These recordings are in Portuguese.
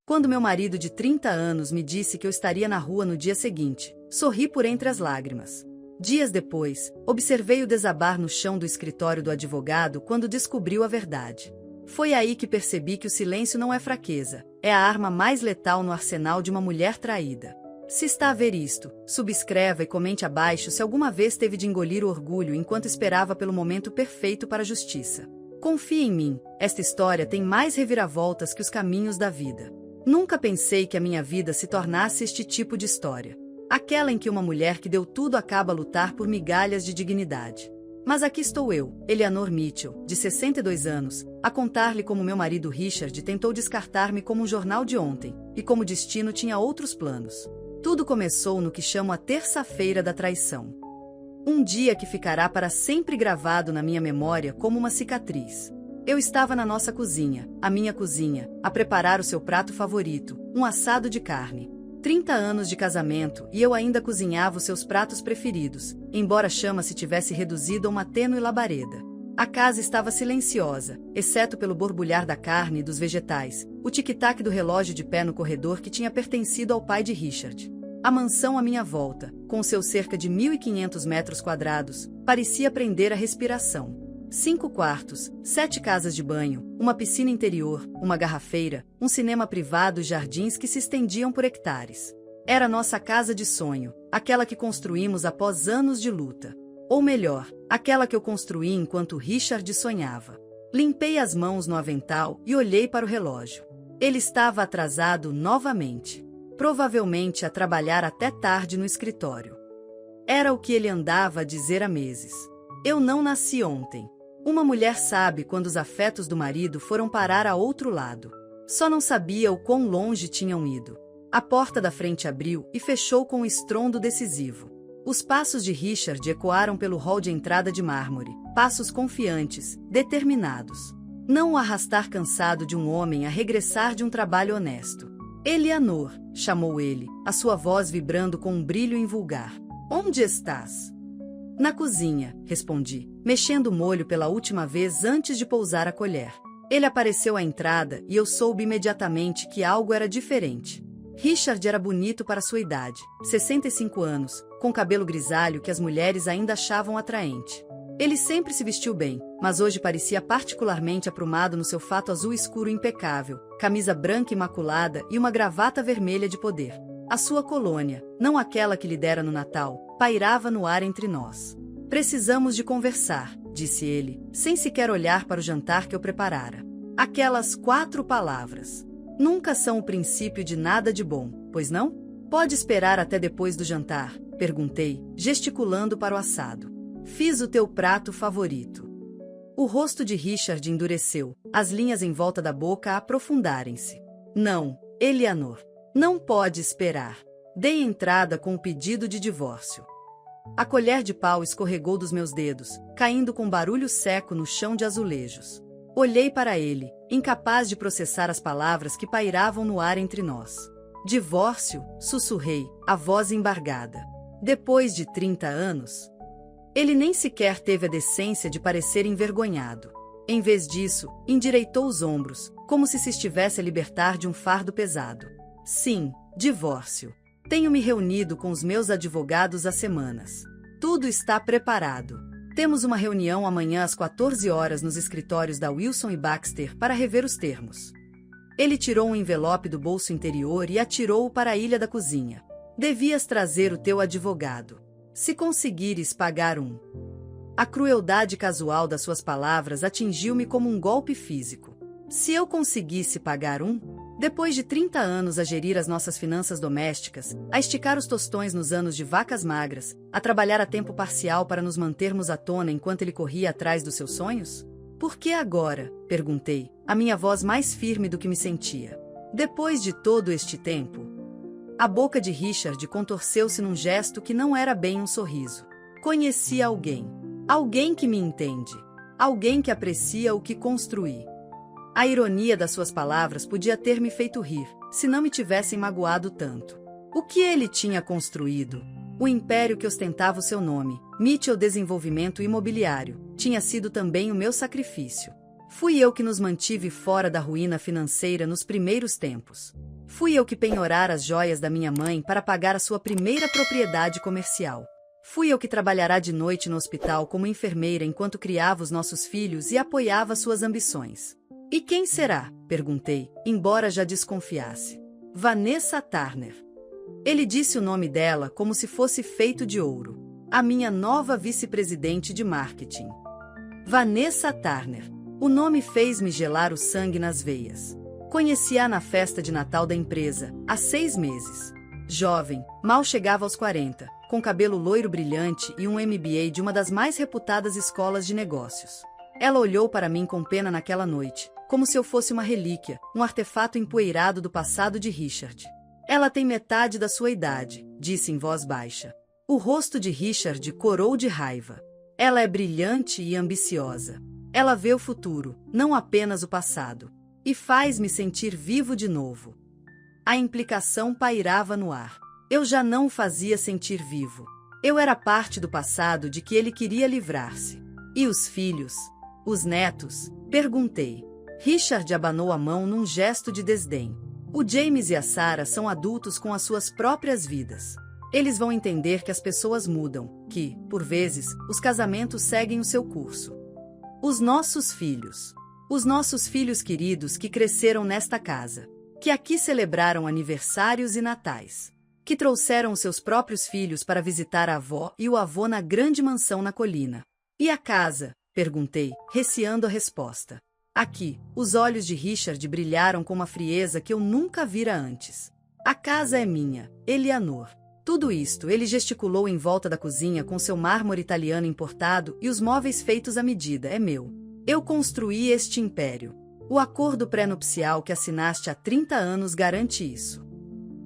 Quando meu marido de 30 anos me disse que eu estaria na rua no dia seguinte, sorri por entre as lágrimas. Dias depois, observei o desabar no chão do escritório do advogado quando descobriu a verdade. Foi aí que percebi que o silêncio não é fraqueza, é a arma mais letal no arsenal de uma mulher traída. Se está a ver isto, subscreva e comente abaixo se alguma vez teve de engolir o orgulho enquanto esperava pelo momento perfeito para a justiça. Confie em mim, esta história tem mais reviravoltas que os caminhos da vida. Nunca pensei que a minha vida se tornasse este tipo de história. Aquela em que uma mulher que deu tudo acaba a lutar por migalhas de dignidade. Mas aqui estou eu, Eleanor Mitchell, de 62 anos, a contar-lhe como meu marido Richard tentou descartar-me como um jornal de ontem, e como o destino tinha outros planos. Tudo começou no que chamo a terça-feira da traição. Um dia que ficará para sempre gravado na minha memória como uma cicatriz. Eu estava na nossa cozinha, a minha cozinha, a preparar o seu prato favorito, um assado de carne. 30 anos de casamento e eu ainda cozinhava os seus pratos preferidos, embora a chama se tivesse reduzido a uma tênue labareda. A casa estava silenciosa, exceto pelo borbulhar da carne e dos vegetais, o tic-tac do relógio de pé no corredor que tinha pertencido ao pai de Richard. A mansão à minha volta, com seus cerca de 1.500 metros quadrados, parecia prender a respiração. 5 quartos, 7 casas de banho, uma piscina interior, uma garrafeira, um cinema privado e jardins que se estendiam por hectares. Era nossa casa de sonho, aquela que construímos após anos de luta. Ou melhor, aquela que eu construí enquanto Richard sonhava. Limpei as mãos no avental e olhei para o relógio. Ele estava atrasado novamente. Provavelmente a trabalhar até tarde no escritório. Era o que ele andava a dizer há meses. Eu não nasci ontem. Uma mulher sabe quando os afetos do marido foram parar a outro lado. Só não sabia o quão longe tinham ido. A porta da frente abriu e fechou com um estrondo decisivo. Os passos de Richard ecoaram pelo hall de entrada de mármore, passos confiantes, determinados. Não o arrastar cansado de um homem a regressar de um trabalho honesto. Eleanor, chamou ele, a sua voz vibrando com um brilho invulgar. Onde estás? Na cozinha, respondi, mexendo o molho pela última vez antes de pousar a colher. Ele apareceu à entrada e eu soube imediatamente que algo era diferente. Richard era bonito para sua idade, 65 anos, com cabelo grisalho que as mulheres ainda achavam atraente. Ele sempre se vestiu bem, mas hoje parecia particularmente aprumado no seu fato azul escuro impecável, camisa branca imaculada e uma gravata vermelha de poder. A sua colônia, não aquela que lhe dera no Natal, pairava no ar entre nós. Precisamos de conversar, disse ele, sem sequer olhar para o jantar que eu preparara. Aquelas 4 palavras. Nunca são o princípio de nada de bom, pois não? Pode esperar até depois do jantar, perguntei, gesticulando para o assado. Fiz o teu prato favorito. O rosto de Richard endureceu, as linhas em volta da boca a aprofundarem-se. Não, Eleanor. Não pode esperar. Dei entrada com o pedido de divórcio. A colher de pau escorregou dos meus dedos, caindo com barulho seco no chão de azulejos. Olhei para ele, incapaz de processar as palavras que pairavam no ar entre nós. Divórcio, sussurrei, a voz embargada. Depois de 30 anos? Ele nem sequer teve a decência de parecer envergonhado. Em vez disso, endireitou os ombros, como se estivesse a libertar de um fardo pesado. Sim, divórcio. Tenho me reunido com os meus advogados há semanas. Tudo está preparado. Temos uma reunião amanhã às 14 horas nos escritórios da Wilson e Baxter para rever os termos. Ele tirou um envelope do bolso interior e atirou-o para a ilha da cozinha. Devias trazer o teu advogado. Se conseguires pagar um. A crueldade casual das suas palavras atingiu-me como um golpe físico. Se eu conseguisse pagar um? Depois de 30 anos a gerir as nossas finanças domésticas, a esticar os tostões nos anos de vacas magras, a trabalhar a tempo parcial para nos mantermos à tona enquanto ele corria atrás dos seus sonhos? Por que agora? Perguntei, a minha voz mais firme do que me sentia. Depois de todo este tempo? A boca de Richard contorceu-se num gesto que não era bem um sorriso. Conheci alguém. Alguém que me entende. Alguém que aprecia o que construí. A ironia das suas palavras podia ter me feito rir, se não me tivessem magoado tanto. O que ele tinha construído? O império que ostentava o seu nome, Mitchell Desenvolvimento Imobiliário, tinha sido também o meu sacrifício. Fui eu que nos mantive fora da ruína financeira nos primeiros tempos. Fui eu que penhorar as joias da minha mãe para pagar a sua primeira propriedade comercial. Fui eu que trabalhará de noite no hospital como enfermeira enquanto criava os nossos filhos e apoiava suas ambições. E quem será? Perguntei, embora já desconfiasse. Vanessa Turner. Ele disse o nome dela como se fosse feito de ouro. A minha nova vice-presidente de marketing. Vanessa Turner. O nome fez-me gelar o sangue nas veias. Conheci-a na festa de Natal da empresa, há 6 meses. Jovem, mal chegava aos 40, com cabelo loiro brilhante e um MBA de uma das mais reputadas escolas de negócios. Ela olhou para mim com pena naquela noite, como se eu fosse uma relíquia, um artefato empoeirado do passado de Richard. Ela tem metade da sua idade, disse em voz baixa. O rosto de Richard corou de raiva. Ela é brilhante e ambiciosa. Ela vê o futuro, não apenas o passado. E faz-me sentir vivo de novo. A implicação pairava no ar. Eu já não o fazia sentir vivo. Eu era parte do passado de que ele queria livrar-se. E os filhos? Os netos? Perguntei. Richard abanou a mão num gesto de desdém. O James e a Sarah são adultos com as suas próprias vidas. Eles vão entender que as pessoas mudam, que, por vezes, os casamentos seguem o seu curso. Os nossos filhos. Os nossos filhos queridos que cresceram nesta casa, que aqui celebraram aniversários e natais, que trouxeram seus próprios filhos para visitar a avó e o avô na grande mansão na colina. E a casa? Perguntei, receando a resposta. Aqui, os olhos de Richard brilharam com uma frieza que eu nunca vira antes. A casa é minha, Eleanor. Tudo isto, ele gesticulou em volta da cozinha com seu mármore italiano importado e os móveis feitos à medida, é meu. Eu construí este império. O acordo pré-nupcial que assinaste há 30 anos garante isso.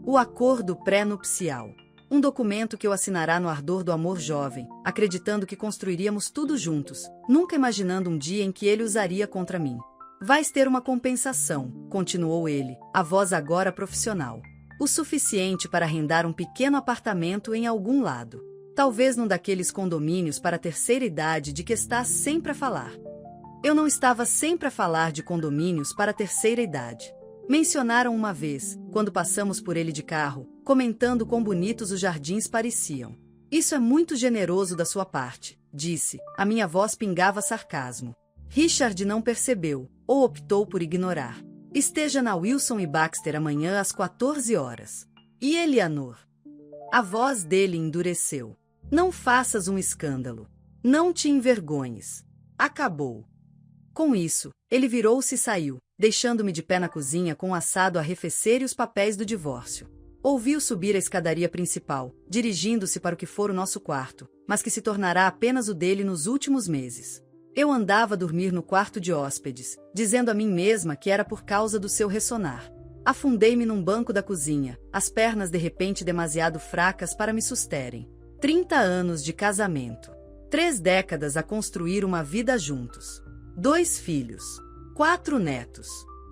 O acordo pré-nupcial. Um documento que eu assinará no ardor do amor jovem, acreditando que construiríamos tudo juntos, nunca imaginando um dia em que ele usaria contra mim. Vais ter uma compensação, continuou ele, a voz agora profissional. O suficiente para arrendar um pequeno apartamento em algum lado. Talvez num daqueles condomínios para a terceira idade de que estás sempre a falar. Eu não estava sempre a falar de condomínios para a terceira idade. Mencionaram uma vez, quando passamos por ele de carro, comentando quão bonitos os jardins pareciam. Isso é muito generoso da sua parte, disse. A minha voz pingava sarcasmo. Richard não percebeu, ou optou por ignorar. Esteja na Wilson e Baxter amanhã às 14 horas. E Eleanor? A voz dele endureceu. Não faças um escândalo. Não te envergonhes. Acabou. Com isso, ele virou-se e saiu, deixando-me de pé na cozinha com o assado a arrefecer e os papéis do divórcio. Ouvi-o subir a escadaria principal, dirigindo-se para o que for o nosso quarto, mas que se tornará apenas o dele nos últimos meses. Eu andava a dormir no quarto de hóspedes, dizendo a mim mesma que era por causa do seu ressonar. Afundei-me num banco da cozinha, as pernas de repente demasiado fracas para me susterem. 30 anos de casamento. 3 décadas a construir uma vida juntos. 2 filhos. 4 netos.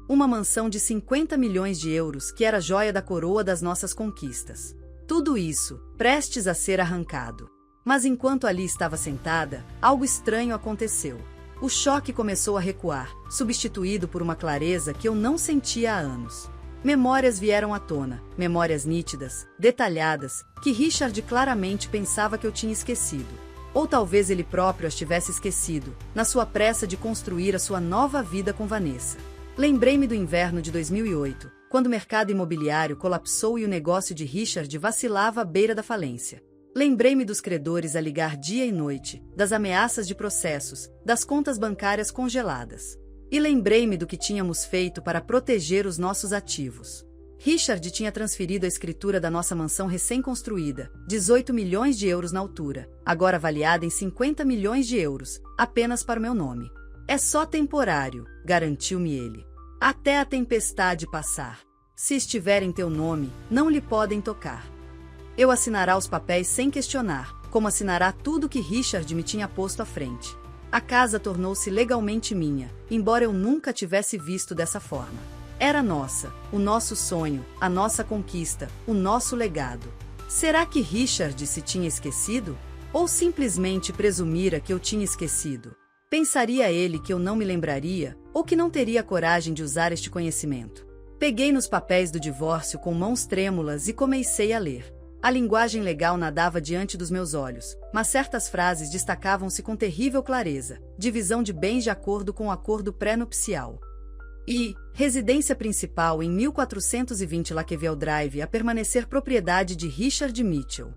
Uma mansão de 50 milhões de euros que era a joia da coroa das nossas conquistas. Tudo isso, prestes a ser arrancado. Mas enquanto ali estava sentada, algo estranho aconteceu. O choque começou a recuar, substituído por uma clareza que eu não sentia há anos. Memórias vieram à tona, memórias nítidas, detalhadas, que Richard claramente pensava que eu tinha esquecido. Ou talvez ele próprio as tivesse esquecido, na sua pressa de construir a sua nova vida com Vanessa. Lembrei-me do inverno de 2008, quando o mercado imobiliário colapsou e o negócio de Richard vacilava à beira da falência. Lembrei-me dos credores a ligar dia e noite, das ameaças de processos, das contas bancárias congeladas. E lembrei-me do que tínhamos feito para proteger os nossos ativos. Richard tinha transferido a escritura da nossa mansão recém-construída, 18 milhões de euros na altura, agora avaliada em 50 milhões de euros, apenas para o meu nome. É só temporário, garantiu-me ele. Até a tempestade passar. Se estiver em teu nome, não lhe podem tocar. Eu assinará os papéis sem questionar, como assinará tudo que Richard me tinha posto à frente. A casa tornou-se legalmente minha, embora eu nunca tivesse visto dessa forma. Era nossa, o nosso sonho, a nossa conquista, o nosso legado. Será que Richard se tinha esquecido? Ou simplesmente presumira que eu tinha esquecido? Pensaria ele que eu não me lembraria, ou que não teria coragem de usar este conhecimento? Peguei nos papéis do divórcio com mãos trêmulas e comecei a ler. A linguagem legal nadava diante dos meus olhos, mas certas frases destacavam-se com terrível clareza: divisão de bens de acordo com o acordo pré-nupcial. E residência principal em 1420 Lakeview Drive a permanecer propriedade de Richard Mitchell.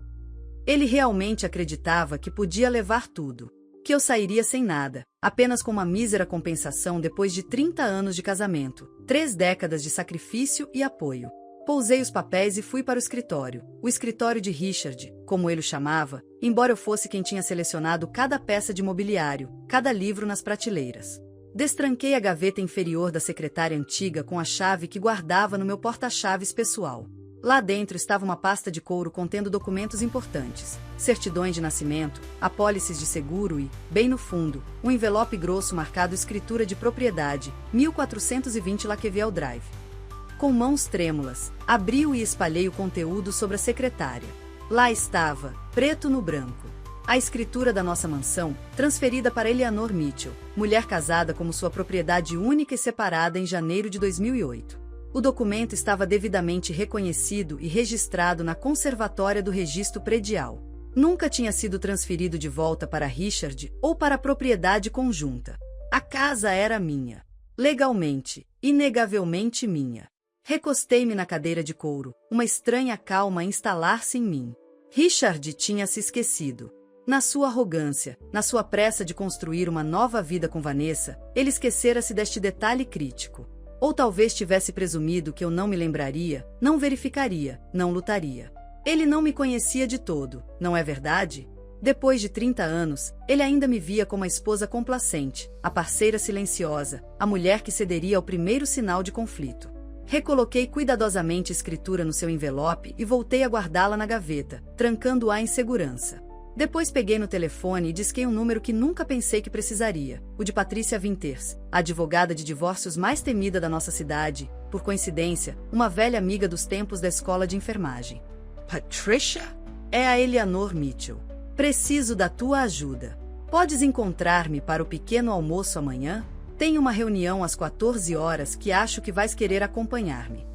Ele realmente acreditava que podia levar tudo, que eu sairia sem nada, apenas com uma mísera compensação depois de 30 anos de casamento, 3 décadas de sacrifício e apoio. Pousei os papéis e fui para o escritório de Richard, como ele o chamava, embora eu fosse quem tinha selecionado cada peça de mobiliário, cada livro nas prateleiras. Destranquei a gaveta inferior da secretária antiga com a chave que guardava no meu porta-chaves pessoal. Lá dentro estava uma pasta de couro contendo documentos importantes, certidões de nascimento, apólices de seguro e, bem no fundo, um envelope grosso marcado escritura de propriedade, 1420 Lakeview Drive. Com mãos trêmulas, abri-o e espalhei o conteúdo sobre a secretária. Lá estava, preto no branco, a escritura da nossa mansão, transferida para Eleanor Mitchell, mulher casada como sua propriedade única e separada em janeiro de 2008. O documento estava devidamente reconhecido e registrado na Conservatória do Registro Predial. Nunca tinha sido transferido de volta para Richard ou para a propriedade conjunta. A casa era minha. Legalmente, inegavelmente minha. Recostei-me na cadeira de couro, uma estranha calma a instalar-se em mim. Richard tinha se esquecido. Na sua arrogância, na sua pressa de construir uma nova vida com Vanessa, ele esquecera-se deste detalhe crítico. Ou talvez tivesse presumido que eu não me lembraria, não verificaria, não lutaria. Ele não me conhecia de todo, não é verdade? Depois de 30 anos, ele ainda me via como a esposa complacente, a parceira silenciosa, a mulher que cederia ao primeiro sinal de conflito. Recoloquei cuidadosamente a escritura no seu envelope e voltei a guardá-la na gaveta, trancando-a em segurança. Depois peguei no telefone e disquei um número que nunca pensei que precisaria, o de Patricia Winters, a advogada de divórcios mais temida da nossa cidade, por coincidência, uma velha amiga dos tempos da escola de enfermagem. Patricia? É a Eleanor Mitchell. Preciso da tua ajuda. Podes encontrar-me para o pequeno almoço amanhã? Tenho uma reunião às 14 horas que acho que vais querer acompanhar-me.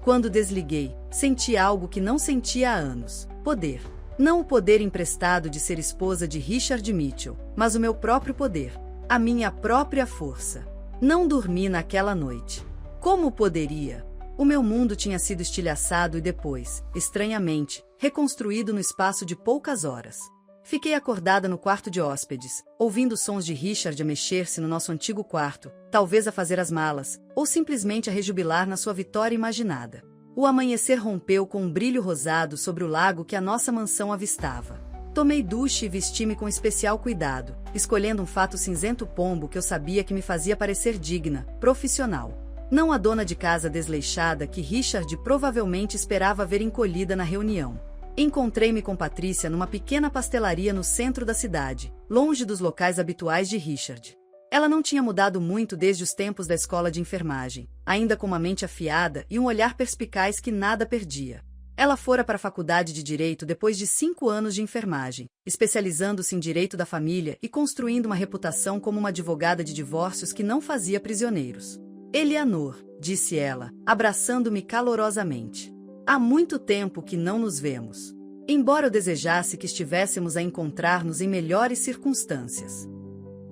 Quando desliguei, senti algo que não sentia há anos: poder. Não o poder emprestado de ser esposa de Richard Mitchell, mas o meu próprio poder, a minha própria força. Não dormi naquela noite. Como poderia? O meu mundo tinha sido estilhaçado e depois, estranhamente, reconstruído no espaço de poucas horas. Fiquei acordada no quarto de hóspedes, ouvindo sons de Richard a mexer-se no nosso antigo quarto, talvez a fazer as malas, ou simplesmente a rejubilar na sua vitória imaginada. O amanhecer rompeu com um brilho rosado sobre o lago que a nossa mansão avistava. Tomei duche e vesti-me com especial cuidado, escolhendo um fato cinzento pombo que eu sabia que me fazia parecer digna, profissional. Não a dona de casa desleixada que Richard provavelmente esperava ver encolhida na reunião. Encontrei-me com Patricia numa pequena pastelaria no centro da cidade, longe dos locais habituais de Richard. Ela não tinha mudado muito desde os tempos da escola de enfermagem, ainda com uma mente afiada e um olhar perspicaz que nada perdia. Ela fora para a faculdade de Direito depois de 5 anos de enfermagem, especializando-se em direito da família e construindo uma reputação como uma advogada de divórcios que não fazia prisioneiros. Eleanor, disse ela, abraçando-me calorosamente. Há muito tempo que não nos vemos. Embora eu desejasse que estivéssemos a encontrar-nos em melhores circunstâncias.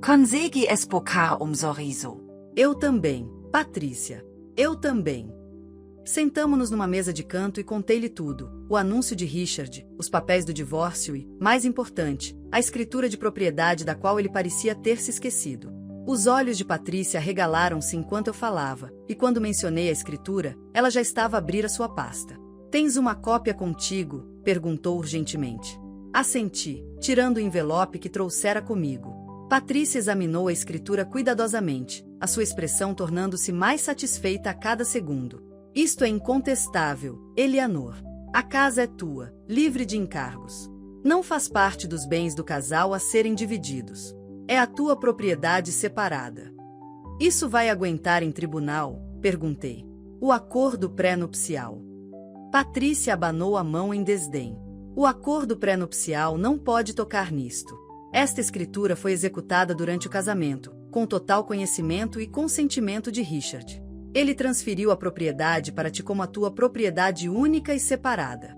Consegui espocar sorriso. Eu também, Patrícia. Eu também. Sentamo-nos numa mesa de canto e contei-lhe tudo, o anúncio de Richard, os papéis do divórcio e, mais importante, a escritura de propriedade da qual ele parecia ter se esquecido. Os olhos de Patrícia arregalaram-se enquanto eu falava, e quando mencionei a escritura, ela já estava a abrir a sua pasta. Tens uma cópia contigo? Perguntou urgentemente. Assenti, tirando o envelope que trouxera comigo. Patrícia examinou a escritura cuidadosamente, a sua expressão tornando-se mais satisfeita a cada segundo. Isto é incontestável, Eleanor. A casa é tua, livre de encargos. Não faz parte dos bens do casal a serem divididos. É a tua propriedade separada. Isso vai aguentar em tribunal? Perguntei. O acordo pré-nupcial. Patrícia abanou a mão em desdém. O acordo pré-nupcial não pode tocar nisto. Esta escritura foi executada durante o casamento, com total conhecimento e consentimento de Richard. Ele transferiu a propriedade para ti como a tua propriedade única e separada.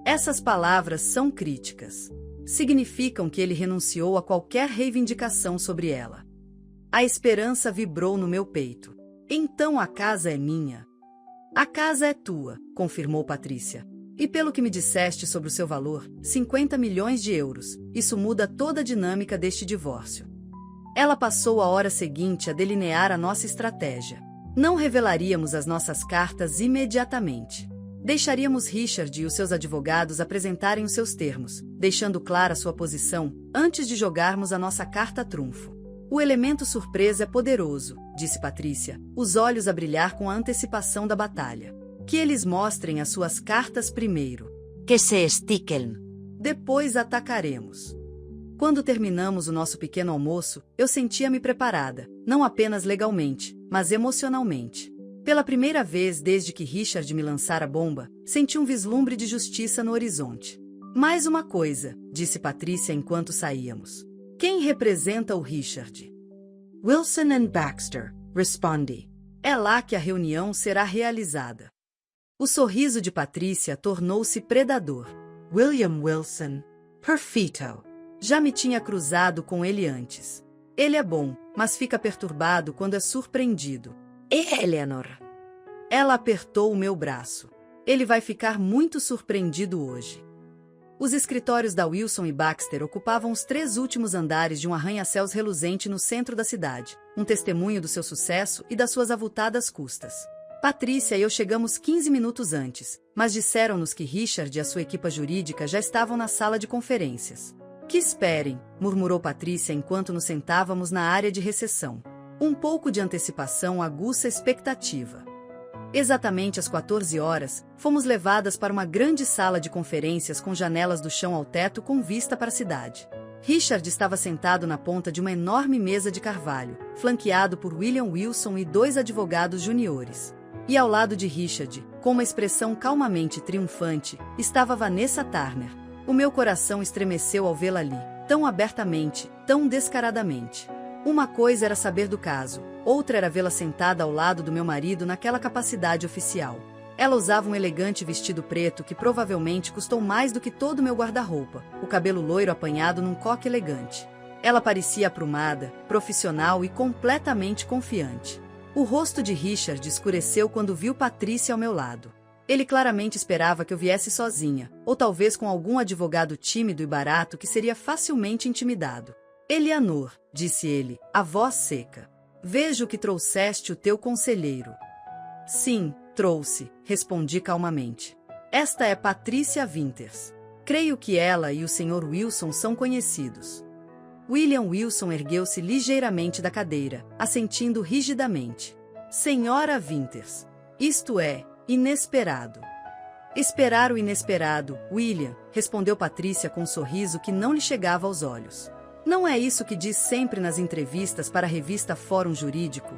Essas palavras são críticas. Significam que ele renunciou a qualquer reivindicação sobre ela. A esperança vibrou no meu peito. Então a casa é minha. A casa é tua, confirmou Patrícia. E pelo que me disseste sobre o seu valor, 50 milhões de euros, isso muda toda a dinâmica deste divórcio. Ela passou a hora seguinte a delinear a nossa estratégia. Não revelaríamos as nossas cartas imediatamente. Deixaríamos Richard e os seus advogados apresentarem os seus termos, deixando clara sua posição, antes de jogarmos a nossa carta trunfo. O elemento surpresa é poderoso, disse Patrícia, os olhos a brilhar com a antecipação da batalha. Que eles mostrem as suas cartas primeiro. Que se estiquem. Depois atacaremos. Quando terminamos o nosso pequeno almoço, eu sentia-me preparada, não apenas legalmente, mas emocionalmente. Pela primeira vez desde que Richard me lançara a bomba, senti um vislumbre de justiça no horizonte. Mais uma coisa, disse Patrícia enquanto saíamos. Quem representa o Richard? Wilson and Baxter, respondi. É lá que a reunião será realizada. O sorriso de Patrícia tornou-se predador. William Wilson, perfeito. Já me tinha cruzado com ele antes. Ele é bom, mas fica perturbado quando é surpreendido. E Eleanor? Ela apertou o meu braço. Ele vai ficar muito surpreendido hoje. Os escritórios da Wilson e Baxter ocupavam os 3 últimos andares de um arranha-céus reluzente no centro da cidade, um testemunho do seu sucesso e das suas avultadas custas. Patrícia e eu chegamos 15 minutos antes, mas disseram-nos que Richard e a sua equipa jurídica já estavam na sala de conferências. Que esperem, murmurou Patrícia enquanto nos sentávamos na área de recepção. Um pouco de antecipação aguça a expectativa. Exatamente às 14 horas, fomos levadas para uma grande sala de conferências com janelas do chão ao teto com vista para a cidade. Richard estava sentado na ponta de uma enorme mesa de carvalho, flanqueado por William Wilson e 2 advogados juniores. E ao lado de Richard, com uma expressão calmamente triunfante, estava Vanessa Turner. O meu coração estremeceu ao vê-la ali, tão abertamente, tão descaradamente. Uma coisa era saber do caso, outra era vê-la sentada ao lado do meu marido naquela capacidade oficial. Ela usava um elegante vestido preto que provavelmente custou mais do que todo o meu guarda-roupa, o cabelo loiro apanhado num coque elegante. Ela parecia aprumada, profissional e completamente confiante. O rosto de Richard escureceu quando viu Patrícia ao meu lado. Ele claramente esperava que eu viesse sozinha, ou talvez com algum advogado tímido e barato que seria facilmente intimidado. Eleanor, disse ele, a voz seca. Vejo que trouxeste o teu conselheiro. Sim, trouxe, respondi calmamente. Esta é Patrícia Winters. Creio que ela e o Sr. Wilson são conhecidos. William Wilson ergueu-se ligeiramente da cadeira, assentindo rigidamente. Senhora Winters. Isto é, inesperado. Esperar o inesperado, William, respondeu Patrícia com um sorriso que não lhe chegava aos olhos. Não é isso que diz sempre nas entrevistas para a revista Fórum Jurídico?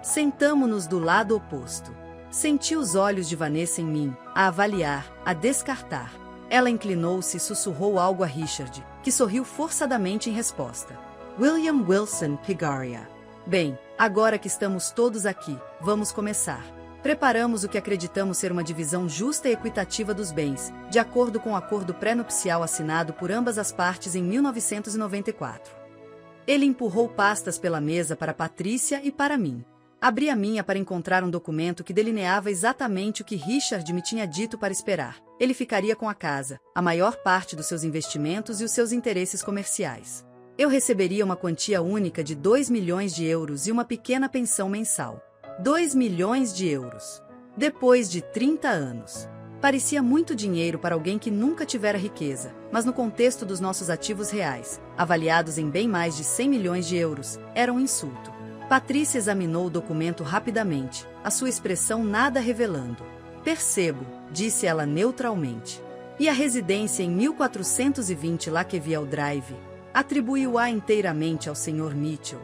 Sentamo-nos do lado oposto. Senti os olhos de Vanessa em mim, a avaliar, a descartar. Ela inclinou-se e sussurrou algo a Richard, que sorriu forçadamente em resposta. William Wilson Pigaria. Bem, agora que estamos todos aqui, vamos começar. Preparamos o que acreditamos ser uma divisão justa e equitativa dos bens, de acordo com o acordo pré-nupcial assinado por ambas as partes em 1994. Ele empurrou pastas pela mesa para Patrícia e para mim. Abri a minha para encontrar um documento que delineava exatamente o que Richard me tinha dito para esperar. Ele ficaria com a casa, a maior parte dos seus investimentos e os seus interesses comerciais. Eu receberia uma quantia única de 2 milhões de euros e uma pequena pensão mensal. 2 milhões de euros. Depois de 30 anos. Parecia muito dinheiro para alguém que nunca tivera riqueza, mas no contexto dos nossos ativos reais, avaliados em bem mais de 100 milhões de euros, era um insulto. Patrícia examinou o documento rapidamente, a sua expressão nada revelando. Percebo, disse ela neutralmente. E a residência em 1420 Lakeviel Drive? Atribuiu-a inteiramente ao Sr. Mitchell.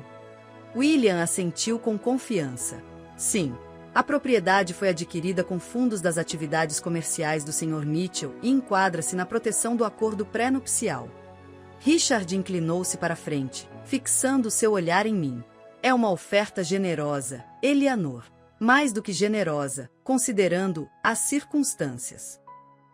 William assentiu com confiança. Sim, a propriedade foi adquirida com fundos das atividades comerciais do Sr. Mitchell e enquadra-se na proteção do acordo pré-nupcial. Richard inclinou-se para frente, fixando seu olhar em mim. É uma oferta generosa, Eleanor. Mais do que generosa, considerando as circunstâncias.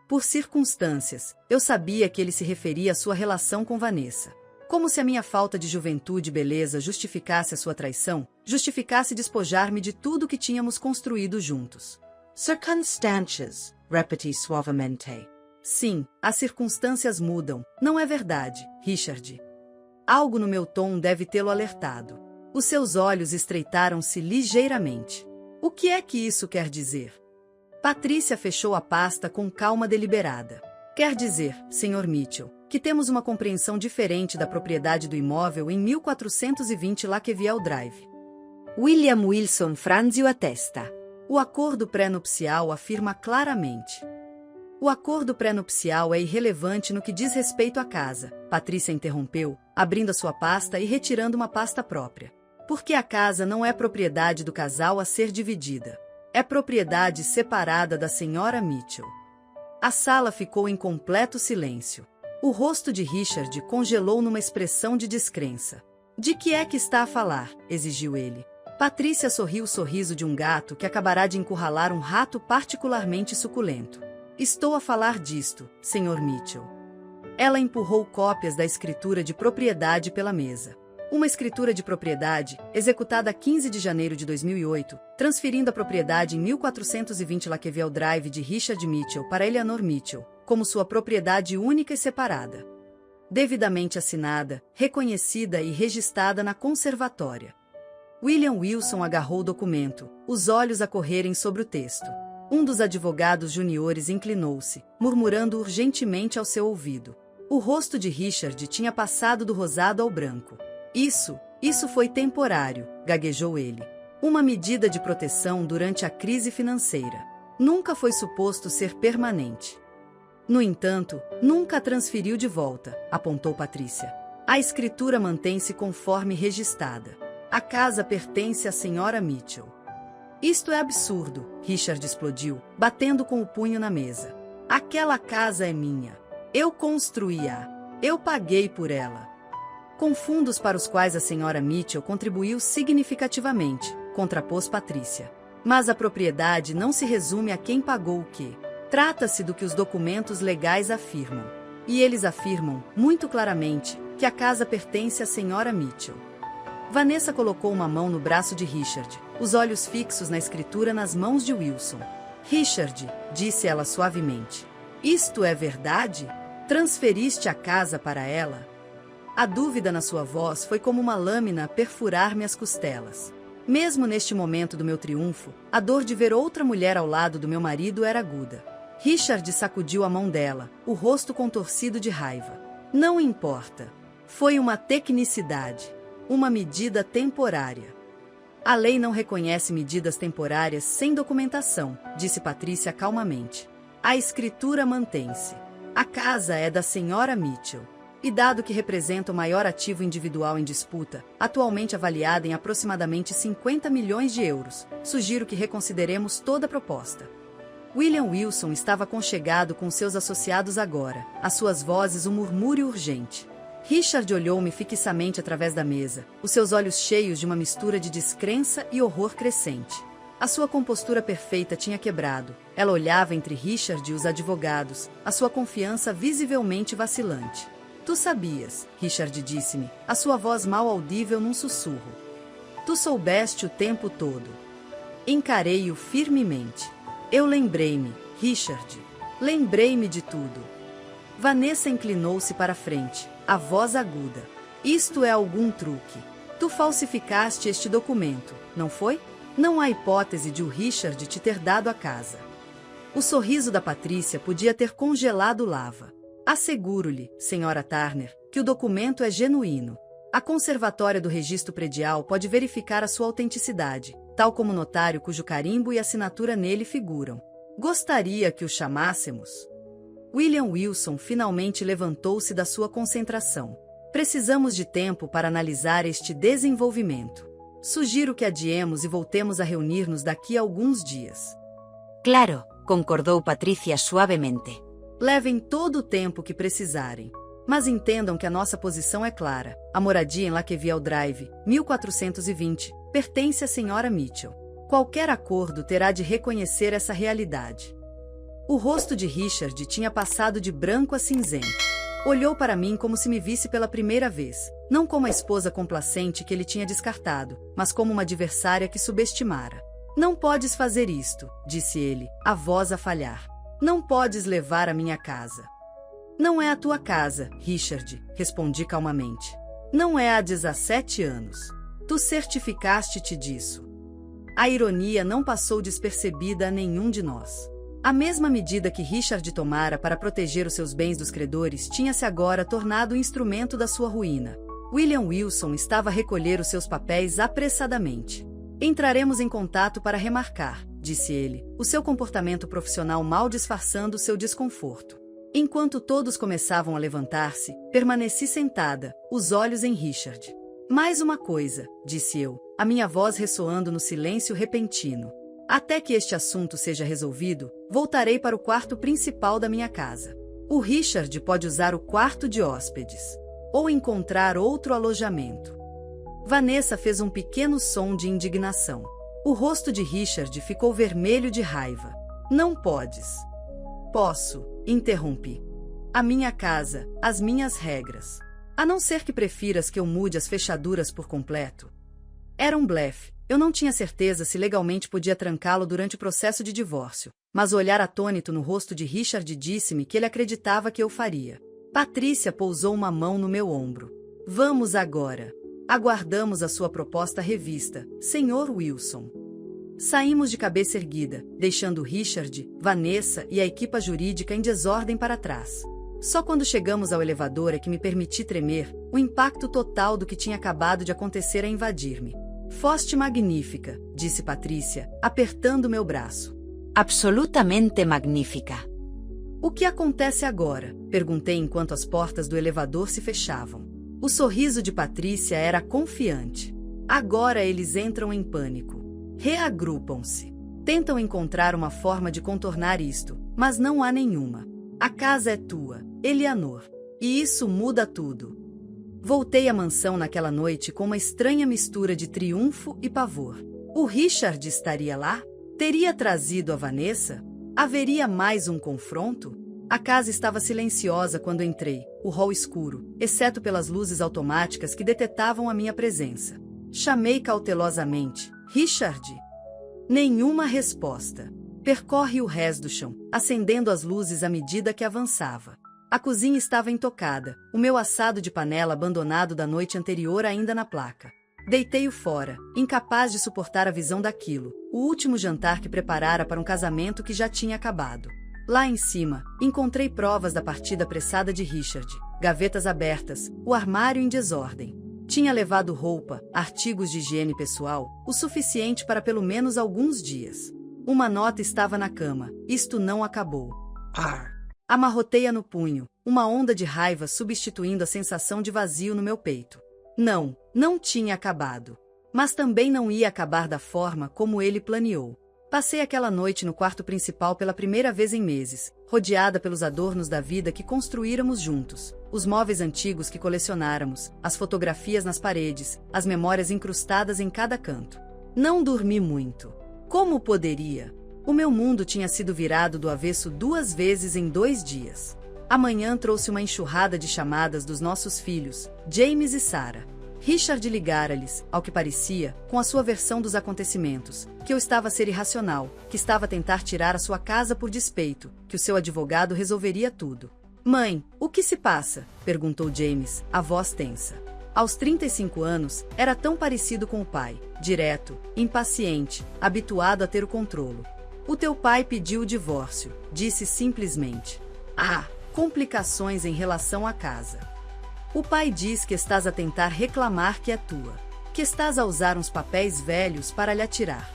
Por circunstâncias, eu sabia que ele se referia à sua relação com Vanessa. Como se a minha falta de juventude e beleza justificasse a sua traição, justificasse despojar-me de tudo que tínhamos construído juntos. Circunstances, repeti suavemente. Sim, as circunstâncias mudam, não é verdade, Richard? Algo no meu tom deve tê-lo alertado. Os seus olhos estreitaram-se ligeiramente. O que é que isso quer dizer? Patrícia fechou a pasta com calma deliberada. Quer dizer, Sr. Mitchell, que temos uma compreensão diferente da propriedade do imóvel em 1420 Lakeviel Drive. William Wilson franziu a testa. O acordo pré-nupcial afirma claramente. O acordo pré-nupcial é irrelevante no que diz respeito à casa, Patrícia interrompeu, abrindo a sua pasta e retirando uma pasta própria. Porque a casa não é propriedade do casal a ser dividida. É propriedade separada da Sra. Mitchell. A sala ficou em completo silêncio. O rosto de Richard congelou numa expressão de descrença. De que é que está a falar? Exigiu ele. Patrícia sorriu o sorriso de um gato que acabará de encurralar um rato particularmente suculento. Estou a falar disto, Sr. Mitchell. Ela empurrou cópias da escritura de propriedade pela mesa. Uma escritura de propriedade, executada a 15 de janeiro de 2008, transferindo a propriedade em 1420 Lakeviel Drive de Richard Mitchell para Eleanor Mitchell, como sua propriedade única e separada. Devidamente assinada, reconhecida e registrada na conservatória. William Wilson agarrou o documento, os olhos a correrem sobre o texto. Um dos advogados juniores inclinou-se, murmurando urgentemente ao seu ouvido. O rosto de Richard tinha passado do rosado ao branco. Isso foi temporário, gaguejou ele. Uma medida de proteção durante a crise financeira. Nunca foi suposto ser permanente. No entanto, nunca a transferiu de volta, apontou Patrícia. A escritura mantém-se conforme registrada. A casa pertence à Sra. Mitchell. Isto é absurdo, Richard explodiu, batendo com o punho na mesa. Aquela casa é minha. Eu construí-a. Eu paguei por ela. Com fundos para os quais a Sra. Mitchell contribuiu significativamente, contrapôs Patrícia. Mas a propriedade não se resume a quem pagou o quê. Trata-se do que os documentos legais afirmam. E eles afirmam, muito claramente, que a casa pertence à Sra. Mitchell. Vanessa colocou uma mão no braço de Richard, os olhos fixos na escritura nas mãos de Wilson. Richard, disse ela suavemente. Isto é verdade? Transferiste a casa para ela? A dúvida na sua voz foi como uma lâmina a perfurar-me as costelas. Mesmo neste momento do meu triunfo, a dor de ver outra mulher ao lado do meu marido era aguda. Richard sacudiu a mão dela, o rosto contorcido de raiva. Não importa. Foi uma tecnicidade. Uma medida temporária. A lei não reconhece medidas temporárias sem documentação, disse Patrícia calmamente. A escritura mantém-se. A casa é da Sra. Mitchell. E dado que representa o maior ativo individual em disputa, atualmente avaliado em aproximadamente 50 milhões de euros, sugiro que reconsideremos toda a proposta. William Wilson estava aconchegado com seus associados agora, as suas vozes um murmúrio urgente. Richard olhou-me fixamente através da mesa, os seus olhos cheios de uma mistura de descrença e horror crescente. A sua compostura perfeita tinha quebrado. Ela olhava entre Richard e os advogados, a sua confiança visivelmente vacilante. Tu sabias, Richard disse-me, a sua voz mal audível num sussurro. Tu soubeste o tempo todo. Encarei-o firmemente. Eu lembrei-me, Richard. Lembrei-me de tudo. Vanessa inclinou-se para a frente, a voz aguda. Isto é algum truque. Tu falsificaste este documento, não foi? Não há hipótese de o Richard te ter dado a casa. O sorriso da Patrícia podia ter congelado lava. Asseguro-lhe, Sra. Turner, que o documento é genuíno. A conservatória do registro predial pode verificar a sua autenticidade, tal como o notário cujo carimbo e assinatura nele figuram. Gostaria que o chamássemos? William Wilson finalmente levantou-se da sua concentração. Precisamos de tempo para analisar este desenvolvimento. Sugiro que adiemos e voltemos a reunir-nos daqui a alguns dias. Claro, concordou Patrícia suavemente. Levem todo o tempo que precisarem. Mas entendam que a nossa posição é clara. A moradia em Lakeviel Drive, 1420, pertence à Sra. Mitchell. Qualquer acordo terá de reconhecer essa realidade. O rosto de Richard tinha passado de branco a cinzento. Olhou para mim como se me visse pela primeira vez, não como a esposa complacente que ele tinha descartado, mas como uma adversária que subestimara. Não podes fazer isto, disse ele, a voz a falhar. Não podes levar a minha casa. Não é a tua casa, Richard, respondi calmamente. Não é há 17 anos. Tu certificaste-te disso. A ironia não passou despercebida a nenhum de nós. A mesma medida que Richard tomara para proteger os seus bens dos credores tinha-se agora tornado o instrumento da sua ruína. William Wilson estava a recolher os seus papéis apressadamente. Entraremos em contato para remarcar, disse ele, o seu comportamento profissional mal disfarçando seu desconforto. Enquanto todos começavam a levantar-se, permaneci sentada, os olhos em Richard. Mais uma coisa, disse eu, a minha voz ressoando no silêncio repentino. Até que este assunto seja resolvido, voltarei para o quarto principal da minha casa. O Richard pode usar o quarto de hóspedes. Ou encontrar outro alojamento. Vanessa fez um pequeno som de indignação. O rosto de Richard ficou vermelho de raiva. Não podes. Posso, interrompi. A minha casa, as minhas regras. A não ser que prefiras que eu mude as fechaduras por completo. Era um blefe. Eu não tinha certeza se legalmente podia trancá-lo durante o processo de divórcio, mas o olhar atônito no rosto de Richard disse-me que ele acreditava que eu faria. Patrícia pousou uma mão no meu ombro. Vamos agora. Aguardamos a sua proposta revista, Sr. Wilson. Saímos de cabeça erguida, deixando Richard, Vanessa e a equipa jurídica em desordem para trás. Só quando chegamos ao elevador é que me permiti tremer, o impacto total do que tinha acabado de acontecer a invadir-me. Foste magnífica, disse Patrícia, apertando meu braço. Absolutamente magnífica. O que acontece agora? Perguntei enquanto as portas do elevador se fechavam. O sorriso de Patrícia era confiante. Agora eles entram em pânico. Reagrupam-se. Tentam encontrar uma forma de contornar isto, mas não há nenhuma. A casa é tua, Eleanor. E isso muda tudo. Voltei à mansão naquela noite com uma estranha mistura de triunfo e pavor. O Richard estaria lá? Teria trazido a Vanessa? Haveria mais um confronto? A casa estava silenciosa quando entrei, o hall escuro, exceto pelas luzes automáticas que detetavam a minha presença. Chamei cautelosamente. Richard? Nenhuma resposta. Percorre o resto do chão, acendendo as luzes à medida que avançava. A cozinha estava intocada, o meu assado de panela abandonado da noite anterior ainda na placa. Deitei-o fora, incapaz de suportar a visão daquilo, o último jantar que preparara para um casamento que já tinha acabado. Lá em cima, encontrei provas da partida apressada de Richard, gavetas abertas, o armário em desordem. Tinha levado roupa, artigos de higiene pessoal, o suficiente para pelo menos alguns dias. Uma nota estava na cama, isto não acabou. Amarrotei-a no punho, uma onda de raiva substituindo a sensação de vazio no meu peito. Não tinha acabado. Mas também não ia acabar da forma como ele planeou. Passei aquela noite no quarto principal pela primeira vez em meses, rodeada pelos adornos da vida que construíramos juntos, os móveis antigos que colecionáramos, as fotografias nas paredes, as memórias incrustadas em cada canto. Não dormi muito. Como poderia? O meu mundo tinha sido virado do avesso 2 vezes em 2 dias. A manhã trouxe uma enxurrada de chamadas dos nossos filhos, James e Sarah. Richard ligara-lhes, ao que parecia, com a sua versão dos acontecimentos, que eu estava a ser irracional, que estava a tentar tirar a sua casa por despeito, que o seu advogado resolveria tudo. Mãe, o que se passa? Perguntou James, a voz tensa. Aos 35 anos, era tão parecido com o pai, direto, impaciente, habituado a ter o controlo. O teu pai pediu o divórcio, disse simplesmente. Complicações em relação à casa. O pai diz que estás a tentar reclamar que é tua, que estás a usar uns papéis velhos para lhe atirar.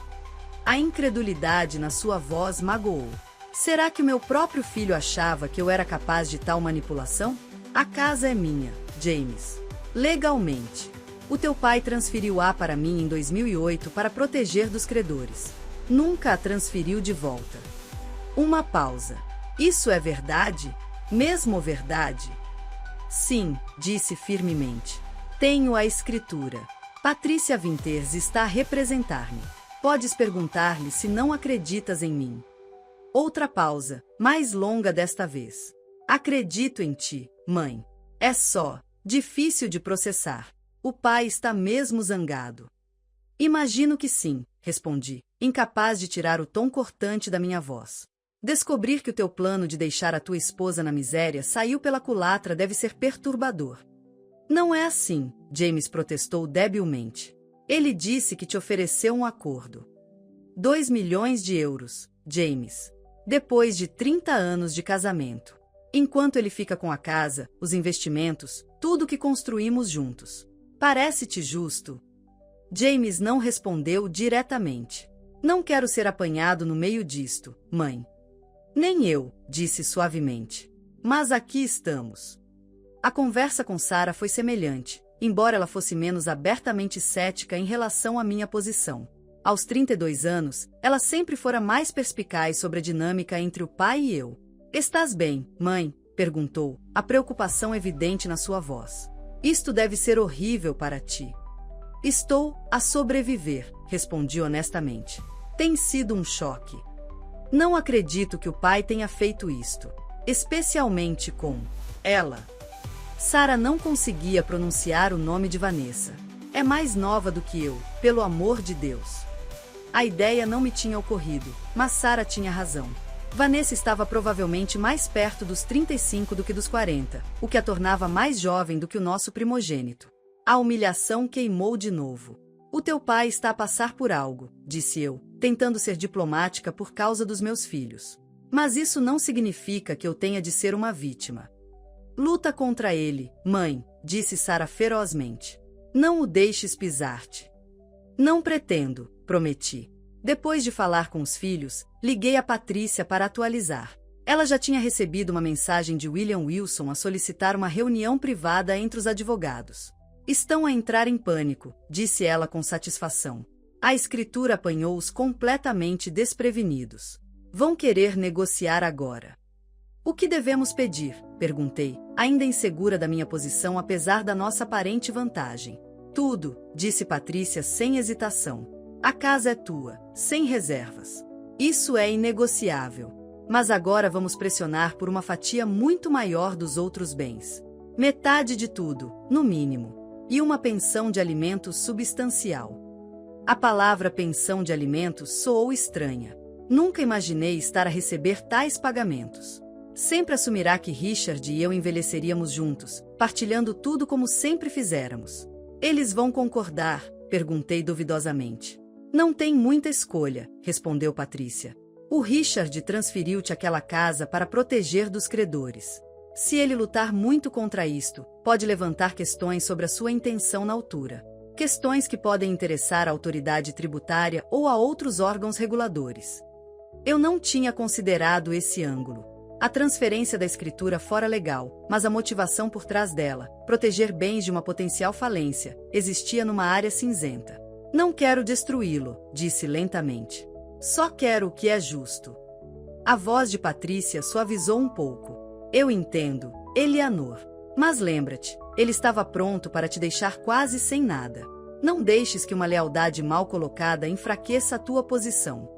A incredulidade na sua voz magoou. Será que o meu próprio filho achava que eu era capaz de tal manipulação? A casa é minha, James. Legalmente. O teu pai transferiu-a para mim em 2008 para proteger dos credores. Nunca a transferiu de volta. Uma pausa. Isso é verdade? Mesmo verdade? Sim, disse firmemente. Tenho a escritura. Patrícia Winters está a representar-me. Podes perguntar-lhe se não acreditas em mim. Outra pausa, mais longa desta vez. Acredito em ti, mãe. É só difícil de processar. O pai está mesmo zangado. Imagino que sim, respondi, incapaz de tirar o tom cortante da minha voz. Descobrir que o teu plano de deixar a tua esposa na miséria saiu pela culatra deve ser perturbador. Não é assim, James protestou debilmente. Ele disse que te ofereceu um acordo. 2 milhões de euros, James. Depois de 30 anos de casamento. Enquanto ele fica com a casa, os investimentos, tudo que construímos juntos. Parece-te justo? James não respondeu diretamente. Não quero ser apanhado no meio disto, mãe. Nem eu, disse suavemente. Mas aqui estamos. A conversa com Sarah foi semelhante, embora ela fosse menos abertamente cética em relação à minha posição. Aos 32 anos, ela sempre fora mais perspicaz sobre a dinâmica entre o pai e eu. Estás bem, mãe? Perguntou, a preocupação evidente na sua voz. Isto deve ser horrível para ti. Estou a sobreviver, respondi honestamente. Tem sido um choque. Não acredito que o pai tenha feito isto. Especialmente com ela. Sarah não conseguia pronunciar o nome de Vanessa. É mais nova do que eu, pelo amor de Deus. A ideia não me tinha ocorrido, mas Sarah tinha razão. Vanessa estava provavelmente mais perto dos 35 do que dos 40, o que a tornava mais jovem do que o nosso primogênito. A humilhação queimou de novo. O teu pai está a passar por algo, disse eu, tentando ser diplomática por causa dos meus filhos. Mas isso não significa que eu tenha de ser uma vítima. Luta contra ele, mãe, disse Sarah ferozmente. Não o deixes pisar-te. Não pretendo, prometi. Depois de falar com os filhos, liguei a Patrícia para atualizar. Ela já tinha recebido uma mensagem de William Wilson a solicitar uma reunião privada entre os advogados. Estão a entrar em pânico, disse ela com satisfação. A escritura apanhou-os completamente desprevenidos. Vão querer negociar agora. O que devemos pedir? Perguntei, ainda insegura da minha posição apesar da nossa aparente vantagem. Tudo, disse Patrícia sem hesitação. A casa é tua, sem reservas. Isso é inegociável. Mas agora vamos pressionar por uma fatia muito maior dos outros bens. Metade de tudo, no mínimo. E uma pensão de alimentos substancial. A palavra pensão de alimentos soou estranha. Nunca imaginei estar a receber tais pagamentos. Sempre assumirá que Richard e eu envelheceríamos juntos, partilhando tudo como sempre fizéramos. Eles vão concordar? Perguntei duvidosamente. Não tem muita escolha, respondeu Patrícia. O Richard transferiu-te aquela casa para proteger dos credores. Se ele lutar muito contra isto, pode levantar questões sobre a sua intenção na altura. Questões que podem interessar à autoridade tributária ou a outros órgãos reguladores. Eu não tinha considerado esse ângulo. A transferência da escritura fora legal, mas a motivação por trás dela, proteger bens de uma potencial falência, existia numa área cinzenta. Não quero destruí-lo, disse lentamente. Só quero o que é justo. A voz de Patrícia suavizou um pouco. Eu entendo, Eleanor. Mas lembra-te, ele estava pronto para te deixar quase sem nada. Não deixes que uma lealdade mal colocada enfraqueça a tua posição.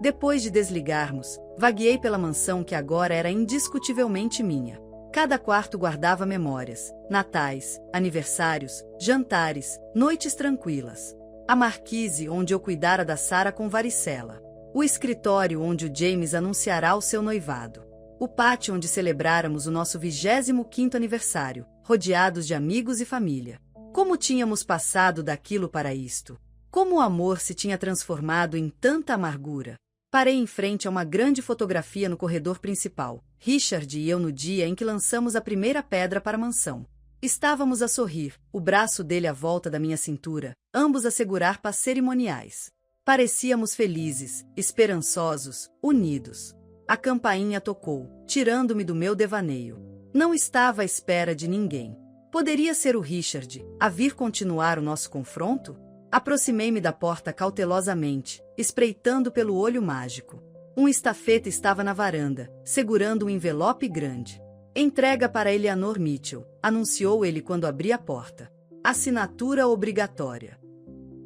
Depois de desligarmos, vagueei pela mansão que agora era indiscutivelmente minha. Cada quarto guardava memórias, natais, aniversários, jantares, noites tranquilas. A marquise onde eu cuidara da Sarah com varicela. O escritório onde o James anunciará o seu noivado. O pátio onde celebráramos o nosso 25º aniversário, rodeados de amigos e família. Como tínhamos passado daquilo para isto? Como o amor se tinha transformado em tanta amargura? Parei em frente a uma grande fotografia no corredor principal, Richard e eu no dia em que lançamos a primeira pedra para a mansão. Estávamos a sorrir, o braço dele à volta da minha cintura, ambos a segurar pás cerimoniais. Parecíamos felizes, esperançosos, unidos. A campainha tocou, tirando-me do meu devaneio. Não estava à espera de ninguém. Poderia ser o Richard, a vir continuar o nosso confronto? Aproximei-me da porta cautelosamente, espreitando pelo olho mágico. Um estafeta estava na varanda, segurando um envelope grande. Entrega para Eleanor Mitchell, anunciou ele quando abri a porta. Assinatura obrigatória.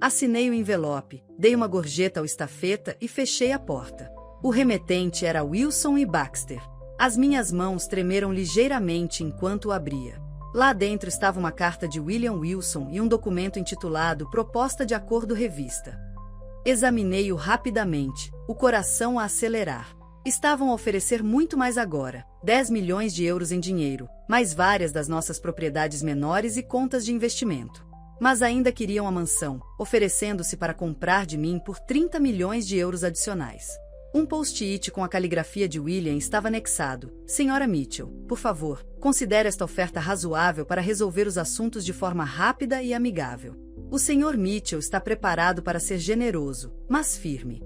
Assinei o envelope, dei uma gorjeta ao estafeta e fechei a porta. O remetente era Wilson e Baxter. As minhas mãos tremeram ligeiramente enquanto o abria. Lá dentro estava uma carta de William Wilson e um documento intitulado Proposta de Acordo Revista. Examinei-o rapidamente, o coração a acelerar. Estavam a oferecer muito mais agora, 10 milhões de euros em dinheiro, mais várias das nossas propriedades menores e contas de investimento. Mas ainda queriam a mansão, oferecendo-se para comprar de mim por 30 milhões de euros adicionais. Um post-it com a caligrafia de William estava anexado. Senhora Mitchell, por favor, considere esta oferta razoável para resolver os assuntos de forma rápida e amigável. O Sr. Mitchell está preparado para ser generoso, mas firme.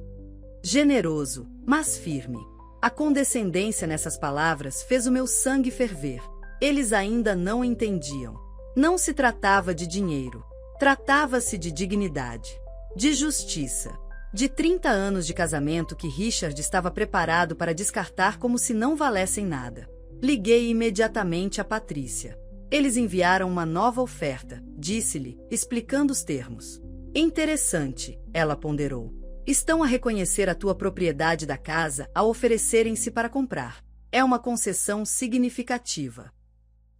Generoso, mas firme. A condescendência nessas palavras fez o meu sangue ferver. Eles ainda não entendiam. Não se tratava de dinheiro. Tratava-se de dignidade, de justiça, de 30 anos de casamento que Richard estava preparado para descartar como se não valessem nada. Liguei imediatamente a Patrícia. Eles enviaram uma nova oferta, disse-lhe, explicando os termos. Interessante, ela ponderou. Estão a reconhecer a tua propriedade da casa ao oferecerem-se para comprar. É uma concessão significativa.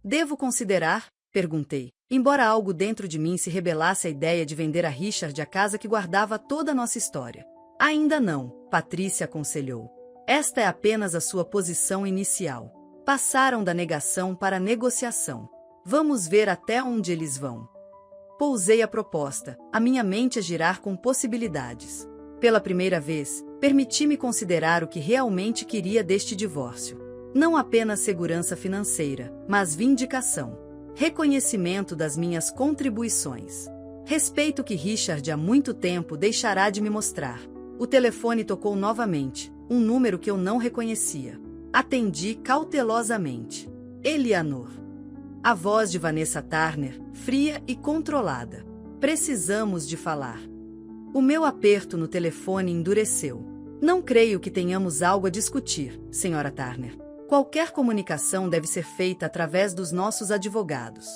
Devo considerar? Perguntei, embora algo dentro de mim se rebelasse à ideia de vender a Richard a casa que guardava toda a nossa história. Ainda não, Patrícia aconselhou. Esta é apenas a sua posição inicial. Passaram da negação para a negociação. Vamos ver até onde eles vão. Pousei a proposta, a minha mente a girar com possibilidades. Pela primeira vez, permiti-me considerar o que realmente queria deste divórcio. Não apenas segurança financeira, mas vindicação. Reconhecimento das minhas contribuições. Respeito que Richard há muito tempo deixará de me mostrar. O telefone tocou novamente, um número que eu não reconhecia. Atendi cautelosamente. Eleanor. A voz de Vanessa Turner, fria e controlada. Precisamos de falar. O meu aperto no telefone endureceu. Não creio que tenhamos algo a discutir, Sra. Turner. Qualquer comunicação deve ser feita através dos nossos advogados.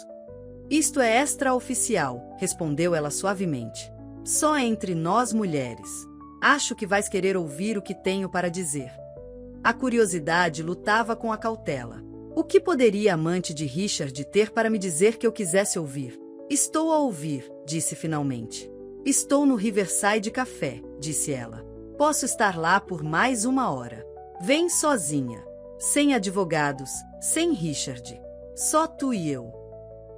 Isto é extraoficial, respondeu ela suavemente. Só entre nós mulheres. Acho que vais querer ouvir o que tenho para dizer. A curiosidade lutava com a cautela. O que poderia a amante de Richard ter para me dizer que eu quisesse ouvir? Estou a ouvir, disse finalmente. Estou no Riverside Café, disse ela. Posso estar lá por mais 1 hora. Vem sozinha. Sem advogados, sem Richard. Só tu e eu.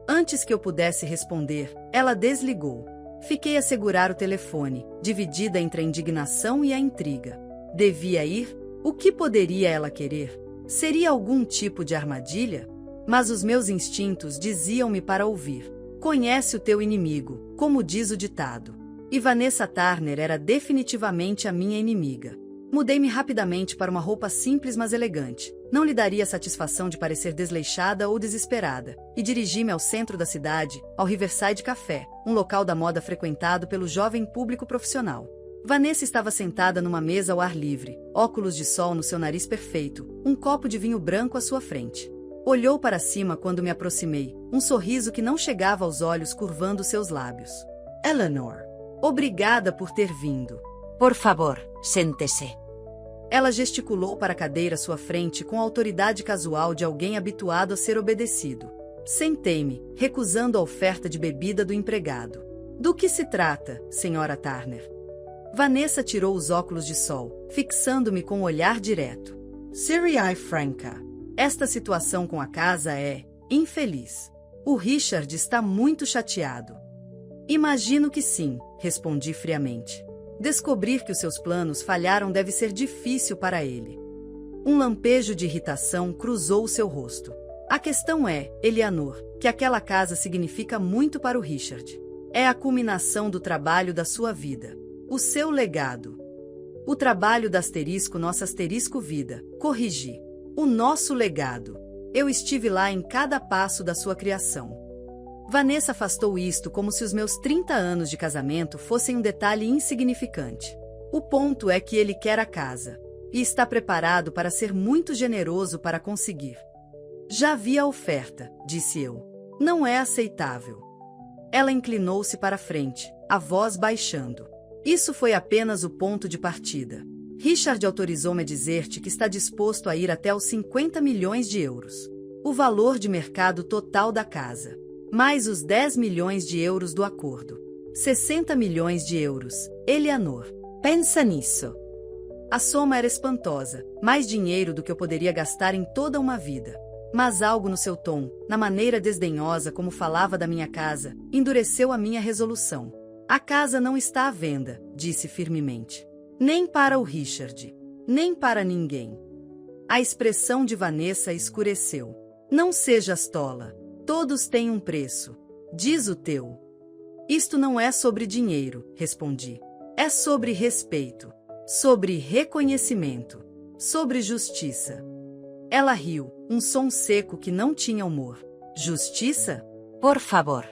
Antes que eu pudesse responder, ela desligou. Fiquei a segurar o telefone, dividida entre a indignação e a intriga. Devia ir? O que poderia ela querer? Seria algum tipo de armadilha? Mas os meus instintos diziam-me para ouvir. Conhece o teu inimigo, como diz o ditado. E Vanessa Turner era definitivamente a minha inimiga. Mudei-me rapidamente para uma roupa simples mas elegante. Não lhe daria a satisfação de parecer desleixada ou desesperada, e dirigi-me ao centro da cidade, ao Riverside Café, um local da moda frequentado pelo jovem público profissional. Vanessa estava sentada numa mesa ao ar livre, óculos de sol no seu nariz perfeito, um copo de vinho branco à sua frente. Olhou para cima quando me aproximei, um sorriso que não chegava aos olhos curvando seus lábios. Eleanor, obrigada por ter vindo. Por favor, sente-se. Ela gesticulou para a cadeira à sua frente com a autoridade casual de alguém habituado a ser obedecido. Sentei-me, recusando a oferta de bebida do empregado. Do que se trata, Sra. Turner? Vanessa tirou os óculos de sol, fixando-me com um olhar direto. Seria franca. Esta situação com a casa é infeliz. O Richard está muito chateado. Imagino que sim, respondi friamente. Descobrir que os seus planos falharam deve ser difícil para ele. Um lampejo de irritação cruzou o seu rosto. A questão é, Eleanor, que aquela casa significa muito para o Richard. É a culminação do trabalho da sua vida. O seu legado. O trabalho da nossa vida, corrigi. O nosso legado. Eu estive lá em cada passo da sua criação. Vanessa afastou isto como se os meus 30 anos de casamento fossem um detalhe insignificante. O ponto é que ele quer a casa. E está preparado para ser muito generoso para conseguir. Já vi a oferta, disse eu. Não é aceitável. Ela inclinou-se para a frente, a voz baixando. Isso foi apenas o ponto de partida. Richard autorizou-me a dizer-te que está disposto a ir até os 50 milhões de euros. O valor de mercado total da casa. Mais os 10 milhões de euros do acordo. 60 milhões de euros. Eleanor, pensa nisso. A soma era espantosa, mais dinheiro do que eu poderia gastar em toda uma vida. Mas algo no seu tom, na maneira desdenhosa como falava da minha casa, endureceu a minha resolução. A casa não está à venda, disse firmemente. Nem para o Richard. Nem para ninguém. A expressão de Vanessa escureceu. Não sejas tola. Todos têm um preço. Diz o teu. Isto não é sobre dinheiro, respondi. É sobre respeito. Sobre reconhecimento. Sobre justiça. Ela riu, um som seco que não tinha humor. Justiça? Por favor.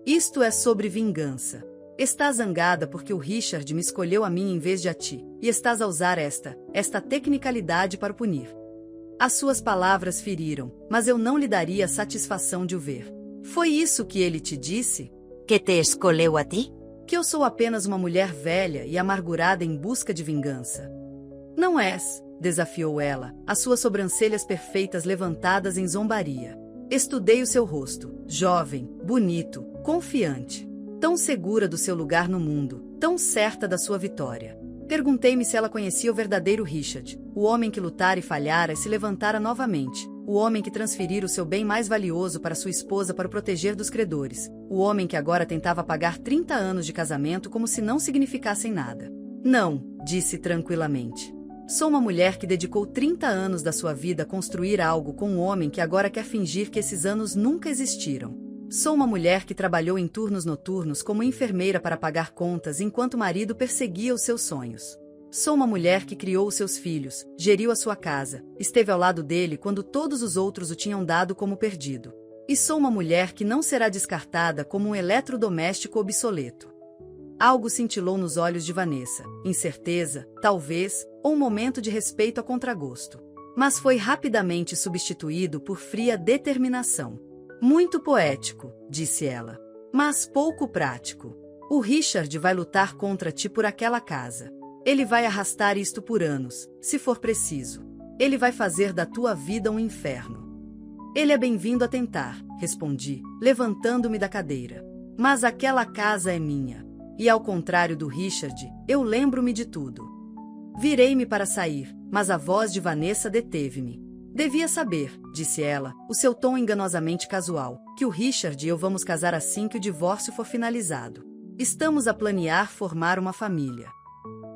Isto é sobre vingança. Estás zangada porque o Richard me escolheu a mim em vez de a ti, e estás a usar esta tecnicalidade para o punir. As suas palavras feriram, mas eu não lhe daria a satisfação de o ver. Foi isso que ele te disse? Que te escolheu a ti? Que eu sou apenas uma mulher velha e amargurada em busca de vingança. Não és, desafiou ela, as suas sobrancelhas perfeitas levantadas em zombaria. Estudei o seu rosto, jovem, bonito, confiante, tão segura do seu lugar no mundo, tão certa da sua vitória. Perguntei-me se ela conhecia o verdadeiro Richard, o homem que lutara e falhara e se levantara novamente, o homem que transferira o seu bem mais valioso para sua esposa para o proteger dos credores, o homem que agora tentava pagar 30 anos de casamento como se não significassem nada. Não, disse tranquilamente. Sou uma mulher que dedicou 30 anos da sua vida a construir algo com um homem que agora quer fingir que esses anos nunca existiram. Sou uma mulher que trabalhou em turnos noturnos como enfermeira para pagar contas enquanto o marido perseguia os seus sonhos. Sou uma mulher que criou os seus filhos, geriu a sua casa, esteve ao lado dele quando todos os outros o tinham dado como perdido. E sou uma mulher que não será descartada como um eletrodoméstico obsoleto. Algo cintilou nos olhos de Vanessa, incerteza, talvez, ou um momento de respeito a contragosto. Mas foi rapidamente substituído por fria determinação. Muito poético, disse ela, mas pouco prático. O Richard vai lutar contra ti por aquela casa. Ele vai arrastar isto por anos, se for preciso. Ele vai fazer da tua vida um inferno. Ele é bem-vindo a tentar, respondi, levantando-me da cadeira. Mas aquela casa é minha. E ao contrário do Richard, eu lembro-me de tudo. Virei-me para sair, mas a voz de Vanessa deteve-me. Devia saber, disse ela, o seu tom enganosamente casual, que o Richard e eu vamos casar assim que o divórcio for finalizado. Estamos a planear formar uma família.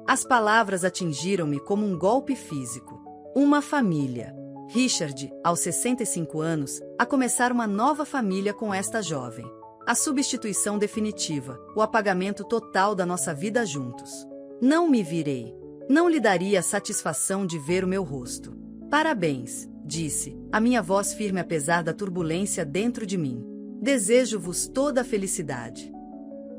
As palavras atingiram-me como um golpe físico. Uma família. Richard, aos 65 anos, a começar uma nova família com esta jovem. A substituição definitiva, o apagamento total da nossa vida juntos. Não me virei. Não lhe daria a satisfação de ver o meu rosto. Parabéns, disse, a minha voz firme apesar da turbulência dentro de mim. Desejo-vos toda a felicidade.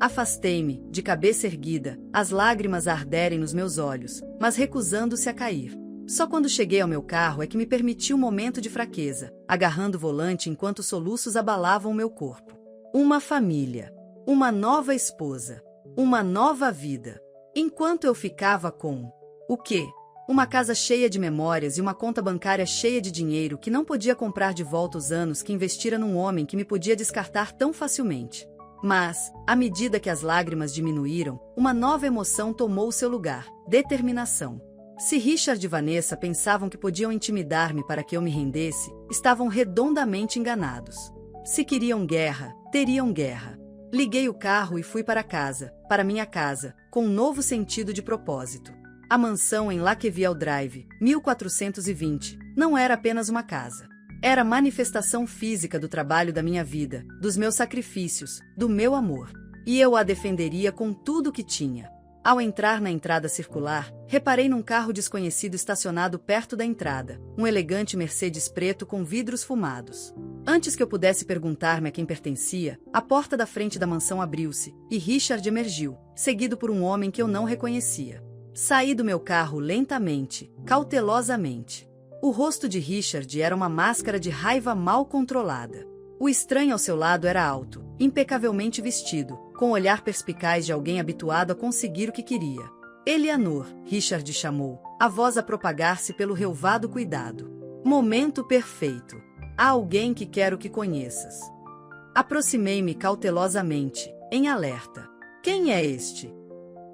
Afastei-me, de cabeça erguida, as lágrimas a arderem nos meus olhos, mas recusando-se a cair. Só quando cheguei ao meu carro é que me permiti um momento de fraqueza, agarrando o volante enquanto soluços abalavam o meu corpo. Uma família. Uma nova esposa. Uma nova vida. Enquanto eu ficava com... o quê? Uma casa cheia de memórias e uma conta bancária cheia de dinheiro que não podia comprar de volta os anos que investira num homem que me podia descartar tão facilmente. Mas, à medida que as lágrimas diminuíram, uma nova emoção tomou seu lugar, determinação. Se Richard e Vanessa pensavam que podiam intimidar-me para que eu me rendesse, estavam redondamente enganados. Se queriam guerra, teriam guerra. Liguei o carro e fui para casa, para minha casa, com um novo sentido de propósito. A mansão em Lakeviel Drive, 1420, não era apenas uma casa. Era manifestação física do trabalho da minha vida, dos meus sacrifícios, do meu amor. E eu a defenderia com tudo o que tinha. Ao entrar na entrada circular, reparei num carro desconhecido estacionado perto da entrada, um elegante Mercedes preto com vidros fumados. Antes que eu pudesse perguntar-me a quem pertencia, a porta da frente da mansão abriu-se, e Richard emergiu, seguido por um homem que eu não reconhecia. Saí do meu carro lentamente, cautelosamente. O rosto de Richard era uma máscara de raiva mal controlada. O estranho ao seu lado era alto, impecavelmente vestido, com o olhar perspicaz de alguém habituado a conseguir o que queria. Eleanor, Richard chamou, a voz a propagar-se pelo relvado cuidado. Momento perfeito. Há alguém que quero que conheças. Aproximei-me cautelosamente, em alerta. Quem é este?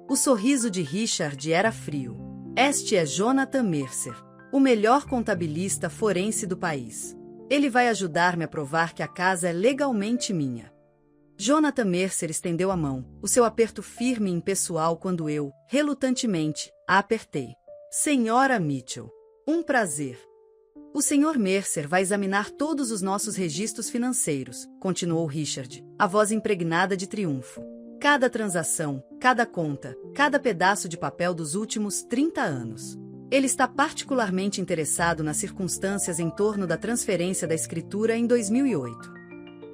O sorriso de Richard era frio. Este é Jonathan Mercer, o melhor contabilista forense do país. Ele vai ajudar-me a provar que a casa é legalmente minha. Jonathan Mercer estendeu a mão, o seu aperto firme e impessoal quando eu, relutantemente, a apertei. Senhora Mitchell, um prazer. O Sr. Mercer vai examinar todos os nossos registros financeiros, continuou Richard, a voz impregnada de triunfo. Cada transação, cada conta, cada pedaço de papel dos últimos 30 anos. Ele está particularmente interessado nas circunstâncias em torno da transferência da escritura em 2008.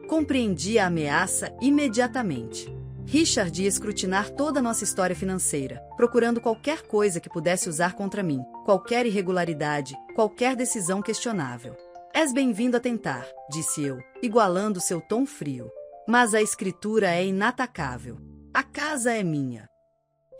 Compreendi a ameaça imediatamente. Richard ia escrutinar toda a nossa história financeira, procurando qualquer coisa que pudesse usar contra mim, qualquer irregularidade, qualquer decisão questionável. És bem-vindo a tentar, disse eu, igualando seu tom frio. Mas a escritura é inatacável. A casa é minha.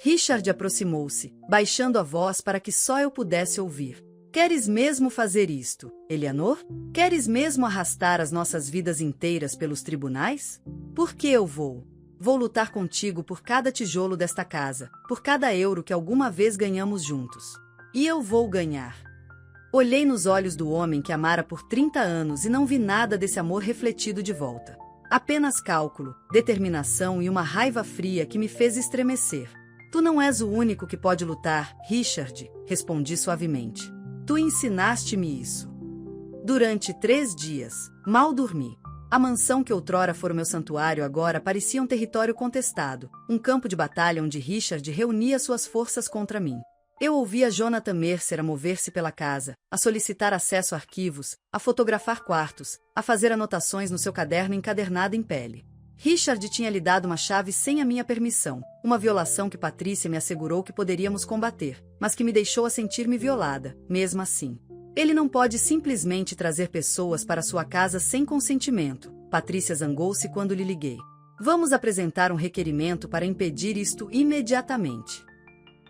Richard aproximou-se, baixando a voz para que só eu pudesse ouvir. Queres mesmo fazer isto, Eleanor? Queres mesmo arrastar as nossas vidas inteiras pelos tribunais? Por que eu vou? Vou lutar contigo por cada tijolo desta casa, por cada euro que alguma vez ganhamos juntos. E eu vou ganhar. Olhei nos olhos do homem que amara por 30 anos e não vi nada desse amor refletido de volta. Apenas cálculo, determinação e uma raiva fria que me fez estremecer. Tu não és o único que pode lutar, Richard, respondi suavemente. Tu ensinaste-me isso. Durante 3 dias, mal dormi. A mansão que outrora fora o meu santuário agora parecia um território contestado, um campo de batalha onde Richard reunia suas forças contra mim. Eu ouvia Jonathan Mercer a mover-se pela casa, a solicitar acesso a arquivos, a fotografar quartos, a fazer anotações no seu caderno encadernado em pele. Richard tinha lhe dado uma chave sem a minha permissão, uma violação que Patrícia me assegurou que poderíamos combater, mas que me deixou a sentir-me violada, mesmo assim. Ele não pode simplesmente trazer pessoas para sua casa sem consentimento. Patrícia zangou-se quando lhe liguei. Vamos apresentar um requerimento para impedir isto imediatamente.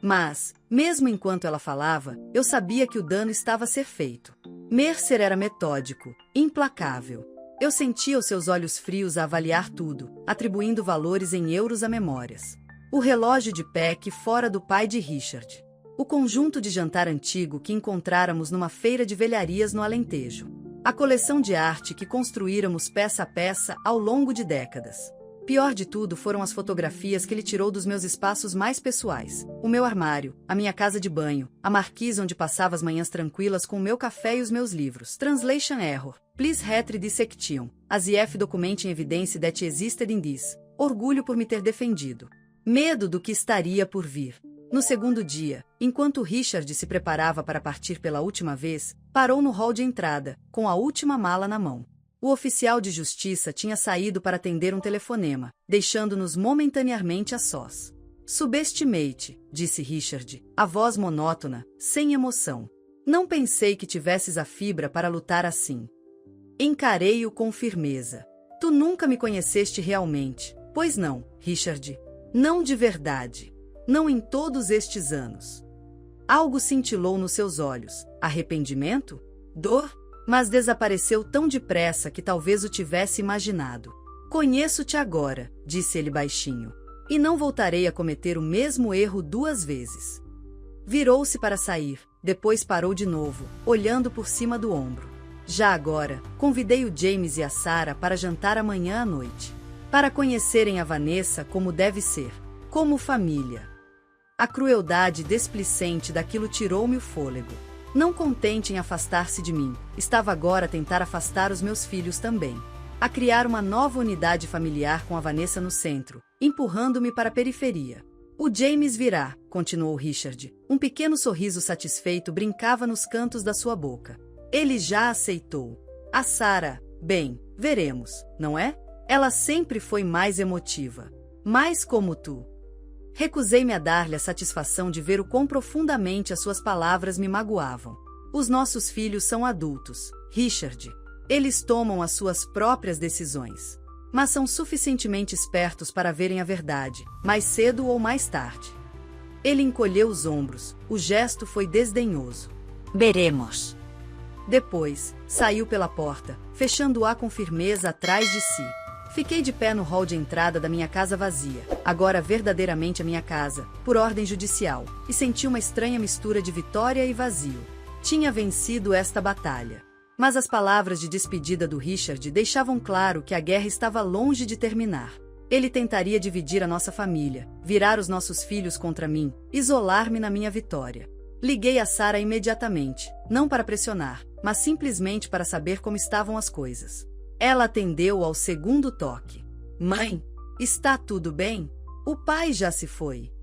Mas, mesmo enquanto ela falava, eu sabia que o dano estava a ser feito. Mercer era metódico, implacável. Eu sentia os seus olhos frios a avaliar tudo, atribuindo valores em euros a memórias. O relógio de Peck fora do pai de Richard. O conjunto de jantar antigo que encontráramos numa feira de velharias no Alentejo. A coleção de arte que construíramos peça a peça ao longo de décadas. Pior de tudo foram as fotografias que ele tirou dos meus espaços mais pessoais. O meu armário, a minha casa de banho, a marquise onde passava as manhãs tranquilas com o meu café e os meus livros. Translation Error. Please retre dissection. As IF documentem evidência that existed in this. Orgulho por me ter defendido. Medo do que estaria por vir. No segundo dia, enquanto Richard se preparava para partir pela última vez, parou no hall de entrada, com a última mala na mão. O oficial de justiça tinha saído para atender um telefonema, deixando-nos momentaneamente a sós. Subestimate, disse Richard, a voz monótona, sem emoção. Não pensei que tivesses a fibra para lutar assim. Encarei-o com firmeza. Tu nunca me conheceste realmente, pois não, Richard? Não de verdade. Não em todos estes anos. Algo cintilou nos seus olhos. Arrependimento? Dor? Mas desapareceu tão depressa que talvez o tivesse imaginado. Conheço-te agora, disse ele baixinho. E não voltarei a cometer o mesmo erro 2 vezes. Virou-se para sair, depois parou de novo, olhando por cima do ombro. Já agora, convidei o James e a Sarah para jantar amanhã à noite. Para conhecerem a Vanessa como deve ser, como família. A crueldade desplicente daquilo tirou-me o fôlego. Não contente em afastar-se de mim, estava agora a tentar afastar os meus filhos também. A criar uma nova unidade familiar com a Vanessa no centro, empurrando-me para a periferia. O James virá, continuou Richard. Um pequeno sorriso satisfeito brincava nos cantos da sua boca. Ele já aceitou. A Sarah, bem, veremos, não é? Ela sempre foi mais emotiva. Mais como tu. Recusei-me a dar-lhe a satisfação de ver o quão profundamente as suas palavras me magoavam. Os nossos filhos são adultos, Richard. Eles tomam as suas próprias decisões. mas são suficientemente espertos para verem a verdade, mais cedo ou mais tarde. Ele encolheu os ombros, o gesto foi desdenhoso. Veremos. Depois, saiu pela porta, fechando-a com firmeza atrás de si. Fiquei de pé no hall de entrada da minha casa vazia, agora verdadeiramente a minha casa, por ordem judicial, e senti uma estranha mistura de vitória e vazio. Tinha vencido esta batalha. Mas as palavras de despedida do Richard deixavam claro que a guerra estava longe de terminar. Ele tentaria dividir a nossa família, virar os nossos filhos contra mim, isolar-me na minha vitória. Liguei a Sarah imediatamente, não para pressionar, mas simplesmente para saber como estavam as coisas. Ela atendeu ao segundo toque. Mãe, está tudo bem? O pai já se foi.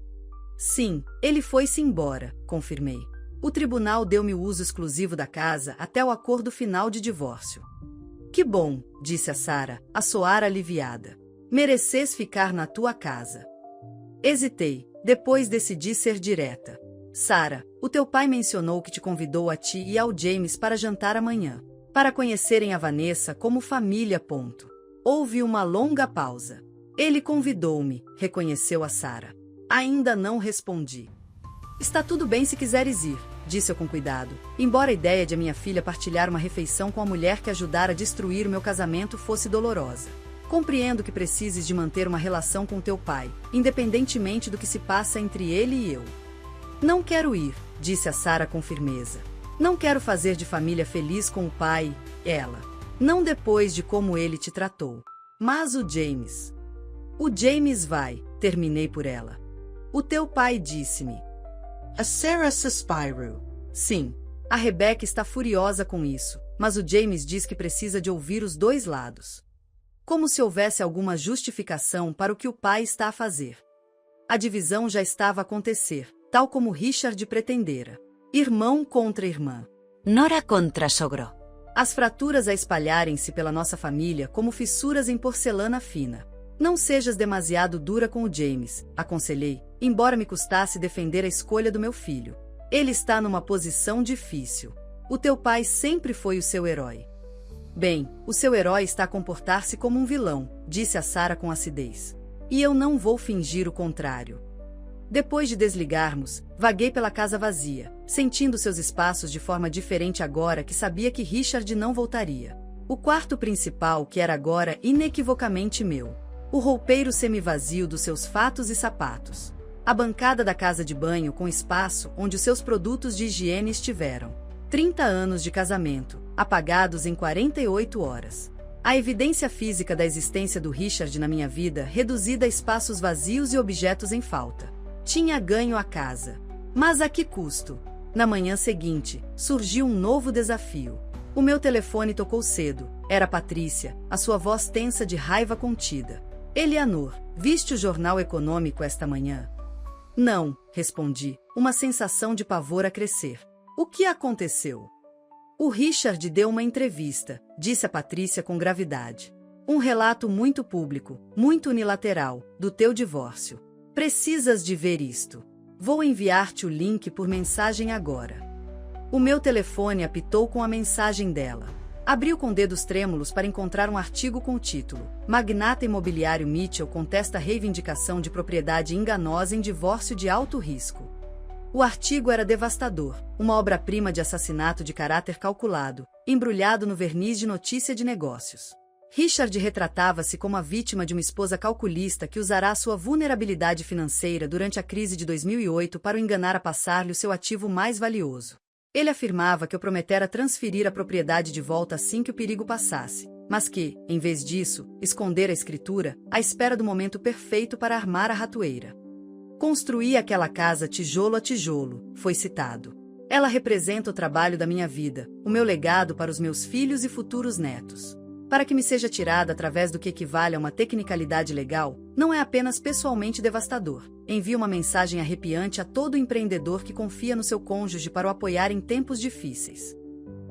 Sim, ele foi-se embora, confirmei. O tribunal deu-me o uso exclusivo da casa até o acordo final de divórcio. Que bom, disse a Sarah, a soar aliviada. Mereces ficar na tua casa. Hesitei, depois decidi ser direta. Sarah, o teu pai mencionou que te convidou a ti e ao James para jantar amanhã, para conhecerem a Vanessa como família. Houve uma longa pausa. Ele convidou-me, reconheceu a Sarah. Ainda não respondi. Está tudo bem se quiseres ir, disse eu com cuidado, embora a ideia de a minha filha partilhar uma refeição com a mulher que ajudara a destruir o meu casamento fosse dolorosa. Compreendo que precises de manter uma relação com teu pai, independentemente do que se passa entre ele e eu. Não quero ir, disse a Sarah com firmeza. Não quero fazer de família feliz com o pai, ela. Não depois de como ele te tratou. Mas o James. O James vai, terminei por ela. O teu pai disse-me. A Sarah suspirou. Sim, a Rebecca está furiosa com isso, mas o James diz que precisa de ouvir os dois lados. Como se houvesse alguma justificação para o que o pai está a fazer. A divisão já estava a acontecer, tal como Richard pretendera. Irmão contra irmã. Nora contra sogro. As fraturas a espalharem-se pela nossa família como fissuras em porcelana fina. Não sejas demasiado dura com o James, aconselhei, embora me custasse defender a escolha do meu filho. Ele está numa posição difícil. O teu pai sempre foi o seu herói. Bem, o seu herói está a comportar-se como um vilão, disse a Sarah com acidez. E eu não vou fingir o contrário. Depois de desligarmos, vaguei pela casa vazia, sentindo seus espaços de forma diferente agora que sabia que Richard não voltaria. O quarto principal que era agora inequivocamente meu. O roupeiro semivazio dos seus fatos e sapatos. A bancada da casa de banho com espaço onde os seus produtos de higiene estiveram. 30 anos de casamento, apagados em 48 horas. A evidência física da existência do Richard na minha vida reduzida a espaços vazios e objetos em falta. Tinha ganho a casa. Mas a que custo? Na manhã seguinte, surgiu um novo desafio. O meu telefone tocou cedo. Era Patrícia, a sua voz tensa de raiva contida. Eleanor, viste o jornal econômico esta manhã? Não, respondi, uma sensação de pavor a crescer. O que aconteceu? O Richard deu uma entrevista, disse a Patrícia com gravidade. Um relato muito público, muito unilateral, do teu divórcio. Precisas de ver isto. Vou enviar-te o link por mensagem agora. O meu telefone apitou com a mensagem dela. Abriu com dedos trêmulos para encontrar um artigo com o título: Magnata imobiliário Mitchell contesta reivindicação de propriedade enganosa em divórcio de alto risco. O artigo era devastador, uma obra-prima de assassinato de caráter calculado, embrulhado no verniz de notícia de negócios. Richard retratava-se como a vítima de uma esposa calculista que usará sua vulnerabilidade financeira durante a crise de 2008 para o enganar a passar-lhe o seu ativo mais valioso. Ele afirmava que eu prometera transferir a propriedade de volta assim que o perigo passasse, mas que, em vez disso, escondera a escritura, à espera do momento perfeito para armar a ratoeira. Construí aquela casa tijolo a tijolo, foi citado. Ela representa o trabalho da minha vida, o meu legado para os meus filhos e futuros netos. Para que me seja tirada através do que equivale a uma tecnicalidade legal, não é apenas pessoalmente devastador. Envia uma mensagem arrepiante a todo empreendedor que confia no seu cônjuge para o apoiar em tempos difíceis.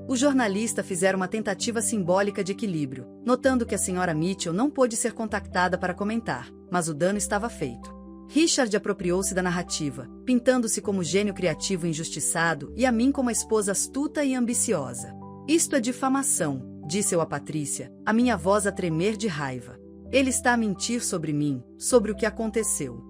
O jornalista fizera uma tentativa simbólica de equilíbrio, notando que a senhora Mitchell não pôde ser contactada para comentar, mas o dano estava feito. Richard apropriou-se da narrativa, pintando-se como gênio criativo injustiçado e a mim como a esposa astuta e ambiciosa. Isto é difamação, disse eu a Patrícia, a minha voz a tremer de raiva. Ele está a mentir sobre mim, sobre o que aconteceu.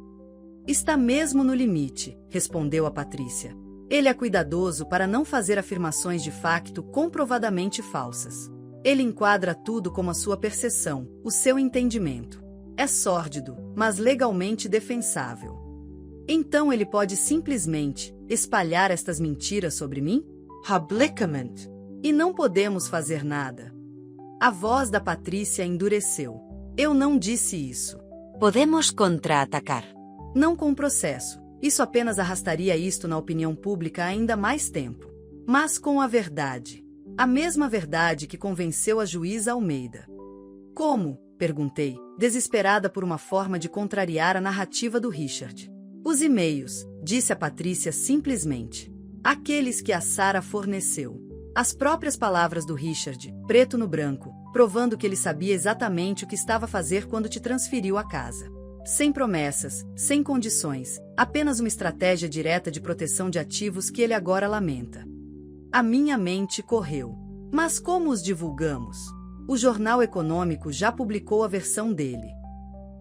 Está mesmo no limite, respondeu a Patrícia. Ele é cuidadoso para não fazer afirmações de facto comprovadamente falsas. Ele enquadra tudo como a sua percepção, o seu entendimento. É sórdido, mas legalmente defensável. Então ele pode simplesmente espalhar estas mentiras sobre mim? Publicament. E não podemos fazer nada. A voz da Patrícia endureceu. Eu não disse isso. Podemos contra-atacar. Não com processo. Isso apenas arrastaria isto na opinião pública ainda mais tempo. Mas com a verdade. A mesma verdade que convenceu a juíza Almeida. Como? Perguntei, desesperada por uma forma de contrariar a narrativa do Richard. Os e-mails, disse a Patrícia simplesmente. Aqueles que a Sarah forneceu. As próprias palavras do Richard, preto no branco, provando que ele sabia exatamente o que estava a fazer quando te transferiu a casa. Sem promessas, sem condições, apenas uma estratégia direta de proteção de ativos que ele agora lamenta. A minha mente correu. Mas como os divulgamos? O Jornal Econômico já publicou a versão dele.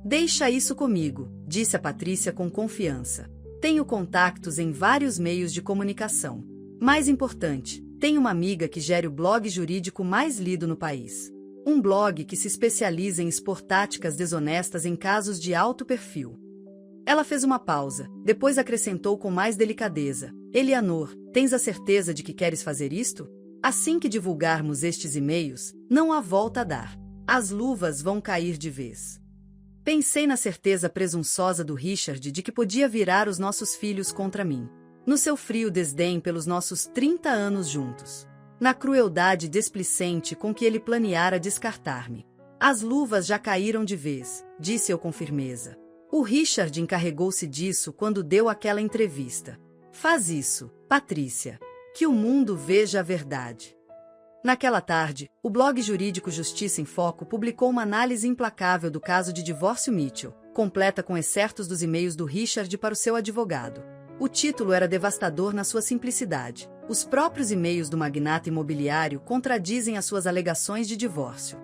Deixa isso comigo, disse a Patrícia com confiança. Tenho contactos em vários meios de comunicação. Mais importante, tenho uma amiga que gere o blog jurídico mais lido no país. Um blog que se especializa em expor táticas desonestas em casos de alto perfil. Ela fez uma pausa, depois acrescentou com mais delicadeza. Eleanor, tens a certeza de que queres fazer isto? Assim que divulgarmos estes e-mails, não há volta a dar. As luvas vão cair de vez. Pensei na certeza presunçosa do Richard de que podia virar os nossos filhos contra mim. No seu frio desdém pelos nossos 30 anos juntos. Na crueldade displicente com que ele planeara descartar-me. As luvas já caíram de vez, disse eu com firmeza. O Richard encarregou-se disso quando deu aquela entrevista. Faz isso, Patrícia. Que o mundo veja a verdade. Naquela tarde, o blog jurídico Justiça em Foco publicou uma análise implacável do caso de divórcio Mitchell, completa com excertos dos e-mails do Richard para o seu advogado. O título era devastador na sua simplicidade. Os próprios e-mails do magnata imobiliário contradizem as suas alegações de divórcio.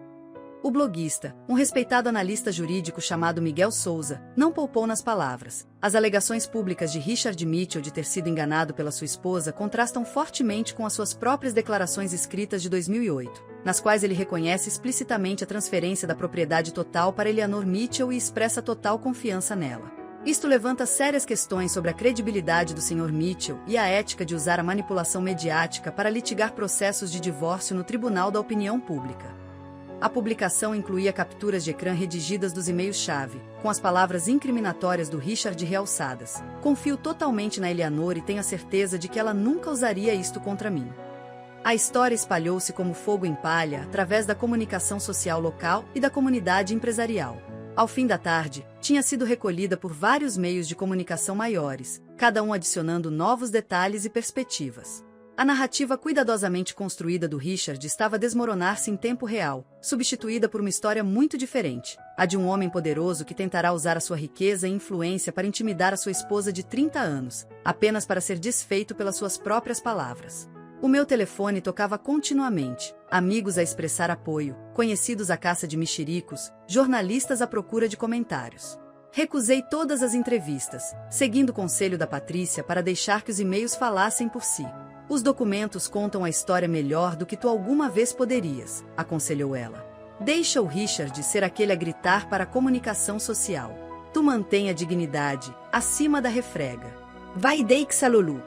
O bloguista, um respeitado analista jurídico chamado Miguel Souza, não poupou nas palavras. As alegações públicas de Richard Mitchell de ter sido enganado pela sua esposa contrastam fortemente com as suas próprias declarações escritas de 2008, nas quais ele reconhece explicitamente a transferência da propriedade total para Eleanor Mitchell e expressa total confiança nela. Isto levanta sérias questões sobre a credibilidade do Sr. Mitchell e a ética de usar a manipulação mediática para litigar processos de divórcio no Tribunal da Opinião Pública. A publicação incluía capturas de ecrã redigidas dos e-mails-chave, com as palavras incriminatórias do Richard realçadas. Confio totalmente na Eleanor e tenho a certeza de que ela nunca usaria isto contra mim. A história espalhou-se como fogo em palha através da comunicação social local e da comunidade empresarial. Ao fim da tarde, tinha sido recolhida por vários meios de comunicação maiores, cada um adicionando novos detalhes e perspectivas. A narrativa cuidadosamente construída do Richard estava a desmoronar-se em tempo real, substituída por uma história muito diferente, a de um homem poderoso que tentará usar a sua riqueza e influência para intimidar a sua esposa de 30 anos, apenas para ser desfeito pelas suas próprias palavras. O meu telefone tocava continuamente, amigos a expressar apoio, conhecidos à caça de mexericos, jornalistas à procura de comentários. Recusei todas as entrevistas, seguindo o conselho da Patrícia para deixar que os e-mails falassem por si. Os documentos contam a história melhor do que tu alguma vez poderias, aconselhou ela. Deixa o Richard ser aquele a gritar para a comunicação social. Tu mantém a dignidade, acima da refrega. Vai deixa-lo.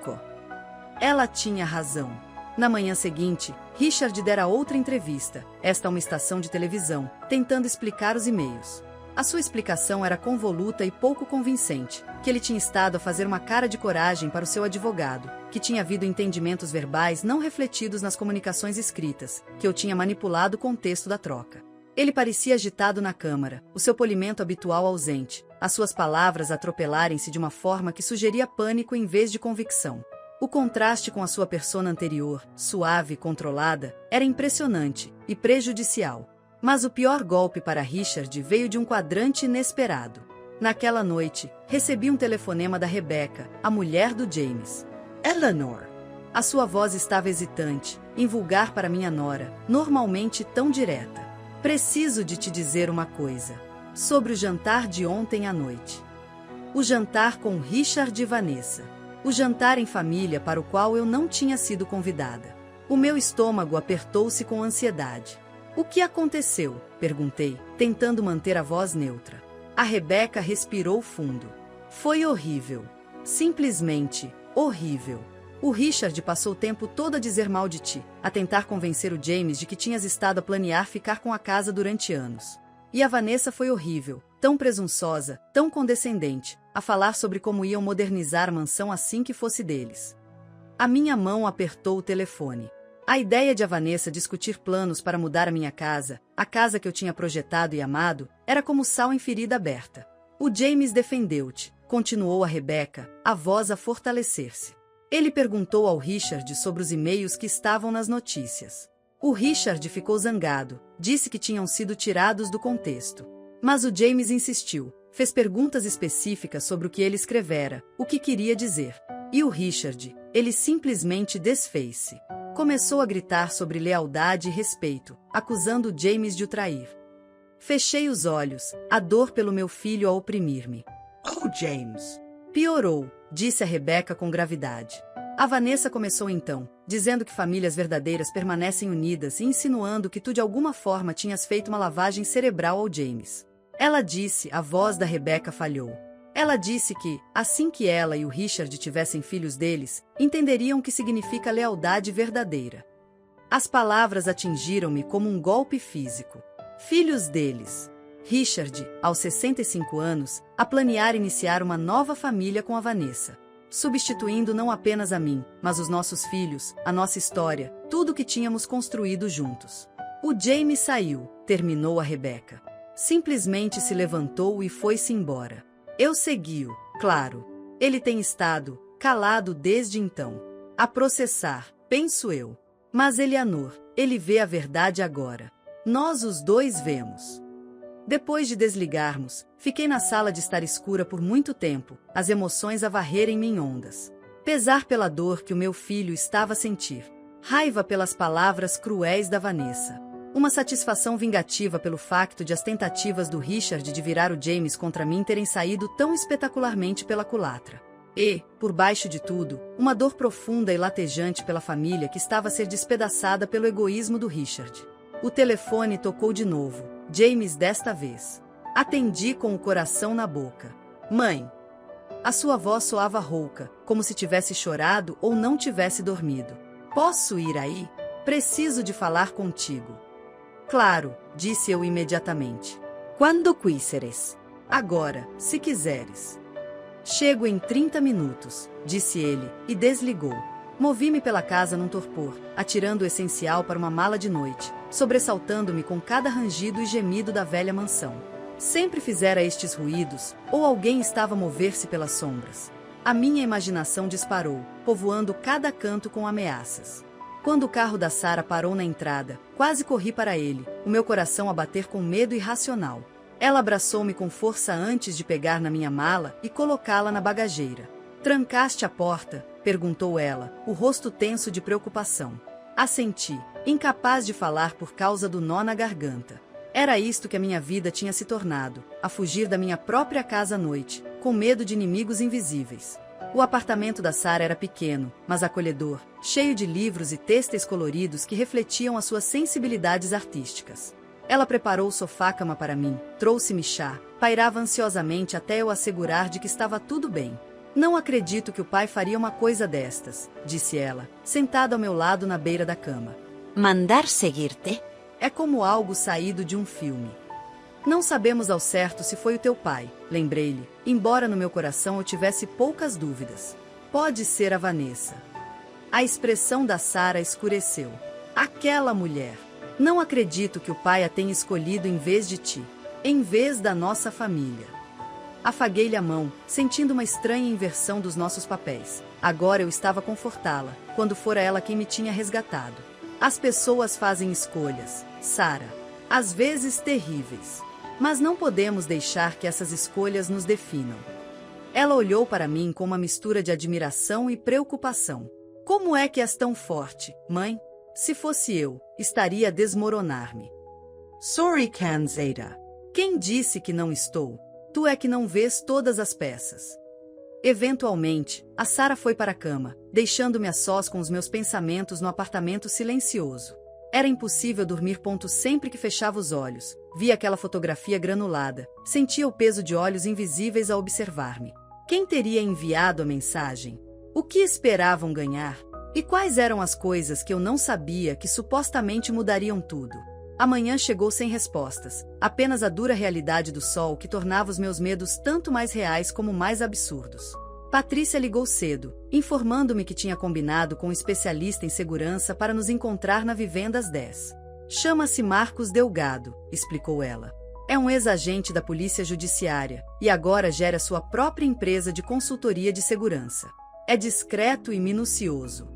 Ela tinha razão. Na manhã seguinte, Richard dera outra entrevista, esta a uma estação de televisão, tentando explicar os e-mails. A sua explicação era convoluta e pouco convincente, que ele tinha estado a fazer uma cara de coragem para o seu advogado, que tinha havido entendimentos verbais não refletidos nas comunicações escritas, que eu tinha manipulado o contexto da troca. Ele parecia agitado na câmara, o seu polimento habitual ausente, as suas palavras atropelarem-se de uma forma que sugeria pânico em vez de convicção. O contraste com a sua persona anterior, suave e controlada, era impressionante e prejudicial. Mas o pior golpe para Richard veio de um quadrante inesperado. Naquela noite, recebi um telefonema da Rebecca, a mulher do James. Eleanor. A sua voz estava hesitante, invulgar para minha nora, normalmente tão direta. Preciso de te dizer uma coisa. Sobre o jantar de ontem à noite. O jantar com Richard e Vanessa. O jantar em família para o qual eu não tinha sido convidada. O meu estômago apertou-se com ansiedade. O que aconteceu? Perguntei, tentando manter a voz neutra. A Rebecca respirou fundo. Foi horrível. Simplesmente horrível. O Richard passou o tempo todo a dizer mal de ti, a tentar convencer o James de que tinhas estado a planear ficar com a casa durante anos. E a Vanessa foi horrível, tão presunçosa, tão condescendente, a falar sobre como iam modernizar a mansão assim que fosse deles. A minha mão apertou o telefone. A ideia de a Vanessa discutir planos para mudar a minha casa, a casa que eu tinha projetado e amado, era como sal em ferida aberta. O James defendeu-te, continuou a Rebecca, a voz a fortalecer-se. Ele perguntou ao Richard sobre os e-mails que estavam nas notícias. O Richard ficou zangado, disse que tinham sido tirados do contexto. Mas o James insistiu, fez perguntas específicas sobre o que ele escrevera, o que queria dizer. E o Richard, ele simplesmente desfez-se. Começou a gritar sobre lealdade e respeito, acusando o James de o trair. Fechei os olhos, a dor pelo meu filho a oprimir-me. Oh, James. Piorou, disse a Rebecca com gravidade. A Vanessa começou então, dizendo que famílias verdadeiras permanecem unidas e insinuando que tu de alguma forma tinhas feito uma lavagem cerebral ao James. Ela disse, a voz da Rebecca falhou. Ela disse que, assim que ela e o Richard tivessem filhos deles, entenderiam o que significa lealdade verdadeira. As palavras atingiram-me como um golpe físico. Filhos deles. Richard, aos 65 anos, a planear iniciar uma nova família com a Vanessa. Substituindo não apenas a mim, mas os nossos filhos, a nossa história, tudo o que tínhamos construído juntos. O James saiu, terminou a Rebecca. Simplesmente se levantou e foi-se embora. Eu segui-o, claro. Ele tem estado calado desde então. A processar, penso eu. Mas Eleanor, ele vê a verdade agora. Nós os dois vemos. Depois de desligarmos, fiquei na sala de estar escura por muito tempo, as emoções a varrerem-me em ondas. Pesar pela dor que o meu filho estava a sentir. Raiva pelas palavras cruéis da Vanessa. Uma satisfação vingativa pelo facto de as tentativas do Richard de virar o James contra mim terem saído tão espetacularmente pela culatra. E, por baixo de tudo, uma dor profunda e latejante pela família que estava a ser despedaçada pelo egoísmo do Richard. O telefone tocou de novo, James desta vez. Atendi com o coração na boca. Mãe. A sua voz soava rouca, como se tivesse chorado ou não tivesse dormido. Posso ir aí? Preciso de falar contigo. Claro, disse eu imediatamente. Quando quiseres? Agora, se quiseres. Chego em 30 minutos, disse ele, e desligou. Movi-me pela casa num torpor, atirando o essencial para uma mala de noite, sobressaltando-me com cada rangido e gemido da velha mansão. Sempre fizera estes ruídos, ou alguém estava a mover-se pelas sombras. A minha imaginação disparou, povoando cada canto com ameaças. Quando o carro da Sarah parou na entrada, quase corri para ele, o meu coração a bater com medo irracional. Ela abraçou-me com força antes de pegar na minha mala e colocá-la na bagageira. Trancaste a porta? Perguntou ela, o rosto tenso de preocupação. Assenti, incapaz de falar por causa do nó na garganta. Era isto que a minha vida tinha se tornado, a fugir da minha própria casa à noite, com medo de inimigos invisíveis. O apartamento da Sarah era pequeno, mas acolhedor, cheio de livros e têxteis coloridos que refletiam as suas sensibilidades artísticas. Ela preparou o sofá-cama para mim, trouxe-me chá, pairava ansiosamente até eu assegurar de que estava tudo bem. Não acredito que o pai faria uma coisa destas, disse ela, sentada ao meu lado na beira da cama. Mandar seguir-te? É como algo saído de um filme. Não sabemos ao certo se foi o teu pai, lembrei-lhe, embora no meu coração eu tivesse poucas dúvidas. Pode ser a Vanessa. A expressão da Sarah escureceu. Aquela mulher. Não acredito que o pai a tenha escolhido em vez de ti, em vez da nossa família. Afaguei-lhe a mão, sentindo uma estranha inversão dos nossos papéis. Agora eu estava a confortá-la, quando fora ela quem me tinha resgatado. As pessoas fazem escolhas, Sarah, às vezes terríveis. Mas não podemos deixar que essas escolhas nos definam. Ela olhou para mim com uma mistura de admiração e preocupação. Como é que és tão forte, mãe? Se fosse eu, estaria a desmoronar-me. Sorry, Kanzada. Quem disse que não estou? Tu é que não vês todas as peças. Eventualmente, a Sarah foi para a cama, deixando-me a sós com os meus pensamentos no apartamento silencioso. Era impossível dormir. Sempre que fechava os olhos, via aquela fotografia granulada, sentia o peso de olhos invisíveis a observar-me. Quem teria enviado a mensagem? O que esperavam ganhar? E quais eram as coisas que eu não sabia que supostamente mudariam tudo? Amanhã chegou sem respostas, apenas a dura realidade do sol que tornava os meus medos tanto mais reais como mais absurdos. Patrícia ligou cedo, informando-me que tinha combinado com um especialista em segurança para nos encontrar na vivenda às 10. Chama-se Marcos Delgado, explicou ela. É um ex-agente da Polícia Judiciária e agora gera sua própria empresa de consultoria de segurança. É discreto e minucioso.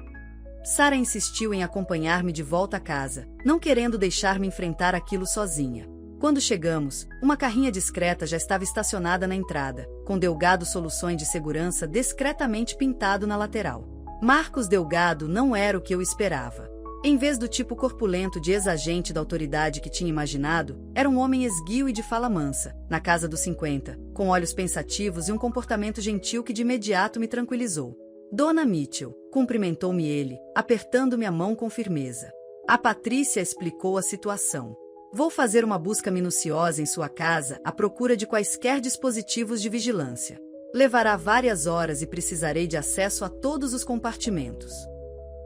Sarah insistiu em acompanhar-me de volta a casa, não querendo deixar-me enfrentar aquilo sozinha. Quando chegamos, uma carrinha discreta já estava estacionada na entrada, com Delgado Soluções de Segurança discretamente pintado na lateral. Marcos Delgado não era o que eu esperava. Em vez do tipo corpulento de ex-agente da autoridade que tinha imaginado, era um homem esguio e de fala mansa, na casa dos 50, com olhos pensativos e um comportamento gentil que de imediato me tranquilizou. Dona Mitchell, cumprimentou-me ele, apertando-me a mão com firmeza. A Patrícia explicou a situação. Vou fazer uma busca minuciosa em sua casa à procura de quaisquer dispositivos de vigilância. Levará várias horas e precisarei de acesso a todos os compartimentos.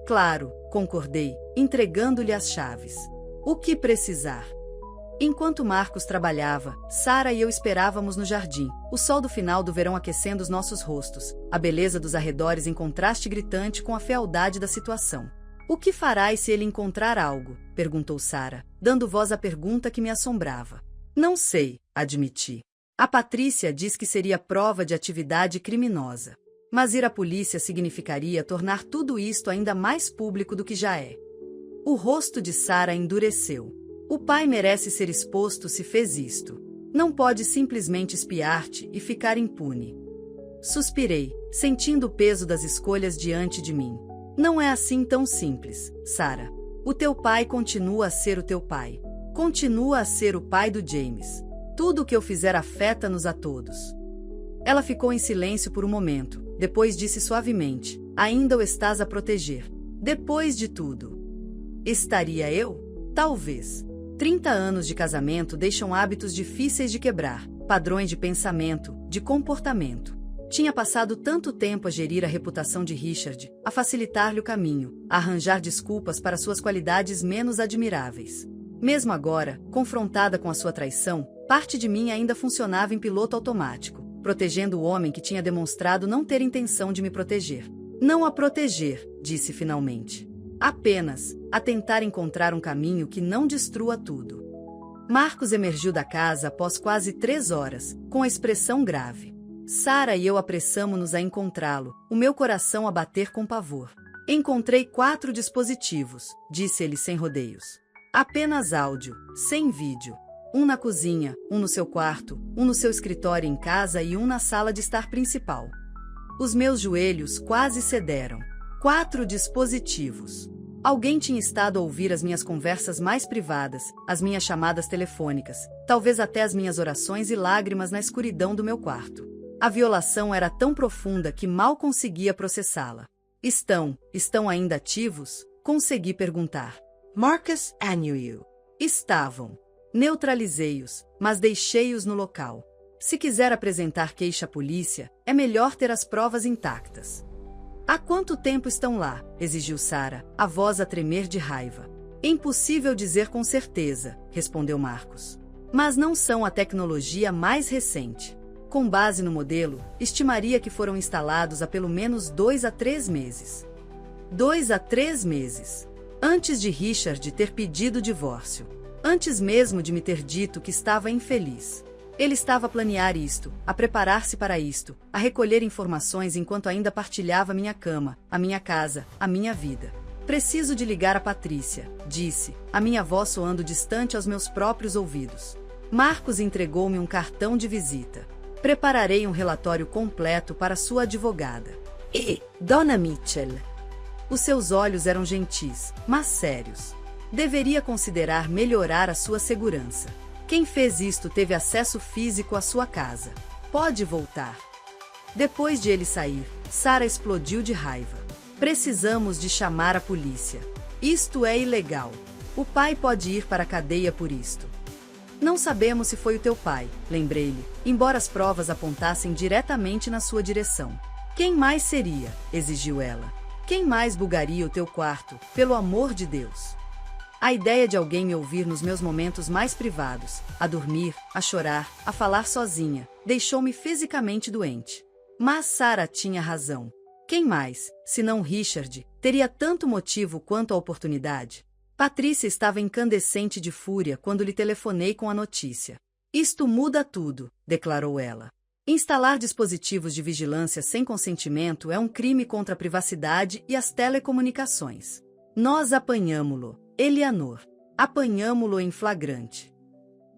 Claro, concordei, entregando-lhe as chaves. O que precisar? Enquanto Marcos trabalhava, Sarah e eu esperávamos no jardim, o sol do final do verão aquecendo os nossos rostos, a beleza dos arredores em contraste gritante com a fealdade da situação. O que farás se ele encontrar algo? Perguntou Sarah, dando voz à pergunta que me assombrava. Não sei, admiti. A Patrícia diz que seria prova de atividade criminosa. Mas ir à polícia significaria tornar tudo isto ainda mais público do que já é. O rosto de Sarah endureceu. O pai merece ser exposto se fez isto. Não pode simplesmente espiar-te e ficar impune. Suspirei, sentindo o peso das escolhas diante de mim. Não é assim tão simples, Sarah. O teu pai continua a ser o teu pai. Continua a ser o pai do James. Tudo o que eu fizer afeta-nos a todos. Ela ficou em silêncio por um momento, depois disse suavemente, ainda o estás a proteger. Depois de tudo. Estaria eu? Talvez. 30 anos de casamento deixam hábitos difíceis de quebrar, padrões de pensamento, de comportamento. Tinha passado tanto tempo a gerir a reputação de Richard, a facilitar-lhe o caminho, a arranjar desculpas para suas qualidades menos admiráveis. Mesmo agora, confrontada com a sua traição, parte de mim ainda funcionava em piloto automático, protegendo o homem que tinha demonstrado não ter intenção de me proteger. Não a proteger, disse finalmente. Apenas a tentar encontrar um caminho que não destrua tudo. Marcos emergiu da casa após quase 3 horas, com a expressão grave. Sarah e eu apressamo-nos a encontrá-lo, o meu coração a bater com pavor. Encontrei 4 dispositivos, disse ele sem rodeios. Apenas áudio, sem vídeo. Um na cozinha, um no seu quarto, um no seu escritório em casa e um na sala de estar principal. Os meus joelhos quase cederam. 4 dispositivos. Alguém tinha estado a ouvir as minhas conversas mais privadas, as minhas chamadas telefônicas, talvez até as minhas orações e lágrimas na escuridão do meu quarto. A violação era tão profunda que mal conseguia processá-la. Estão ainda ativos? Consegui perguntar. Marcus Anuyu. Estavam. Neutralizei-os, mas deixei-os no local. Se quiser apresentar queixa à polícia, é melhor ter as provas intactas. Há quanto tempo estão lá? Exigiu Sarah, a voz a tremer de raiva. Impossível dizer com certeza, respondeu Marcos. Mas não são a tecnologia mais recente. Com base no modelo, estimaria que foram instalados há pelo menos 2 a 3 meses. 2 a 3 meses. Antes de Richard ter pedido divórcio. Antes mesmo de me ter dito que estava infeliz. Ele estava a planear isto, a preparar-se para isto, a recolher informações enquanto ainda partilhava minha cama, a minha casa, a minha vida. Preciso de ligar a Patrícia, disse, a minha voz soando distante aos meus próprios ouvidos. Marcos entregou-me um cartão de visita. Prepararei um relatório completo para sua advogada. E, Dona Mitchell? Os seus olhos eram gentis, mas sérios. Deveria considerar melhorar a sua segurança. Quem fez isto teve acesso físico à sua casa. Pode voltar. Depois de ele sair, Sarah explodiu de raiva. Precisamos de chamar a polícia. Isto é ilegal. O pai pode ir para a cadeia por isto. Não sabemos se foi o teu pai, lembrei-lhe, embora as provas apontassem diretamente na sua direção. Quem mais seria? Exigiu ela. Quem mais bugaria o teu quarto, pelo amor de Deus? A ideia de alguém me ouvir nos meus momentos mais privados, a dormir, a chorar, a falar sozinha, deixou-me fisicamente doente. Mas Sarah tinha razão. Quem mais, senão Richard, teria tanto motivo quanto a oportunidade? Patrícia estava incandescente de fúria quando lhe telefonei com a notícia. Isto muda tudo, declarou ela. Instalar dispositivos de vigilância sem consentimento é um crime contra a privacidade e as telecomunicações. Nós apanhamo-lo, Eleanor. Apanhamo-lo em flagrante.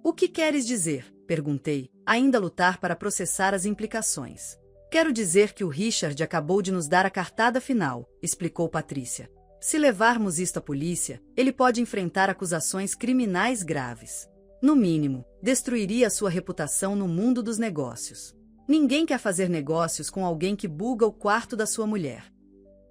O que queres dizer? Perguntei, ainda a lutar para processar as implicações. Quero dizer que o Richard acabou de nos dar a cartada final, explicou Patrícia. Se levarmos isto à polícia, ele pode enfrentar acusações criminais graves. No mínimo, destruiria sua reputação no mundo dos negócios. Ninguém quer fazer negócios com alguém que buga o quarto da sua mulher.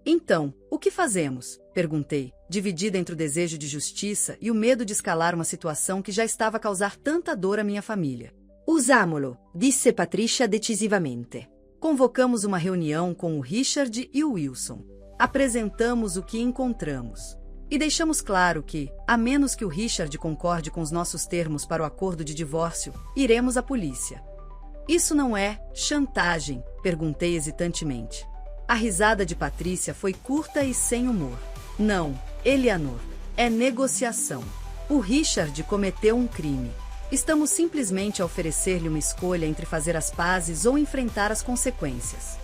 Então, o que fazemos? Perguntei, dividida entre o desejo de justiça e o medo de escalar uma situação que já estava a causar tanta dor à minha família. Usámo-lo, disse Patricia decisivamente. Convocamos uma reunião com o Richard e o Wilson. Apresentamos o que encontramos. E deixamos claro que, a menos que o Richard concorde com os nossos termos para o acordo de divórcio, iremos à polícia. Isso não é chantagem? Perguntei hesitantemente. A risada de Patrícia foi curta e sem humor. Não, Eleanor, é negociação. O Richard cometeu um crime. Estamos simplesmente a oferecer-lhe uma escolha entre fazer as pazes ou enfrentar as consequências.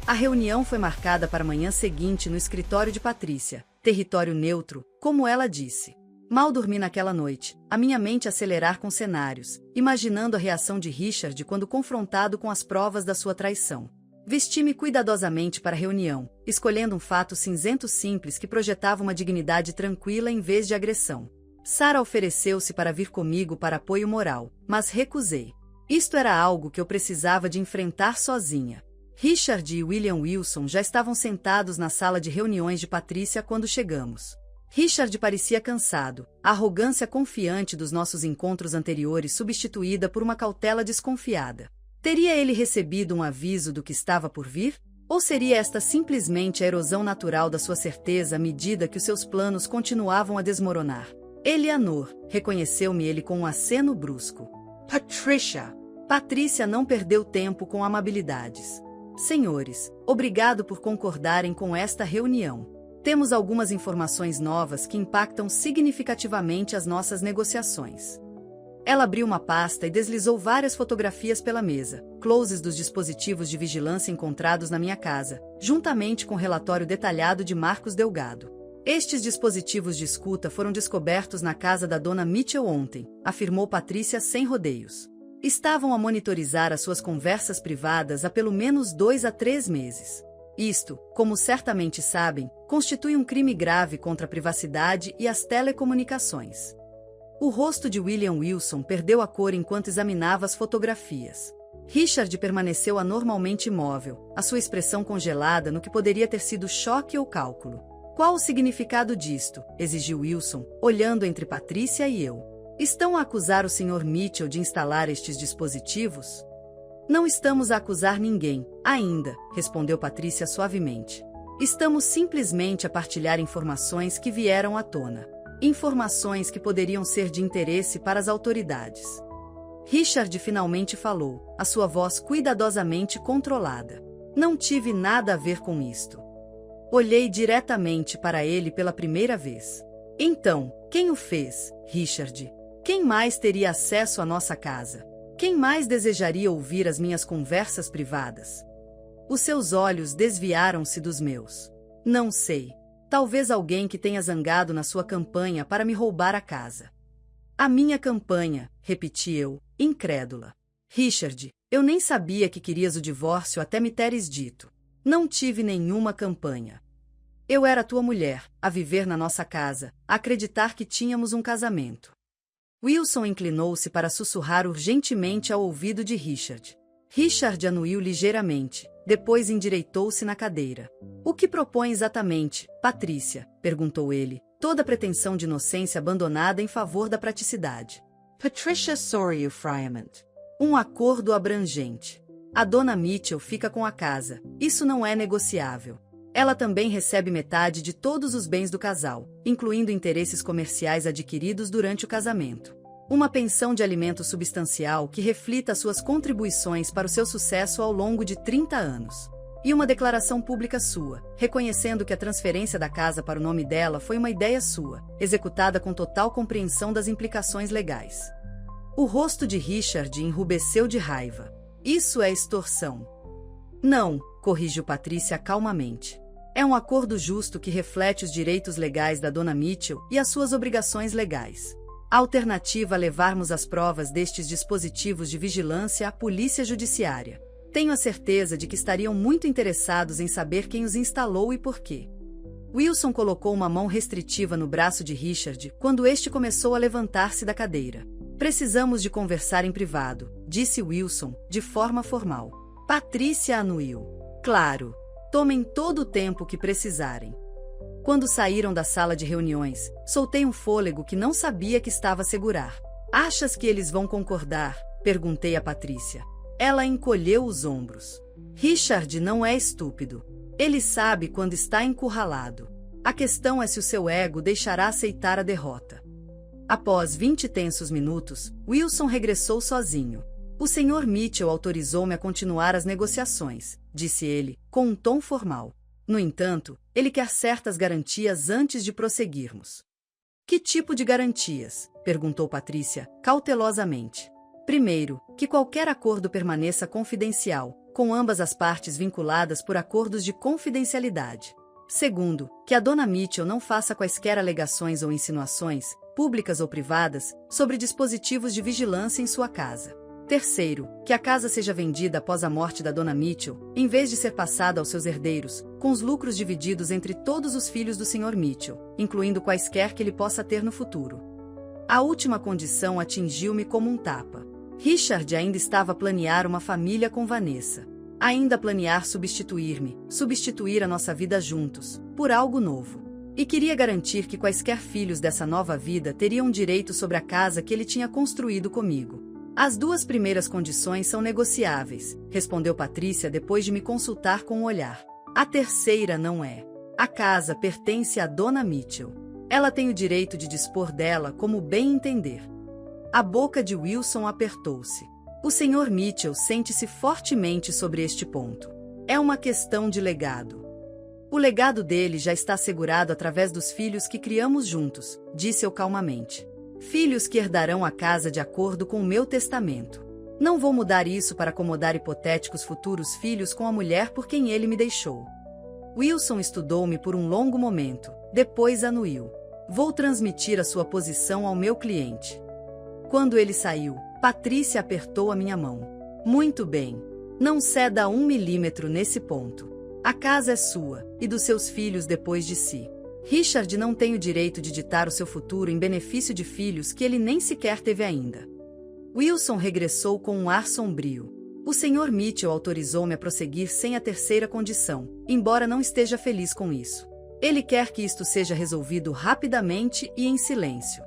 A reunião foi marcada para a manhã seguinte no escritório de Patrícia, território neutro, como ela disse. Mal dormi naquela noite, a minha mente a acelerar com cenários, imaginando a reação de Richard quando confrontado com as provas da sua traição. Vesti-me cuidadosamente para a reunião, escolhendo um fato cinzento simples que projetava uma dignidade tranquila em vez de agressão. Sarah ofereceu-se para vir comigo para apoio moral, mas recusei. Isto era algo que eu precisava de enfrentar sozinha. Richard e William Wilson já estavam sentados na sala de reuniões de Patrícia quando chegamos. Richard parecia cansado, a arrogância confiante dos nossos encontros anteriores substituída por uma cautela desconfiada. Teria ele recebido um aviso do que estava por vir? Ou seria esta simplesmente a erosão natural da sua certeza à medida que os seus planos continuavam a desmoronar? Eleanor, reconheceu-me ele com um aceno brusco. Patricia! Patrícia não perdeu tempo com amabilidades. Senhores, obrigado por concordarem com esta reunião. Temos algumas informações novas que impactam significativamente as nossas negociações. Ela abriu uma pasta e deslizou várias fotografias pela mesa, closes dos dispositivos de vigilância encontrados na minha casa, juntamente com o relatório detalhado de Marcos Delgado. Estes dispositivos de escuta foram descobertos na casa da dona Mitchell ontem, afirmou Patrícia sem rodeios. Estavam a monitorizar as suas conversas privadas há pelo menos 2 a 3 meses. Isto, como certamente sabem, constitui um crime grave contra a privacidade e as telecomunicações. O rosto de William Wilson perdeu a cor enquanto examinava as fotografias. Richard permaneceu anormalmente imóvel, a sua expressão congelada no que poderia ter sido choque ou cálculo. Qual o significado disto? Exigiu Wilson, olhando entre Patrícia e eu. Estão a acusar o Sr. Mitchell de instalar estes dispositivos? Não estamos a acusar ninguém, ainda, respondeu Patrícia suavemente. Estamos simplesmente a partilhar informações que vieram à tona. Informações que poderiam ser de interesse para as autoridades. Richard finalmente falou, a sua voz cuidadosamente controlada. Não tive nada a ver com isto. Olhei diretamente para ele pela primeira vez. Então, quem o fez, Richard? Quem mais teria acesso à nossa casa? Quem mais desejaria ouvir as minhas conversas privadas? Os seus olhos desviaram-se dos meus. Não sei. Talvez alguém que tenha zangado na sua campanha para me roubar a casa. A minha campanha, repeti eu, incrédula. Richard, eu nem sabia que querias o divórcio até me teres dito. Não tive nenhuma campanha. Eu era tua mulher, a viver na nossa casa, a acreditar que tínhamos um casamento. Wilson inclinou-se para sussurrar urgentemente ao ouvido de Richard. Richard anuiu ligeiramente, depois endireitou-se na cadeira. O que propõe exatamente, Patrícia? Perguntou ele, toda a pretensão de inocência abandonada em favor da praticidade. Patricia Soryu Friament. Um acordo abrangente. A dona Mitchell fica com a casa. Isso não é negociável. Ela também recebe metade de todos os bens do casal, incluindo interesses comerciais adquiridos durante o casamento. Uma pensão de alimento substancial que reflita suas contribuições para o seu sucesso ao longo de 30 anos. E uma declaração pública sua, reconhecendo que a transferência da casa para o nome dela foi uma ideia sua, executada com total compreensão das implicações legais. O rosto de Richard enrubesceu de raiva. Isso é extorsão. Não, corrigiu Patrícia calmamente. É um acordo justo que reflete os direitos legais da dona Mitchell e as suas obrigações legais. A alternativa é levarmos as provas destes dispositivos de vigilância à polícia judiciária. Tenho a certeza de que estariam muito interessados em saber quem os instalou e por quê. Wilson colocou uma mão restritiva no braço de Richard quando este começou a levantar-se da cadeira. Precisamos de conversar em privado, disse Wilson, de forma formal. Patrícia anuiu. Claro. Tomem todo o tempo que precisarem. Quando saíram da sala de reuniões, soltei um fôlego que não sabia que estava a segurar. Achas que eles vão concordar? Perguntei a Patrícia. Ela encolheu os ombros. Richard não é estúpido. Ele sabe quando está encurralado. A questão é se o seu ego deixará aceitar a derrota. Após 20 tensos minutos, Wilson regressou sozinho. O Sr. Mitchell autorizou-me a continuar as negociações, disse ele, com um tom formal. No entanto, ele quer certas garantias antes de prosseguirmos. Que tipo de garantias? Perguntou Patrícia, cautelosamente. Primeiro, que qualquer acordo permaneça confidencial, com ambas as partes vinculadas por acordos de confidencialidade. Segundo, que a dona Mitchell não faça quaisquer alegações ou insinuações, públicas ou privadas, sobre dispositivos de vigilância em sua casa. Terceiro, que a casa seja vendida após a morte da dona Mitchell, em vez de ser passada aos seus herdeiros, com os lucros divididos entre todos os filhos do Sr. Mitchell, incluindo quaisquer que ele possa ter no futuro. A última condição atingiu-me como um tapa. Richard ainda estava a planear uma família com Vanessa. Ainda a planear substituir-me, substituir a nossa vida juntos, por algo novo. E queria garantir que quaisquer filhos dessa nova vida teriam direito sobre a casa que ele tinha construído comigo. As duas primeiras condições são negociáveis, respondeu Patrícia depois de me consultar com um olhar. A terceira não é. A casa pertence à dona Mitchell. Ela tem o direito de dispor dela como bem entender. A boca de Wilson apertou-se. O Sr. Mitchell sente-se fortemente sobre este ponto. É uma questão de legado. O legado dele já está assegurado através dos filhos que criamos juntos, disse eu calmamente. Filhos que herdarão a casa de acordo com o meu testamento. Não vou mudar isso para acomodar hipotéticos futuros filhos com a mulher por quem ele me deixou. Wilson estudou-me por um longo momento, depois anuiu. Vou transmitir a sua posição ao meu cliente. Quando ele saiu, Patrícia apertou a minha mão. Muito bem. Não ceda 1 milímetro nesse ponto. A casa é sua, e dos seus filhos depois de si. Richard não tem o direito de ditar o seu futuro em benefício de filhos que ele nem sequer teve ainda. Wilson regressou com um ar sombrio. O Sr. Mitchell autorizou-me a prosseguir sem a terceira condição, embora não esteja feliz com isso. Ele quer que isto seja resolvido rapidamente e em silêncio.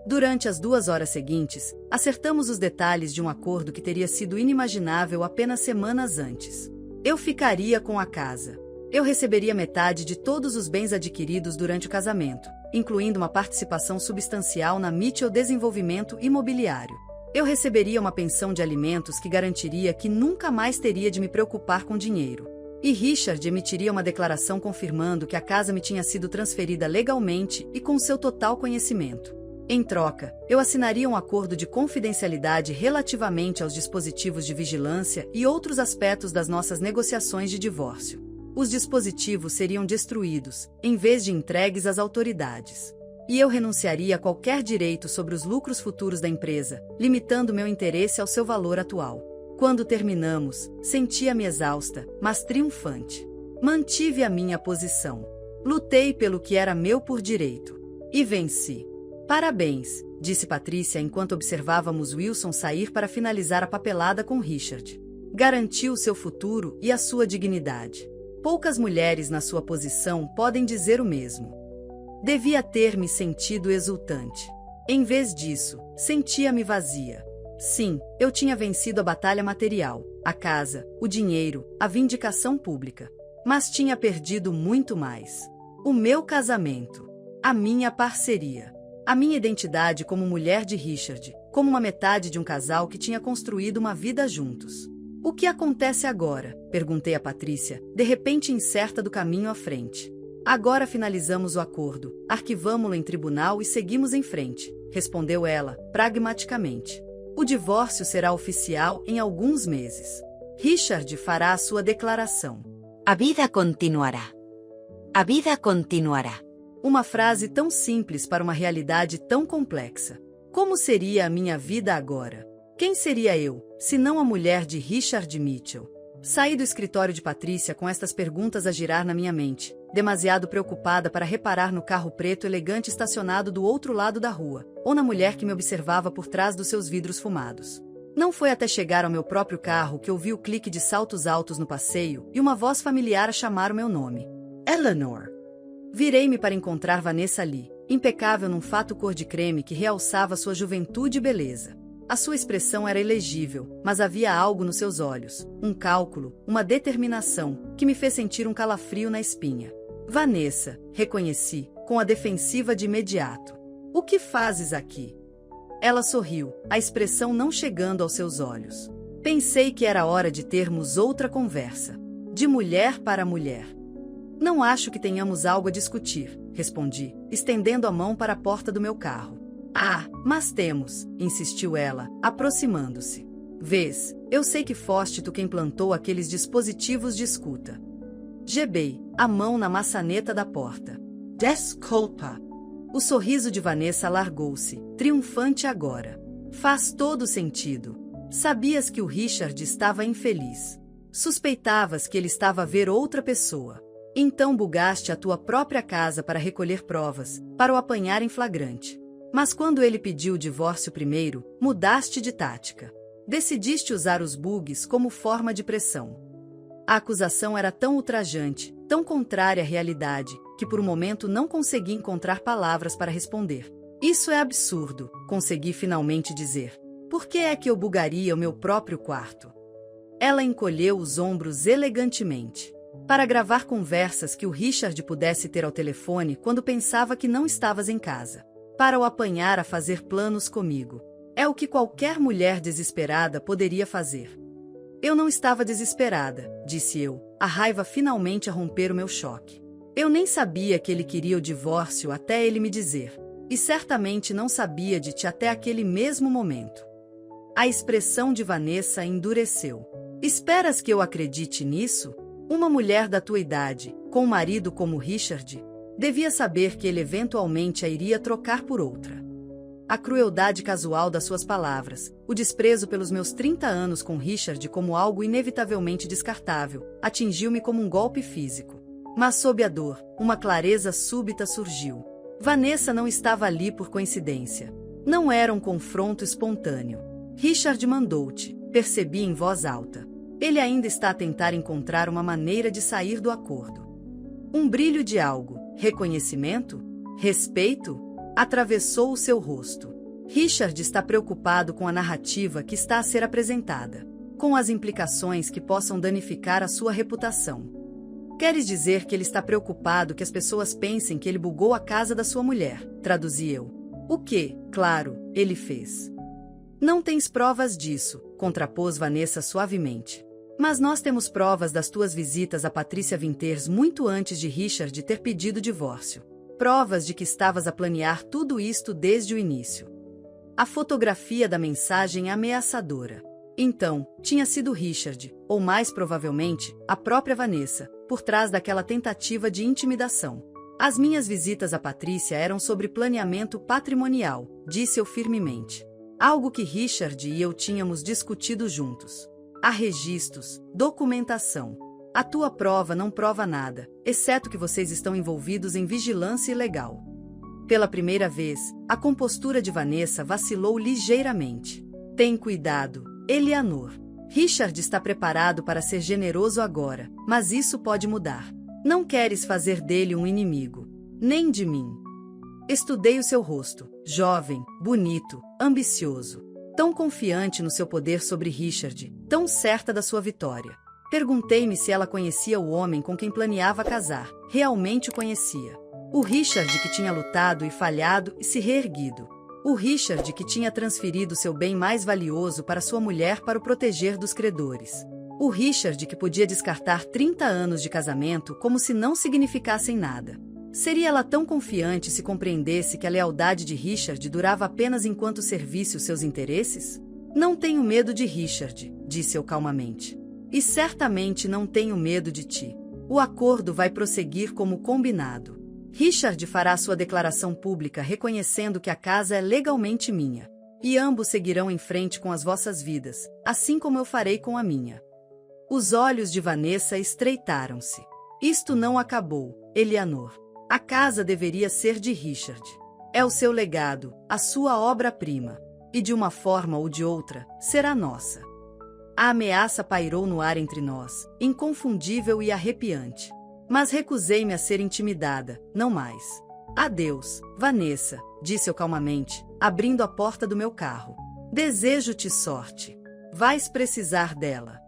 Durante as 2 horas seguintes, acertamos os detalhes de um acordo que teria sido inimaginável apenas semanas antes. Eu ficaria com a casa. Eu receberia metade de todos os bens adquiridos durante o casamento, incluindo uma participação substancial na Mitchell Desenvolvimento Imobiliário. Eu receberia uma pensão de alimentos que garantiria que nunca mais teria de me preocupar com dinheiro. E Richard emitiria uma declaração confirmando que a casa me tinha sido transferida legalmente e com seu total conhecimento. Em troca, eu assinaria um acordo de confidencialidade relativamente aos dispositivos de vigilância e outros aspectos das nossas negociações de divórcio. Os dispositivos seriam destruídos, em vez de entregues às autoridades. E eu renunciaria a qualquer direito sobre os lucros futuros da empresa, limitando meu interesse ao seu valor atual. Quando terminamos, sentia-me exausta, mas triunfante. Mantive a minha posição. Lutei pelo que era meu por direito. E venci. Parabéns, disse Patrícia enquanto observávamos Wilson sair para finalizar a papelada com Richard. Garantiu seu futuro e a sua dignidade. Poucas mulheres na sua posição podem dizer o mesmo. Devia ter me sentido exultante. Em vez disso, sentia-me vazia. Sim, eu tinha vencido a batalha material, a casa, o dinheiro, a vindicação pública. Mas tinha perdido muito mais. O meu casamento. A minha parceria. A minha identidade como mulher de Richard, como uma metade de um casal que tinha construído uma vida juntos. O que acontece agora? Perguntei a Patrícia, de repente incerta do caminho à frente. Agora finalizamos o acordo, arquivamo-lo em tribunal e seguimos em frente, respondeu ela, pragmaticamente. O divórcio será oficial em alguns meses. Richard fará a sua declaração. A vida continuará. A vida continuará. Uma frase tão simples para uma realidade tão complexa. Como seria a minha vida agora? Quem seria eu, se não a mulher de Richard Mitchell? Saí do escritório de Patrícia com estas perguntas a girar na minha mente, demasiado preocupada para reparar no carro preto elegante estacionado do outro lado da rua, ou na mulher que me observava por trás dos seus vidros fumados. Não foi até chegar ao meu próprio carro que ouvi o clique de saltos altos no passeio e uma voz familiar a chamar o meu nome. Eleanor. Virei-me para encontrar Vanessa ali, impecável num fato cor de creme que realçava sua juventude e beleza. A sua expressão era elegível, mas havia algo nos seus olhos, um cálculo, uma determinação, que me fez sentir um calafrio na espinha. Vanessa, reconheci, com a defensiva de imediato. O que fazes aqui? Ela sorriu, a expressão não chegando aos seus olhos. Pensei que era hora de termos outra conversa. De mulher para mulher. Não acho que tenhamos algo a discutir, respondi, estendendo a mão para a porta do meu carro. Ah, mas temos, insistiu ela, aproximando-se. Vês, eu sei que foste tu quem plantou aqueles dispositivos de escuta. Gebei, a mão na maçaneta da porta. Desculpa. O sorriso de Vanessa alargou-se, triunfante agora. Faz todo sentido. Sabias que o Richard estava infeliz. Suspeitavas que ele estava a ver outra pessoa. Então bugaste a tua própria casa para recolher provas, para o apanhar em flagrante. Mas quando ele pediu o divórcio primeiro, mudaste de tática. Decidiste usar os bugs como forma de pressão. A acusação era tão ultrajante, tão contrária à realidade, que por um momento não consegui encontrar palavras para responder. Isso é absurdo, consegui finalmente dizer. Por que é que eu bugaria o meu próprio quarto? Ela encolheu os ombros elegantemente. Para gravar conversas que o Richard pudesse ter ao telefone quando pensava que não estavas em casa. Para o apanhar a fazer planos comigo. É o que qualquer mulher desesperada poderia fazer. Eu não estava desesperada, disse eu, a raiva finalmente a romper o meu choque. Eu nem sabia que ele queria o divórcio até ele me dizer. E certamente não sabia de ti até aquele mesmo momento. A expressão de Vanessa endureceu. Esperas que eu acredite nisso? Uma mulher da tua idade, com um marido como Richard, devia saber que ele eventualmente a iria trocar por outra. A crueldade casual das suas palavras, o desprezo pelos meus 30 anos com Richard como algo inevitavelmente descartável, atingiu-me como um golpe físico. Mas sob a dor, uma clareza súbita surgiu. Vanessa não estava ali por coincidência. Não era um confronto espontâneo. Richard mandou-te, percebi em voz alta. Ele ainda está a tentar encontrar uma maneira de sair do acordo. Um brilho de algo, reconhecimento, respeito, atravessou o seu rosto. Richard está preocupado com a narrativa que está a ser apresentada, com as implicações que possam danificar a sua reputação. Queres dizer que ele está preocupado que as pessoas pensem que ele bugou a casa da sua mulher, traduzi eu. O que, claro, ele fez. Não tens provas disso, contrapôs Vanessa suavemente. Mas nós temos provas das tuas visitas a Patrícia Winters muito antes de Richard ter pedido divórcio. Provas de que estavas a planear tudo isto desde o início. A fotografia da mensagem ameaçadora. Então, tinha sido Richard, ou mais provavelmente, a própria Vanessa, por trás daquela tentativa de intimidação. As minhas visitas a Patrícia eram sobre planeamento patrimonial, disse eu firmemente. Algo que Richard e eu tínhamos discutido juntos. Há registros, documentação. A tua prova não prova nada, exceto que vocês estão envolvidos em vigilância ilegal. Pela primeira vez, a compostura de Vanessa vacilou ligeiramente. Tem cuidado, Eleanor. Richard está preparado para ser generoso agora, mas isso pode mudar. Não queres fazer dele um inimigo. Nem de mim. Estudei o seu rosto, jovem, bonito, ambicioso. Tão confiante no seu poder sobre Richard, tão certa da sua vitória. Perguntei-me se ela conhecia o homem com quem planeava casar. Realmente o conhecia. O Richard que tinha lutado e falhado e se reerguido. O Richard que tinha transferido seu bem mais valioso para sua mulher para o proteger dos credores. O Richard que podia descartar 30 anos de casamento como se não significassem nada. Seria ela tão confiante se compreendesse que a lealdade de Richard durava apenas enquanto servisse os seus interesses? Não tenho medo de Richard, disse eu calmamente. E certamente não tenho medo de ti. O acordo vai prosseguir como combinado. Richard fará sua declaração pública reconhecendo que a casa é legalmente minha. E ambos seguirão em frente com as vossas vidas, assim como eu farei com a minha. Os olhos de Vanessa estreitaram-se. Isto não acabou, Eleanor. A casa deveria ser de Richard. É o seu legado, a sua obra-prima. E de uma forma ou de outra, será nossa. A ameaça pairou no ar entre nós, inconfundível e arrepiante. Mas recusei-me a ser intimidada, não mais. Adeus, Vanessa, disse eu calmamente, abrindo a porta do meu carro. Desejo-te sorte. Vais precisar dela.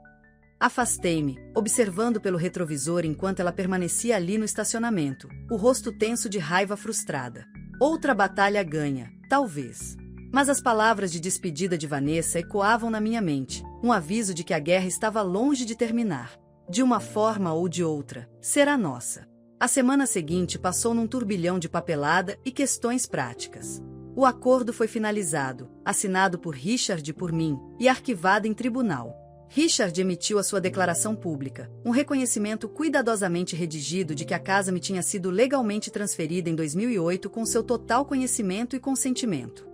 Afastei-me, observando pelo retrovisor enquanto ela permanecia ali no estacionamento, o rosto tenso de raiva frustrada. Outra batalha ganha, talvez. Mas as palavras de despedida de Vanessa ecoavam na minha mente, um aviso de que a guerra estava longe de terminar. De uma forma ou de outra, será nossa. A semana seguinte passou num turbilhão de papelada e questões práticas. O acordo foi finalizado, assinado por Richard e por mim, e arquivado em tribunal. Richard emitiu a sua declaração pública, um reconhecimento cuidadosamente redigido de que a casa me tinha sido legalmente transferida em 2008 com seu total conhecimento e consentimento.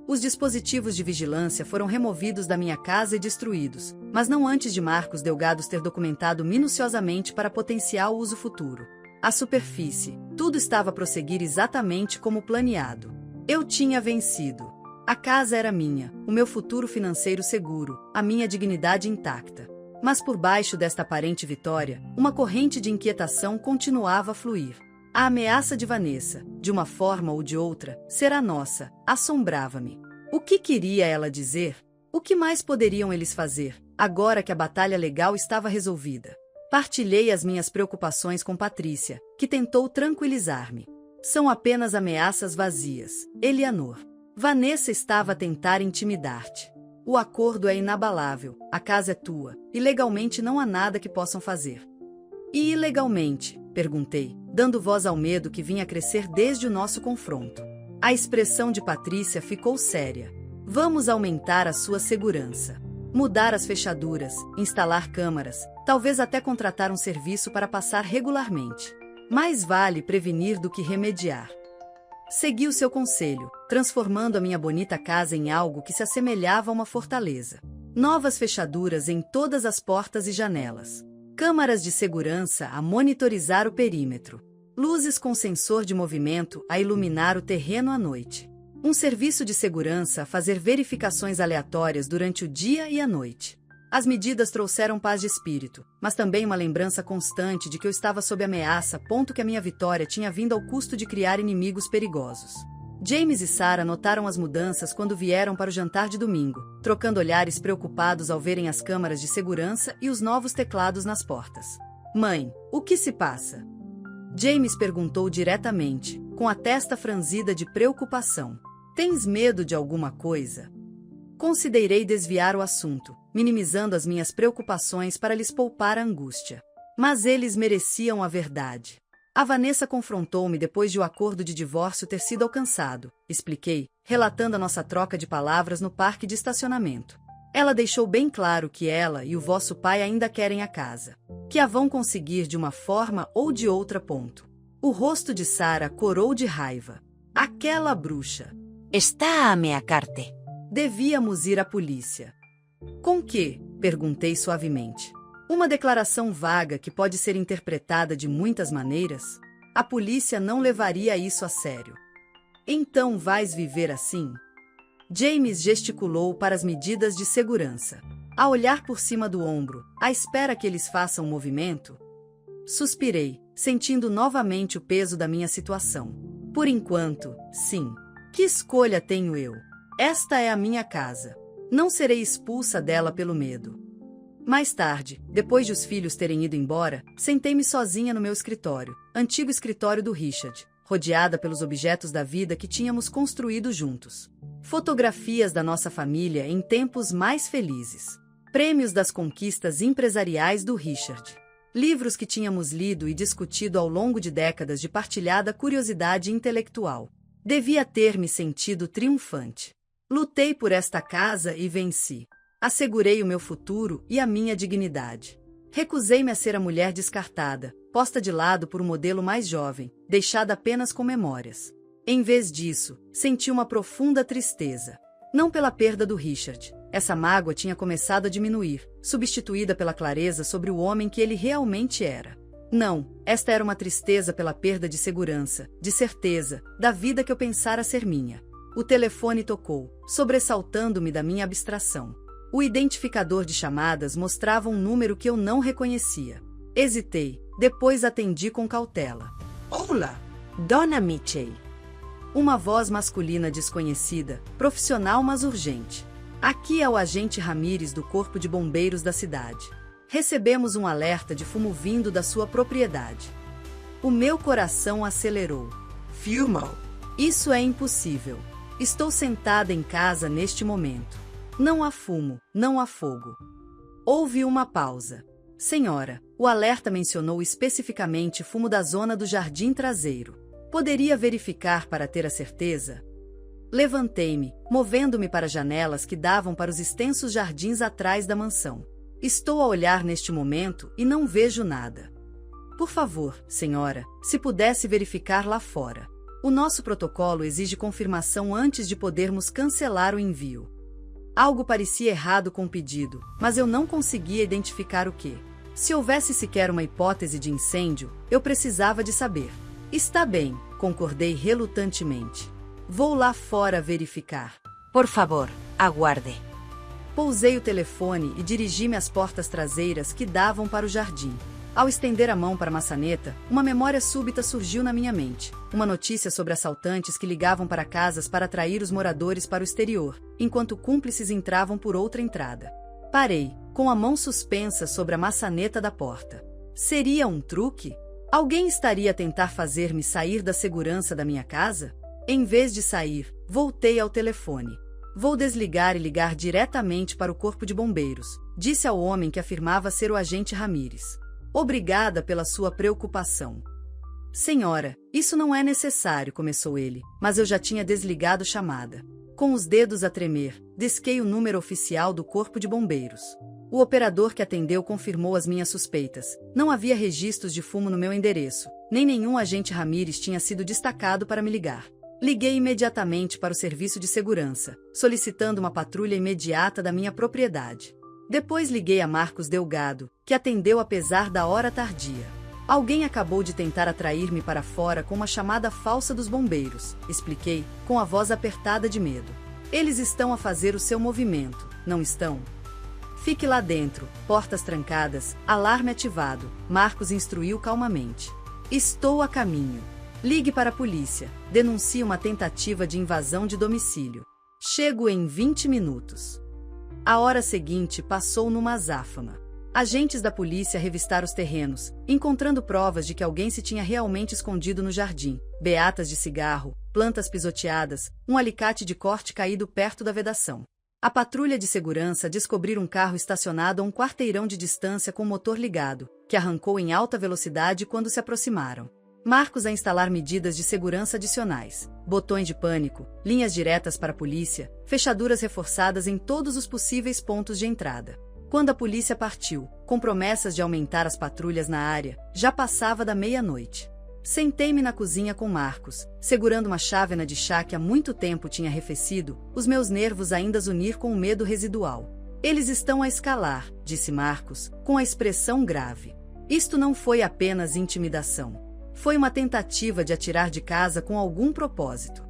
Os dispositivos de vigilância foram removidos da minha casa e destruídos, mas não antes de Marcos Delgados ter documentado minuciosamente para potencial uso futuro. A superfície, tudo estava a prosseguir exatamente como planeado. Eu tinha vencido. A casa era minha, o meu futuro financeiro seguro, a minha dignidade intacta. Mas por baixo desta aparente vitória, uma corrente de inquietação continuava a fluir. A ameaça de Vanessa, de uma forma ou de outra, será nossa, assombrava-me. O que queria ela dizer? O que mais poderiam eles fazer, agora que a batalha legal estava resolvida? Partilhei as minhas preocupações com Patrícia, que tentou tranquilizar-me. São apenas ameaças vazias, Eleanor. Vanessa estava a tentar intimidar-te. O acordo é inabalável, a casa é tua, e legalmente não há nada que possam fazer. E ilegalmente? Perguntei, dando voz ao medo que vinha a crescer desde o nosso confronto. A expressão de Patrícia ficou séria. Vamos aumentar a sua segurança. Mudar as fechaduras, instalar câmaras, talvez até contratar um serviço para passar regularmente. Mais vale prevenir do que remediar. Segui o seu conselho, transformando a minha bonita casa em algo que se assemelhava a uma fortaleza. Novas fechaduras em todas as portas e janelas. Câmaras de segurança a monitorizar o perímetro. Luzes com sensor de movimento a iluminar o terreno à noite. Um serviço de segurança a fazer verificações aleatórias durante o dia e a noite. As medidas trouxeram paz de espírito, mas também uma lembrança constante de que eu estava sob ameaça, ponto que a minha vitória tinha vindo ao custo de criar inimigos perigosos. James e Sarah notaram as mudanças quando vieram para o jantar de domingo, trocando olhares preocupados ao verem as câmaras de segurança e os novos teclados nas portas. Mãe, o que se passa? James perguntou diretamente, com a testa franzida de preocupação. Tens medo de alguma coisa? Considerei desviar o assunto, minimizando as minhas preocupações para lhes poupar a angústia. Mas eles mereciam a verdade. A Vanessa confrontou-me depois de o acordo de divórcio ter sido alcançado, expliquei, relatando a nossa troca de palavras no parque de estacionamento. Ela deixou bem claro que ela e o vosso pai ainda querem a casa. Que a vão conseguir de uma forma ou de outra. Ponto. O rosto de Sarah corou de raiva. Aquela bruxa. Está a ameaçar-te. Devíamos ir à polícia. Com que? Perguntei suavemente. Uma declaração vaga que pode ser interpretada de muitas maneiras? A polícia não levaria isso a sério. Então vais viver assim? James gesticulou para as medidas de segurança. A olhar por cima do ombro, à espera que eles façam movimento. Suspirei, sentindo novamente o peso da minha situação. Por enquanto, sim. Que escolha tenho eu? Esta é a minha casa. Não serei expulsa dela pelo medo. Mais tarde, depois de os filhos terem ido embora, sentei-me sozinha no meu escritório, antigo escritório do Richard, rodeada pelos objetos da vida que tínhamos construído juntos. Fotografias da nossa família em tempos mais felizes. Prêmios das conquistas empresariais do Richard. Livros que tínhamos lido e discutido ao longo de décadas de partilhada curiosidade intelectual. Devia ter me sentido triunfante. Lutei por esta casa e venci. Assegurei o meu futuro e a minha dignidade. Recusei-me a ser a mulher descartada, posta de lado por um modelo mais jovem, deixada apenas com memórias. Em vez disso, senti uma profunda tristeza. Não pela perda do Richard. Essa mágoa tinha começado a diminuir, substituída pela clareza sobre o homem que ele realmente era. Não, esta era uma tristeza pela perda de segurança, de certeza, da vida que eu pensara ser minha. O telefone tocou, sobressaltando-me da minha abstração. O identificador de chamadas mostrava um número que eu não reconhecia. Hesitei, depois atendi com cautela. Olá, Dona Mitchell. Uma voz masculina desconhecida, profissional mas urgente. Aqui é o agente Ramírez do Corpo de Bombeiros da cidade. Recebemos um alerta de fumo vindo da sua propriedade. O meu coração acelerou. Fumo. Isso é impossível. Estou sentada em casa neste momento. Não há fumo, não há fogo. Houve uma pausa. Senhora, o alerta mencionou especificamente fumo da zona do jardim traseiro. Poderia verificar para ter a certeza? Levantei-me, movendo-me para janelas que davam para os extensos jardins atrás da mansão. Estou a olhar neste momento e não vejo nada. Por favor, senhora, se pudesse verificar lá fora. O nosso protocolo exige confirmação antes de podermos cancelar o envio. Algo parecia errado com o pedido, mas eu não conseguia identificar o que. Se houvesse sequer uma hipótese de incêndio, eu precisava de saber. Está bem, concordei relutantemente. Vou lá fora verificar. Por favor, aguarde. Pousei o telefone e dirigi-me às portas traseiras que davam para o jardim. Ao estender a mão para a maçaneta, uma memória súbita surgiu na minha mente. Uma notícia sobre assaltantes que ligavam para casas para atrair os moradores para o exterior, enquanto cúmplices entravam por outra entrada. Parei, com a mão suspensa sobre a maçaneta da porta. Seria um truque? Alguém estaria a tentar fazer-me sair da segurança da minha casa? Em vez de sair, voltei ao telefone. Vou desligar e ligar diretamente para o Corpo de Bombeiros, disse ao homem que afirmava ser o agente Ramírez. Obrigada pela sua preocupação. Senhora, isso não é necessário, começou ele, mas eu já tinha desligado chamada. Com os dedos a tremer, disquei o número oficial do Corpo de Bombeiros. O operador que atendeu confirmou as minhas suspeitas. Não havia registros de fumo no meu endereço, nem nenhum agente Ramírez tinha sido destacado para me ligar. Liguei imediatamente para o serviço de segurança, solicitando uma patrulha imediata da minha propriedade. Depois liguei a Marcos Delgado, que atendeu apesar da hora tardia. Alguém acabou de tentar atrair-me para fora com uma chamada falsa dos bombeiros, expliquei, com a voz apertada de medo. Eles estão a fazer o seu movimento, não estão? Fique lá dentro, portas trancadas, alarme ativado, Marcos instruiu calmamente. Estou a caminho. Ligue para a polícia, denuncie uma tentativa de invasão de domicílio. Chego em 20 minutos. A hora seguinte passou numa azáfama. Agentes da polícia revistaram os terrenos, encontrando provas de que alguém se tinha realmente escondido no jardim. Beatas de cigarro, plantas pisoteadas, um alicate de corte caído perto da vedação. A patrulha de segurança descobriu um carro estacionado a um quarteirão de distância com o motor ligado, que arrancou em alta velocidade quando se aproximaram. Marcos a instalar medidas de segurança adicionais, botões de pânico, linhas diretas para a polícia, fechaduras reforçadas em todos os possíveis pontos de entrada. Quando a polícia partiu, com promessas de aumentar as patrulhas na área, já passava da meia-noite. Sentei-me na cozinha com Marcos, segurando uma chávena de chá que há muito tempo tinha arrefecido, os meus nervos ainda a zunir com o medo residual. Eles estão a escalar, disse Marcos, com a expressão grave. Isto não foi apenas intimidação. Foi uma tentativa de atirar de casa com algum propósito.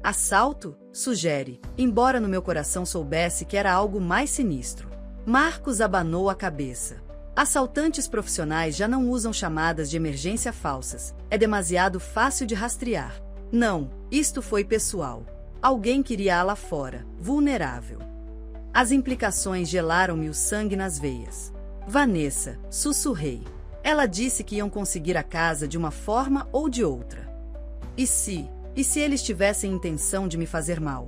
Assalto? Sugere, embora no meu coração soubesse que era algo mais sinistro. Marcos abanou a cabeça. Assaltantes profissionais já não usam chamadas de emergência falsas. É demasiado fácil de rastrear. Não, isto foi pessoal. Alguém queria lá fora, vulnerável. As implicações gelaram-me o sangue nas veias. Vanessa, sussurrei. Ela disse que iam conseguir a casa de uma forma ou de outra. E se eles tivessem intenção de me fazer mal?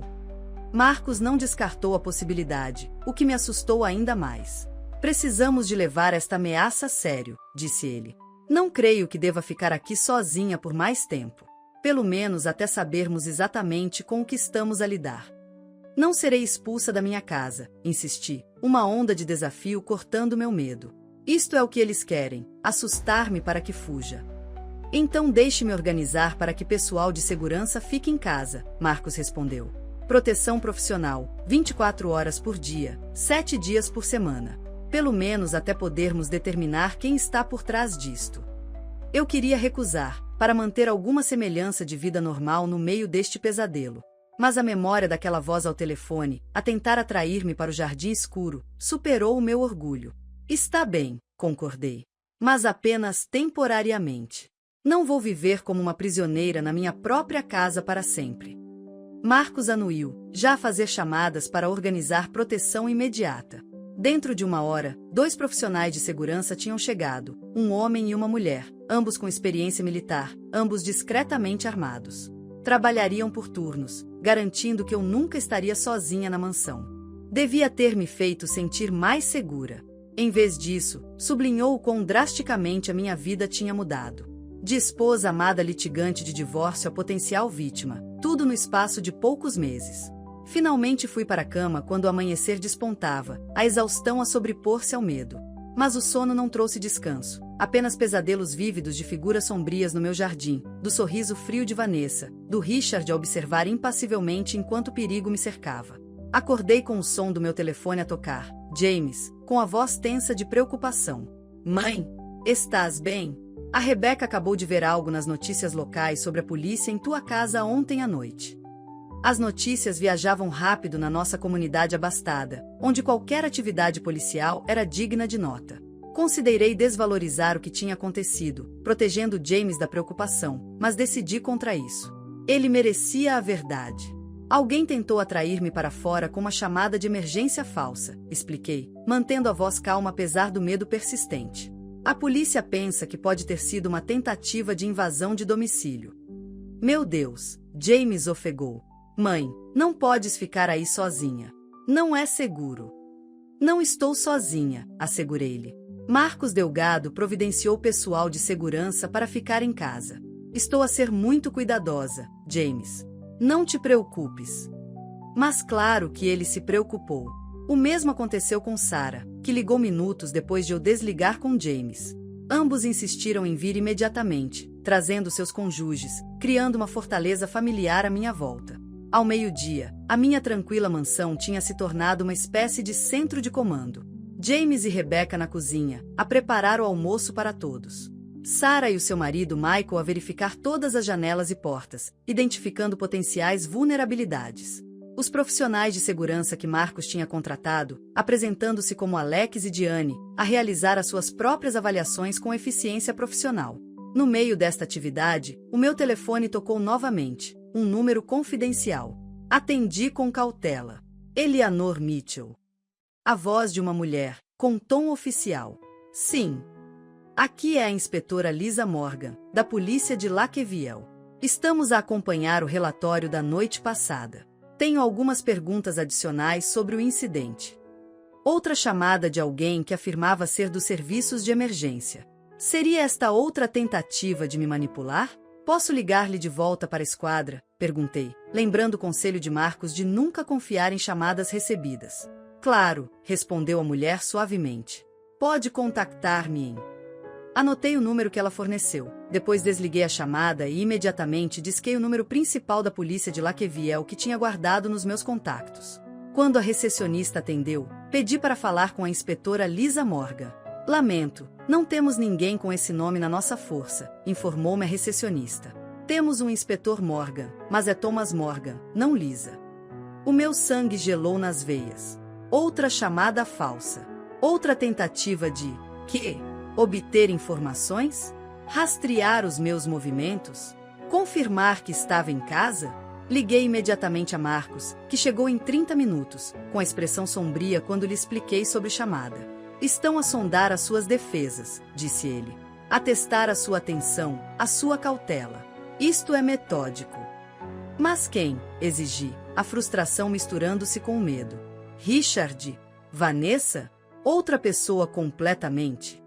Marcos não descartou a possibilidade, o que me assustou ainda mais. Precisamos de levar esta ameaça a sério, disse ele. Não creio que deva ficar aqui sozinha por mais tempo. Pelo menos até sabermos exatamente com o que estamos a lidar. Não serei expulsa da minha casa, insisti, uma onda de desafio cortando meu medo. Isto é o que eles querem, assustar-me para que fuja. Então deixe-me organizar para que pessoal de segurança fique em casa, Marcos respondeu. Proteção profissional, 24 horas por dia, 7 dias por semana. Pelo menos até podermos determinar quem está por trás disto. Eu queria recusar, para manter alguma semelhança de vida normal no meio deste pesadelo. Mas a memória daquela voz ao telefone, a tentar atrair-me para o jardim escuro, superou o meu orgulho. Está bem, concordei. Mas apenas temporariamente. Não vou viver como uma prisioneira na minha própria casa para sempre. Marcos anuiu, já a fazer chamadas para organizar proteção imediata. Dentro de 1 hora, 2 profissionais de segurança tinham chegado, um homem e uma mulher, ambos com experiência militar, ambos discretamente armados. Trabalhariam por turnos, garantindo que eu nunca estaria sozinha na mansão. Devia ter me feito sentir mais segura. Em vez disso, sublinhou o quão drasticamente a minha vida tinha mudado. De esposa amada litigante de divórcio a potencial vítima, tudo no espaço de poucos meses. Finalmente fui para a cama quando o amanhecer despontava, a exaustão a sobrepor-se ao medo. Mas o sono não trouxe descanso, apenas pesadelos vívidos de figuras sombrias no meu jardim, do sorriso frio de Vanessa, do Richard a observar impassivelmente enquanto o perigo me cercava. Acordei com o som do meu telefone a tocar. James, com a voz tensa de preocupação. Mãe, estás bem? A Rebeca acabou de ver algo nas notícias locais sobre a polícia em tua casa ontem à noite. As notícias viajavam rápido na nossa comunidade abastada, onde qualquer atividade policial era digna de nota. Considerei desvalorizar o que tinha acontecido, protegendo James da preocupação, mas decidi contra isso. Ele merecia a verdade. Alguém tentou atrair-me para fora com uma chamada de emergência falsa, expliquei, mantendo a voz calma apesar do medo persistente. A polícia pensa que pode ter sido uma tentativa de invasão de domicílio. Meu Deus, James ofegou. Mãe, não podes ficar aí sozinha. Não é seguro. Não estou sozinha, assegurei-lhe. Marcos Delgado providenciou pessoal de segurança para ficar em casa. Estou a ser muito cuidadosa, James. Não te preocupes. Mas claro que ele se preocupou. O mesmo aconteceu com Sarah, que ligou minutos depois de eu desligar com James. Ambos insistiram em vir imediatamente, trazendo seus cônjuges, criando uma fortaleza familiar à minha volta. Ao meio-dia, a minha tranquila mansão tinha se tornado uma espécie de centro de comando. James e Rebecca na cozinha, a preparar o almoço para todos. Sarah e o seu marido Michael a verificar todas as janelas e portas, identificando potenciais vulnerabilidades. Os profissionais de segurança que Marcos tinha contratado, apresentando-se como Alex e Diane, a realizar as suas próprias avaliações com eficiência profissional. No meio desta atividade, o meu telefone tocou novamente, um número confidencial. Atendi com cautela. Eleanor Mitchell. A voz de uma mulher, com tom oficial. Sim. Aqui é a inspetora Lisa Morgan, da polícia de Lakeviel. Estamos a acompanhar o relatório da noite passada. Tenho algumas perguntas adicionais sobre o incidente. Outra chamada de alguém que afirmava ser dos serviços de emergência. Seria esta outra tentativa de me manipular? Posso ligar-lhe de volta para a esquadra? Perguntei, lembrando o conselho de Marcos de nunca confiar em chamadas recebidas. Claro, respondeu a mulher suavemente. Pode contactar-me em... Anotei o número que ela forneceu. Depois desliguei a chamada e imediatamente disquei o número principal da polícia de Lakeviel que tinha guardado nos meus contactos. Quando a recepcionista atendeu, pedi para falar com a inspetora Lisa Morgan. Lamento, não temos ninguém com esse nome na nossa força, informou-me a recepcionista. Temos um inspetor Morgan, mas é Thomas Morgan, não Lisa. O meu sangue gelou nas veias. Outra chamada falsa. Outra tentativa de... quê? Obter informações? Rastrear os meus movimentos? Confirmar que estava em casa? Liguei imediatamente a Marcos, que chegou em 30 minutos, com a expressão sombria quando lhe expliquei sobre chamada. Estão a sondar as suas defesas, disse ele. A testar a sua atenção, a sua cautela. Isto é metódico. Mas quem? Exigi, a frustração misturando-se com o medo. Richard? Vanessa? Outra pessoa completamente?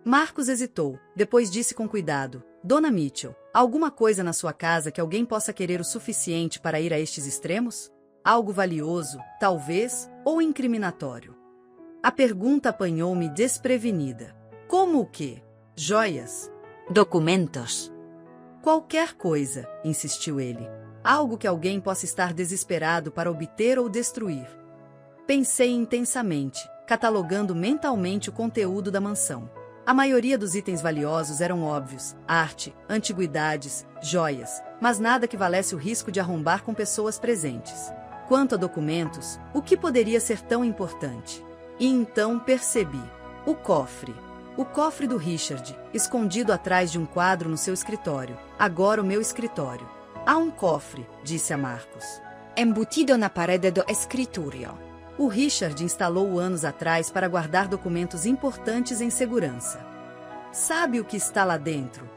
Marcos hesitou, depois disse com cuidado. Dona Mitchell, alguma coisa na sua casa que alguém possa querer o suficiente para ir a estes extremos? Algo valioso, talvez, ou incriminatório? A pergunta apanhou-me desprevenida. Como o quê? Joias? Documentos. Qualquer coisa, insistiu ele. Algo que alguém possa estar desesperado para obter ou destruir. Pensei intensamente, catalogando mentalmente o conteúdo da mansão. A maioria dos itens valiosos eram óbvios: arte, antiguidades, joias, mas nada que valesse o risco de arrombar com pessoas presentes. Quanto a documentos, o que poderia ser tão importante? E então percebi. O cofre. O cofre do Richard, escondido atrás de um quadro no seu escritório. Agora o meu escritório. Há um cofre, disse a Marcos. Embutido na parede do escritório. O Richard instalou-o anos atrás para guardar documentos importantes em segurança. Sabe o que está lá dentro?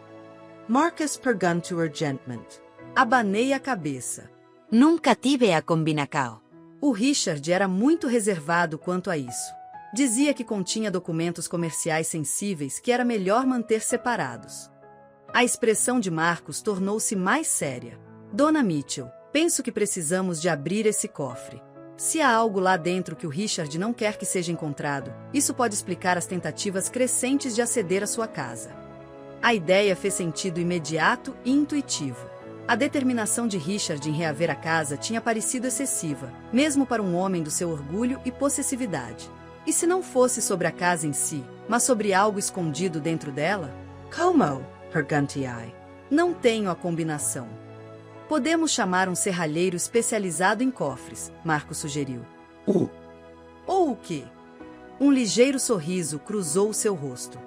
Marcus perguntou urgentemente. Abanei a cabeça. Nunca tive a combinação. O Richard era muito reservado quanto a isso. Dizia que continha documentos comerciais sensíveis que era melhor manter separados. A expressão de Marcos tornou-se mais séria. Dona Mitchell, penso que precisamos de abrir esse cofre. Se há algo lá dentro que o Richard não quer que seja encontrado, isso pode explicar as tentativas crescentes de aceder à sua casa. A ideia fez sentido imediato e intuitivo. A determinação de Richard em reaver a casa tinha parecido excessiva, mesmo para um homem do seu orgulho e possessividade. E se não fosse sobre a casa em si, mas sobre algo escondido dentro dela? Como? Perguntei. Não tenho a combinação. Podemos chamar um serralheiro especializado em cofres, Marcos sugeriu. Ou o quê? Um ligeiro sorriso cruzou o seu rosto.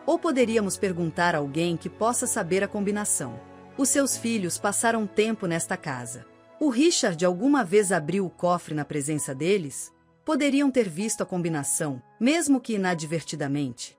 Ou poderíamos perguntar a alguém que possa saber a combinação. Os seus filhos passaram tempo nesta casa. O Richard alguma vez abriu o cofre na presença deles? Poderiam ter visto a combinação, mesmo que inadvertidamente.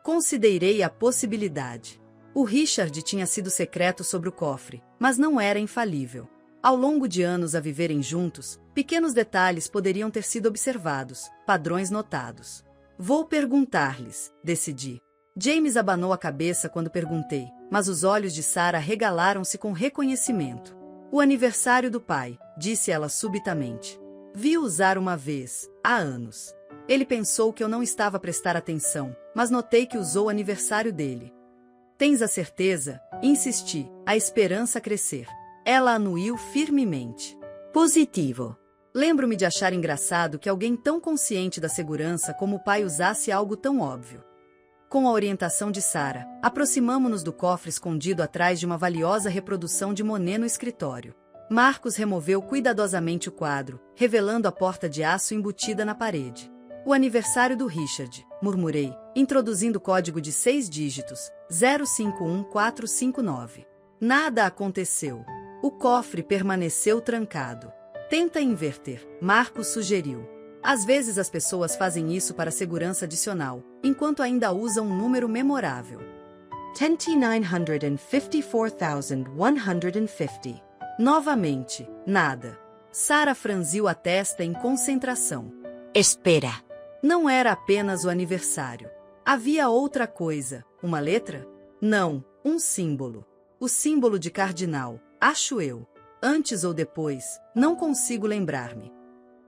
Considerei a possibilidade. O Richard tinha sido secreto sobre o cofre, mas não era infalível. Ao longo de anos a viverem juntos, pequenos detalhes poderiam ter sido observados, padrões notados. Vou perguntar-lhes, decidi. James abanou a cabeça quando perguntei, mas os olhos de Sarah regalaram-se com reconhecimento. O aniversário do pai, disse ela subitamente. Vi-o usar uma vez, há anos. Ele pensou que eu não estava a prestar atenção, mas notei que usou o aniversário dele. Tens a certeza? Insisti, a esperança a crescer. Ela anuiu firmemente. Positivo. Lembro-me de achar engraçado que alguém tão consciente da segurança como o pai usasse algo tão óbvio. Com a orientação de Sarah, aproximamo-nos do cofre escondido atrás de uma valiosa reprodução de Monet no escritório. Marcos removeu cuidadosamente o quadro, revelando a porta de aço embutida na parede. O aniversário do Richard, murmurei, introduzindo o código de 6 dígitos, 051459. Nada aconteceu. O cofre permaneceu trancado. Tenta inverter, Marcos sugeriu. Às vezes as pessoas fazem isso para segurança adicional, enquanto ainda usam um número memorável. 2954,150. Novamente, nada. Sarah franziu a testa em concentração. Espera. Não era apenas o aniversário. Havia outra coisa. Uma letra? Não, um símbolo. O símbolo de cardinal, acho eu. Antes ou depois, não consigo lembrar-me.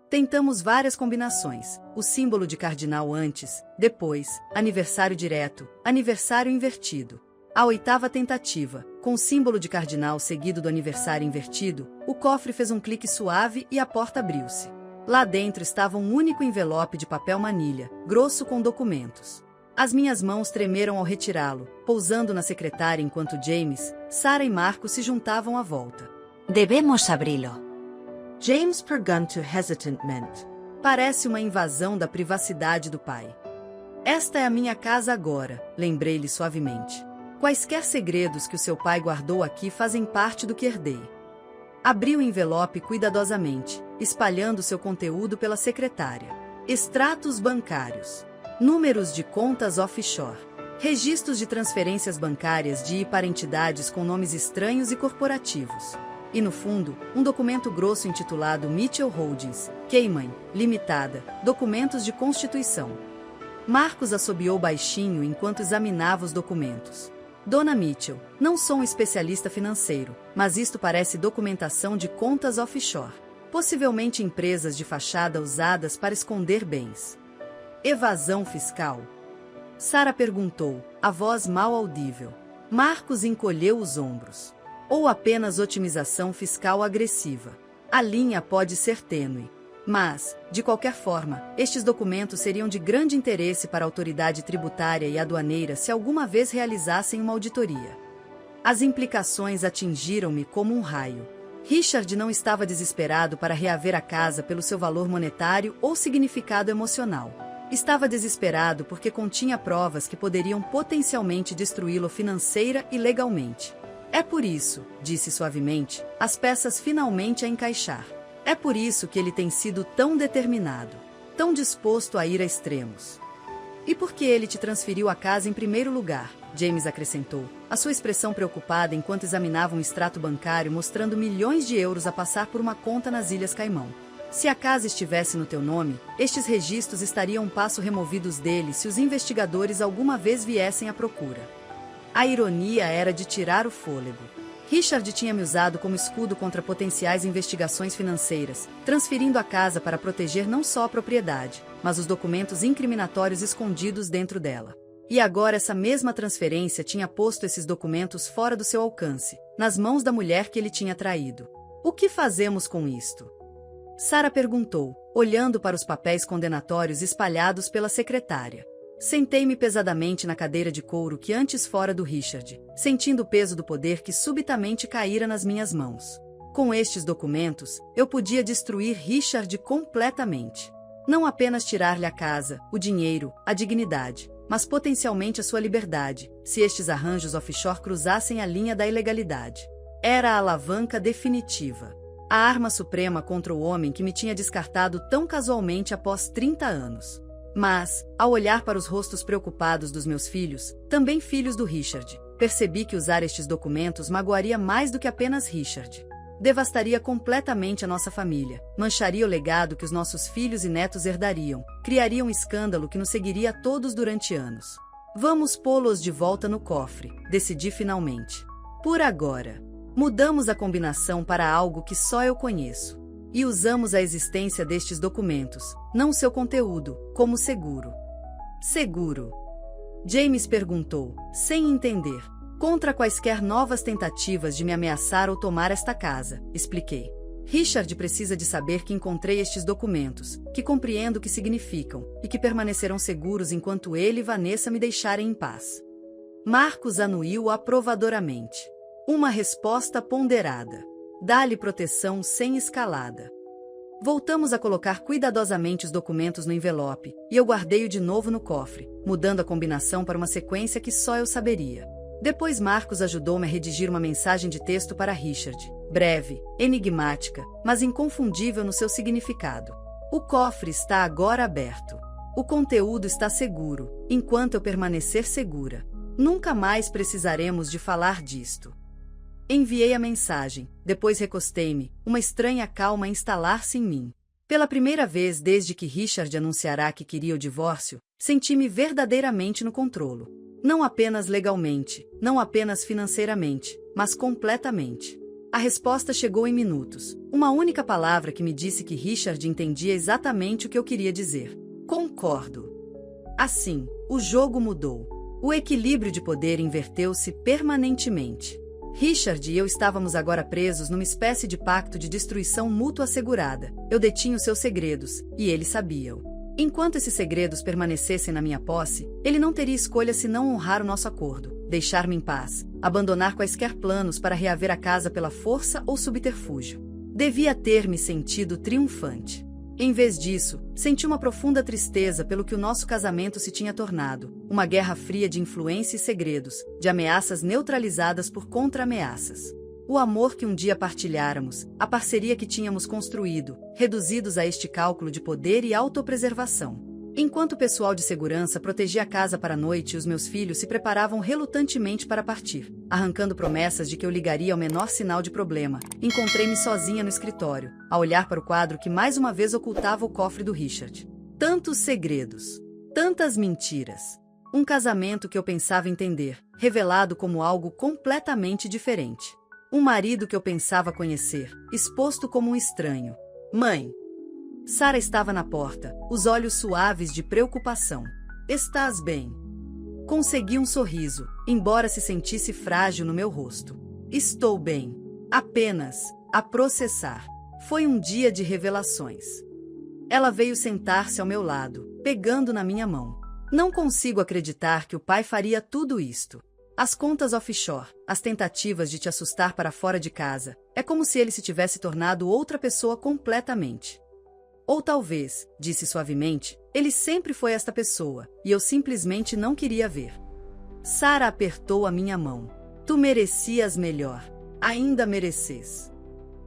Tentamos várias combinações. O símbolo de cardinal antes, depois, aniversário direto, aniversário invertido. A 8ª tentativa, com o símbolo de cardinal seguido do aniversário invertido, o cofre fez um clique suave e a porta abriu-se. Lá dentro estava um único envelope de papel manilha, grosso com documentos. As minhas mãos tremeram ao retirá-lo, pousando na secretária enquanto James, Sarah e Marcos se juntavam à volta. Debemos abri-lo. James perguntou hesitantmente. Parece uma invasão da privacidade do pai. Esta é a minha casa agora, lembrei-lhe suavemente. Quaisquer segredos que o seu pai guardou aqui fazem parte do que herdei. Abri o envelope cuidadosamente, espalhando seu conteúdo pela secretária. Extratos bancários. Números de contas offshore. Registros de transferências bancárias de e para entidades com nomes estranhos e corporativos. E no fundo, um documento grosso intitulado Mitchell Holdings, Cayman, Limitada, Documentos de Constituição. Marcos assobiou baixinho enquanto examinava os documentos. Dona Mitchell, não sou um especialista financeiro, mas isto parece documentação de contas offshore. Possivelmente empresas de fachada usadas para esconder bens. Evasão fiscal? Sarah perguntou, a voz mal audível. Marcos encolheu os ombros. Ou apenas otimização fiscal agressiva. A linha pode ser tênue. Mas, de qualquer forma, estes documentos seriam de grande interesse para a autoridade tributária e aduaneira se alguma vez realizassem uma auditoria. As implicações atingiram-me como um raio. Richard não estava desesperado para reaver a casa pelo seu valor monetário ou significado emocional. Estava desesperado porque continha provas que poderiam potencialmente destruí-lo financeira e legalmente. É por isso, disse suavemente, as peças finalmente a encaixar. É por isso que ele tem sido tão determinado, tão disposto a ir a extremos. E por que ele te transferiu a casa em primeiro lugar? James acrescentou, a sua expressão preocupada enquanto examinava um extrato bancário mostrando milhões de euros a passar por uma conta nas Ilhas Caimão. Se a casa estivesse no teu nome, estes registros estariam um passo removidos dele se os investigadores alguma vez viessem à procura. A ironia era de tirar o fôlego. Richard tinha me usado como escudo contra potenciais investigações financeiras, transferindo a casa para proteger não só a propriedade, mas os documentos incriminatórios escondidos dentro dela. E agora essa mesma transferência tinha posto esses documentos fora do seu alcance, nas mãos da mulher que ele tinha traído. O que fazemos com isto? Sarah perguntou, olhando para os papéis condenatórios espalhados pela secretária. Sentei-me pesadamente na cadeira de couro que antes fora do Richard, sentindo o peso do poder que subitamente caíra nas minhas mãos. Com estes documentos, eu podia destruir Richard completamente. Não apenas tirar-lhe a casa, o dinheiro, a dignidade, mas potencialmente a sua liberdade, se estes arranjos offshore cruzassem a linha da ilegalidade. Era a alavanca definitiva. A arma suprema contra o homem que me tinha descartado tão casualmente após 30 anos. Mas, ao olhar para os rostos preocupados dos meus filhos, também filhos do Richard, percebi que usar estes documentos magoaria mais do que apenas Richard. Devastaria completamente a nossa família, mancharia o legado que os nossos filhos e netos herdariam, criaria um escândalo que nos seguiria a todos durante anos. Vamos pô-los de volta no cofre, decidi finalmente. Por agora. Mudamos a combinação para algo que só eu conheço. E usamos a existência destes documentos, não seu conteúdo, como seguro. Seguro? James perguntou, sem entender. Contra quaisquer novas tentativas de me ameaçar ou tomar esta casa, expliquei. Richard precisa de saber que encontrei estes documentos, que compreendo o que significam, e que permanecerão seguros enquanto ele e Vanessa me deixarem em paz. Marcos anuiu aprovadoramente. Uma resposta ponderada. Dá-lhe proteção sem escalada. Voltamos a colocar cuidadosamente os documentos no envelope, e eu guardei-o de novo no cofre, mudando a combinação para uma sequência que só eu saberia. Depois Marcos ajudou-me a redigir uma mensagem de texto para Richard, breve, enigmática, mas inconfundível no seu significado. O cofre está agora aberto. O conteúdo está seguro, enquanto eu permanecer segura. Nunca mais precisaremos de falar disto. Enviei a mensagem, depois recostei-me, uma estranha calma a instalar-se em mim. Pela primeira vez desde que Richard anunciará que queria o divórcio, senti-me verdadeiramente no controlo. Não apenas legalmente, não apenas financeiramente, mas completamente. A resposta chegou em minutos, uma única palavra que me disse que Richard entendia exatamente o que eu queria dizer. Concordo. Assim, o jogo mudou. O equilíbrio de poder inverteu-se permanentemente. Richard e eu estávamos agora presos numa espécie de pacto de destruição mútua assegurada. Eu detinha os seus segredos, e ele sabia-o. Enquanto esses segredos permanecessem na minha posse, ele não teria escolha senão honrar o nosso acordo, deixar-me em paz, abandonar quaisquer planos para reaver a casa pela força ou subterfúgio. Devia ter me sentido triunfante. Em vez disso, senti uma profunda tristeza pelo que o nosso casamento se tinha tornado, uma guerra fria de influência e segredos, de ameaças neutralizadas por contra-ameaças. O amor que um dia partilháramos, a parceria que tínhamos construído, reduzidos a este cálculo de poder e autopreservação. Enquanto o pessoal de segurança protegia a casa para a noite e os meus filhos se preparavam relutantemente para partir, arrancando promessas de que eu ligaria ao menor sinal de problema, encontrei-me sozinha no escritório, a olhar para o quadro que mais uma vez ocultava o cofre do Richard. Tantos segredos, tantas mentiras. Um casamento que eu pensava entender, revelado como algo completamente diferente. Um marido que eu pensava conhecer, exposto como um estranho. Mãe! Sara estava na porta, os olhos suaves de preocupação. Estás bem? Consegui um sorriso, embora se sentisse frágil no meu rosto. Estou bem. Apenas a processar. Foi um dia de revelações. Ela veio sentar-se ao meu lado, pegando na minha mão. Não consigo acreditar que o pai faria tudo isto. As contas offshore, as tentativas de te assustar para fora de casa, é como se ele se tivesse tornado outra pessoa completamente. Ou talvez, disse suavemente, ele sempre foi esta pessoa, e eu simplesmente não queria ver. Sara apertou a minha mão. Tu merecias melhor. Ainda mereces.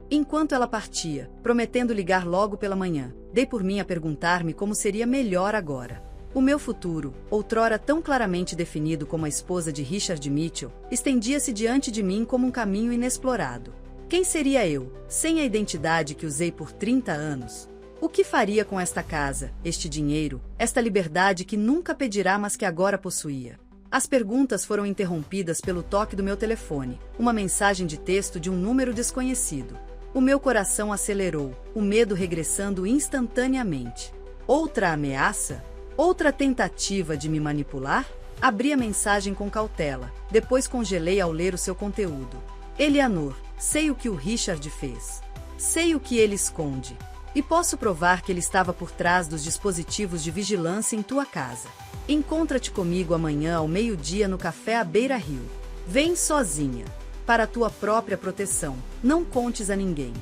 Enquanto ela partia, prometendo ligar logo pela manhã, dei por mim a perguntar-me como seria melhor agora. O meu futuro, outrora tão claramente definido como a esposa de Richard Mitchell, estendia-se diante de mim como um caminho inexplorado. Quem seria eu, sem a identidade que usei por 30 anos? O que faria com esta casa, este dinheiro, esta liberdade que nunca pedirá mas que agora possuía? As perguntas foram interrompidas pelo toque do meu telefone, uma mensagem de texto de um número desconhecido. O meu coração acelerou, o medo regressando instantaneamente. Outra ameaça? Outra tentativa de me manipular? Abri a mensagem com cautela, depois congelei ao ler o seu conteúdo. Eleanor, sei o que o Richard fez. Sei o que ele esconde. E posso provar que ele estava por trás dos dispositivos de vigilância em tua casa. Encontra-te comigo amanhã ao meio-dia no café à beira-rio. Vem sozinha. Para tua própria proteção, não contes a ninguém.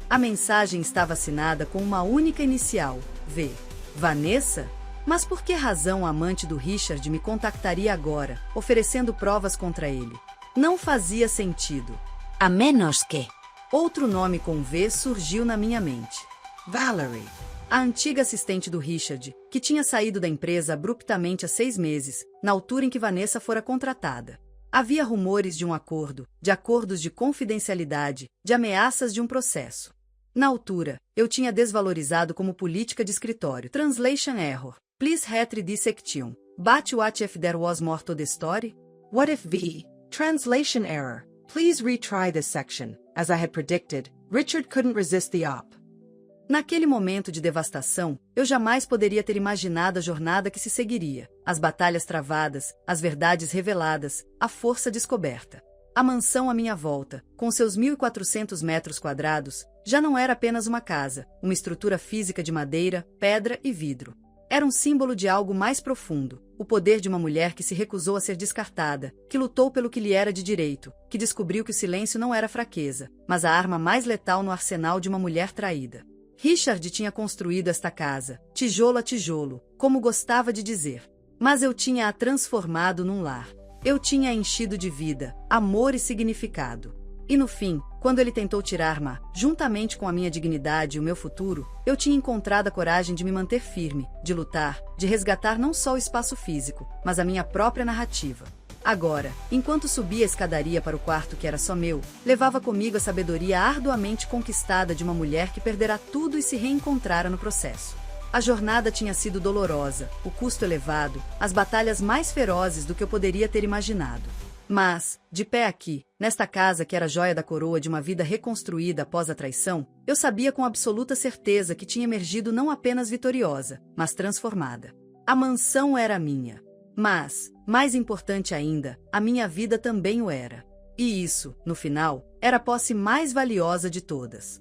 A mensagem estava assinada com uma única inicial, V. Vanessa? Mas por que razão a amante do Richard me contactaria agora, oferecendo provas contra ele? Não fazia sentido. A menos que... Outro nome com V surgiu na minha mente. Valerie. A antiga assistente do Richard, que tinha saído da empresa abruptamente há 6 meses, na altura em que Vanessa fora contratada. Havia rumores de um acordo, de acordos de confidencialidade, de ameaças de um processo. Na altura, eu tinha desvalorizado como política de escritório. Translation error. Please retry this section. But what if there was more to the story? What if V? Translation error. Please retry this section. As I had predicted, Richard couldn't resist the op. Naquele momento de devastação, eu jamais poderia ter imaginado a jornada que se seguiria, as batalhas travadas, as verdades reveladas, a força descoberta. A mansão à minha volta, com seus 1.400 metros quadrados, já não era apenas uma casa, uma estrutura física de madeira, pedra e vidro. Era um símbolo de algo mais profundo, o poder de uma mulher que se recusou a ser descartada, que lutou pelo que lhe era de direito, que descobriu que o silêncio não era fraqueza, mas a arma mais letal no arsenal de uma mulher traída. Richard tinha construído esta casa, tijolo a tijolo, como gostava de dizer. Mas eu tinha-a transformado num lar. Eu tinha-a enchido de vida, amor e significado. E no fim, quando ele tentou tirar-me, juntamente com a minha dignidade e o meu futuro, eu tinha encontrado a coragem de me manter firme, de lutar, de resgatar não só o espaço físico, mas a minha própria narrativa. Agora, enquanto subia a escadaria para o quarto que era só meu, levava comigo a sabedoria arduamente conquistada de uma mulher que perderá tudo e se reencontrara no processo. A jornada tinha sido dolorosa, o custo elevado, as batalhas mais ferozes do que eu poderia ter imaginado. Mas, de pé aqui, nesta casa que era a joia da coroa de uma vida reconstruída após a traição, eu sabia com absoluta certeza que tinha emergido não apenas vitoriosa, mas transformada. A mansão era minha. Mas, mais importante ainda, a minha vida também o era. E isso, no final, era a posse mais valiosa de todas.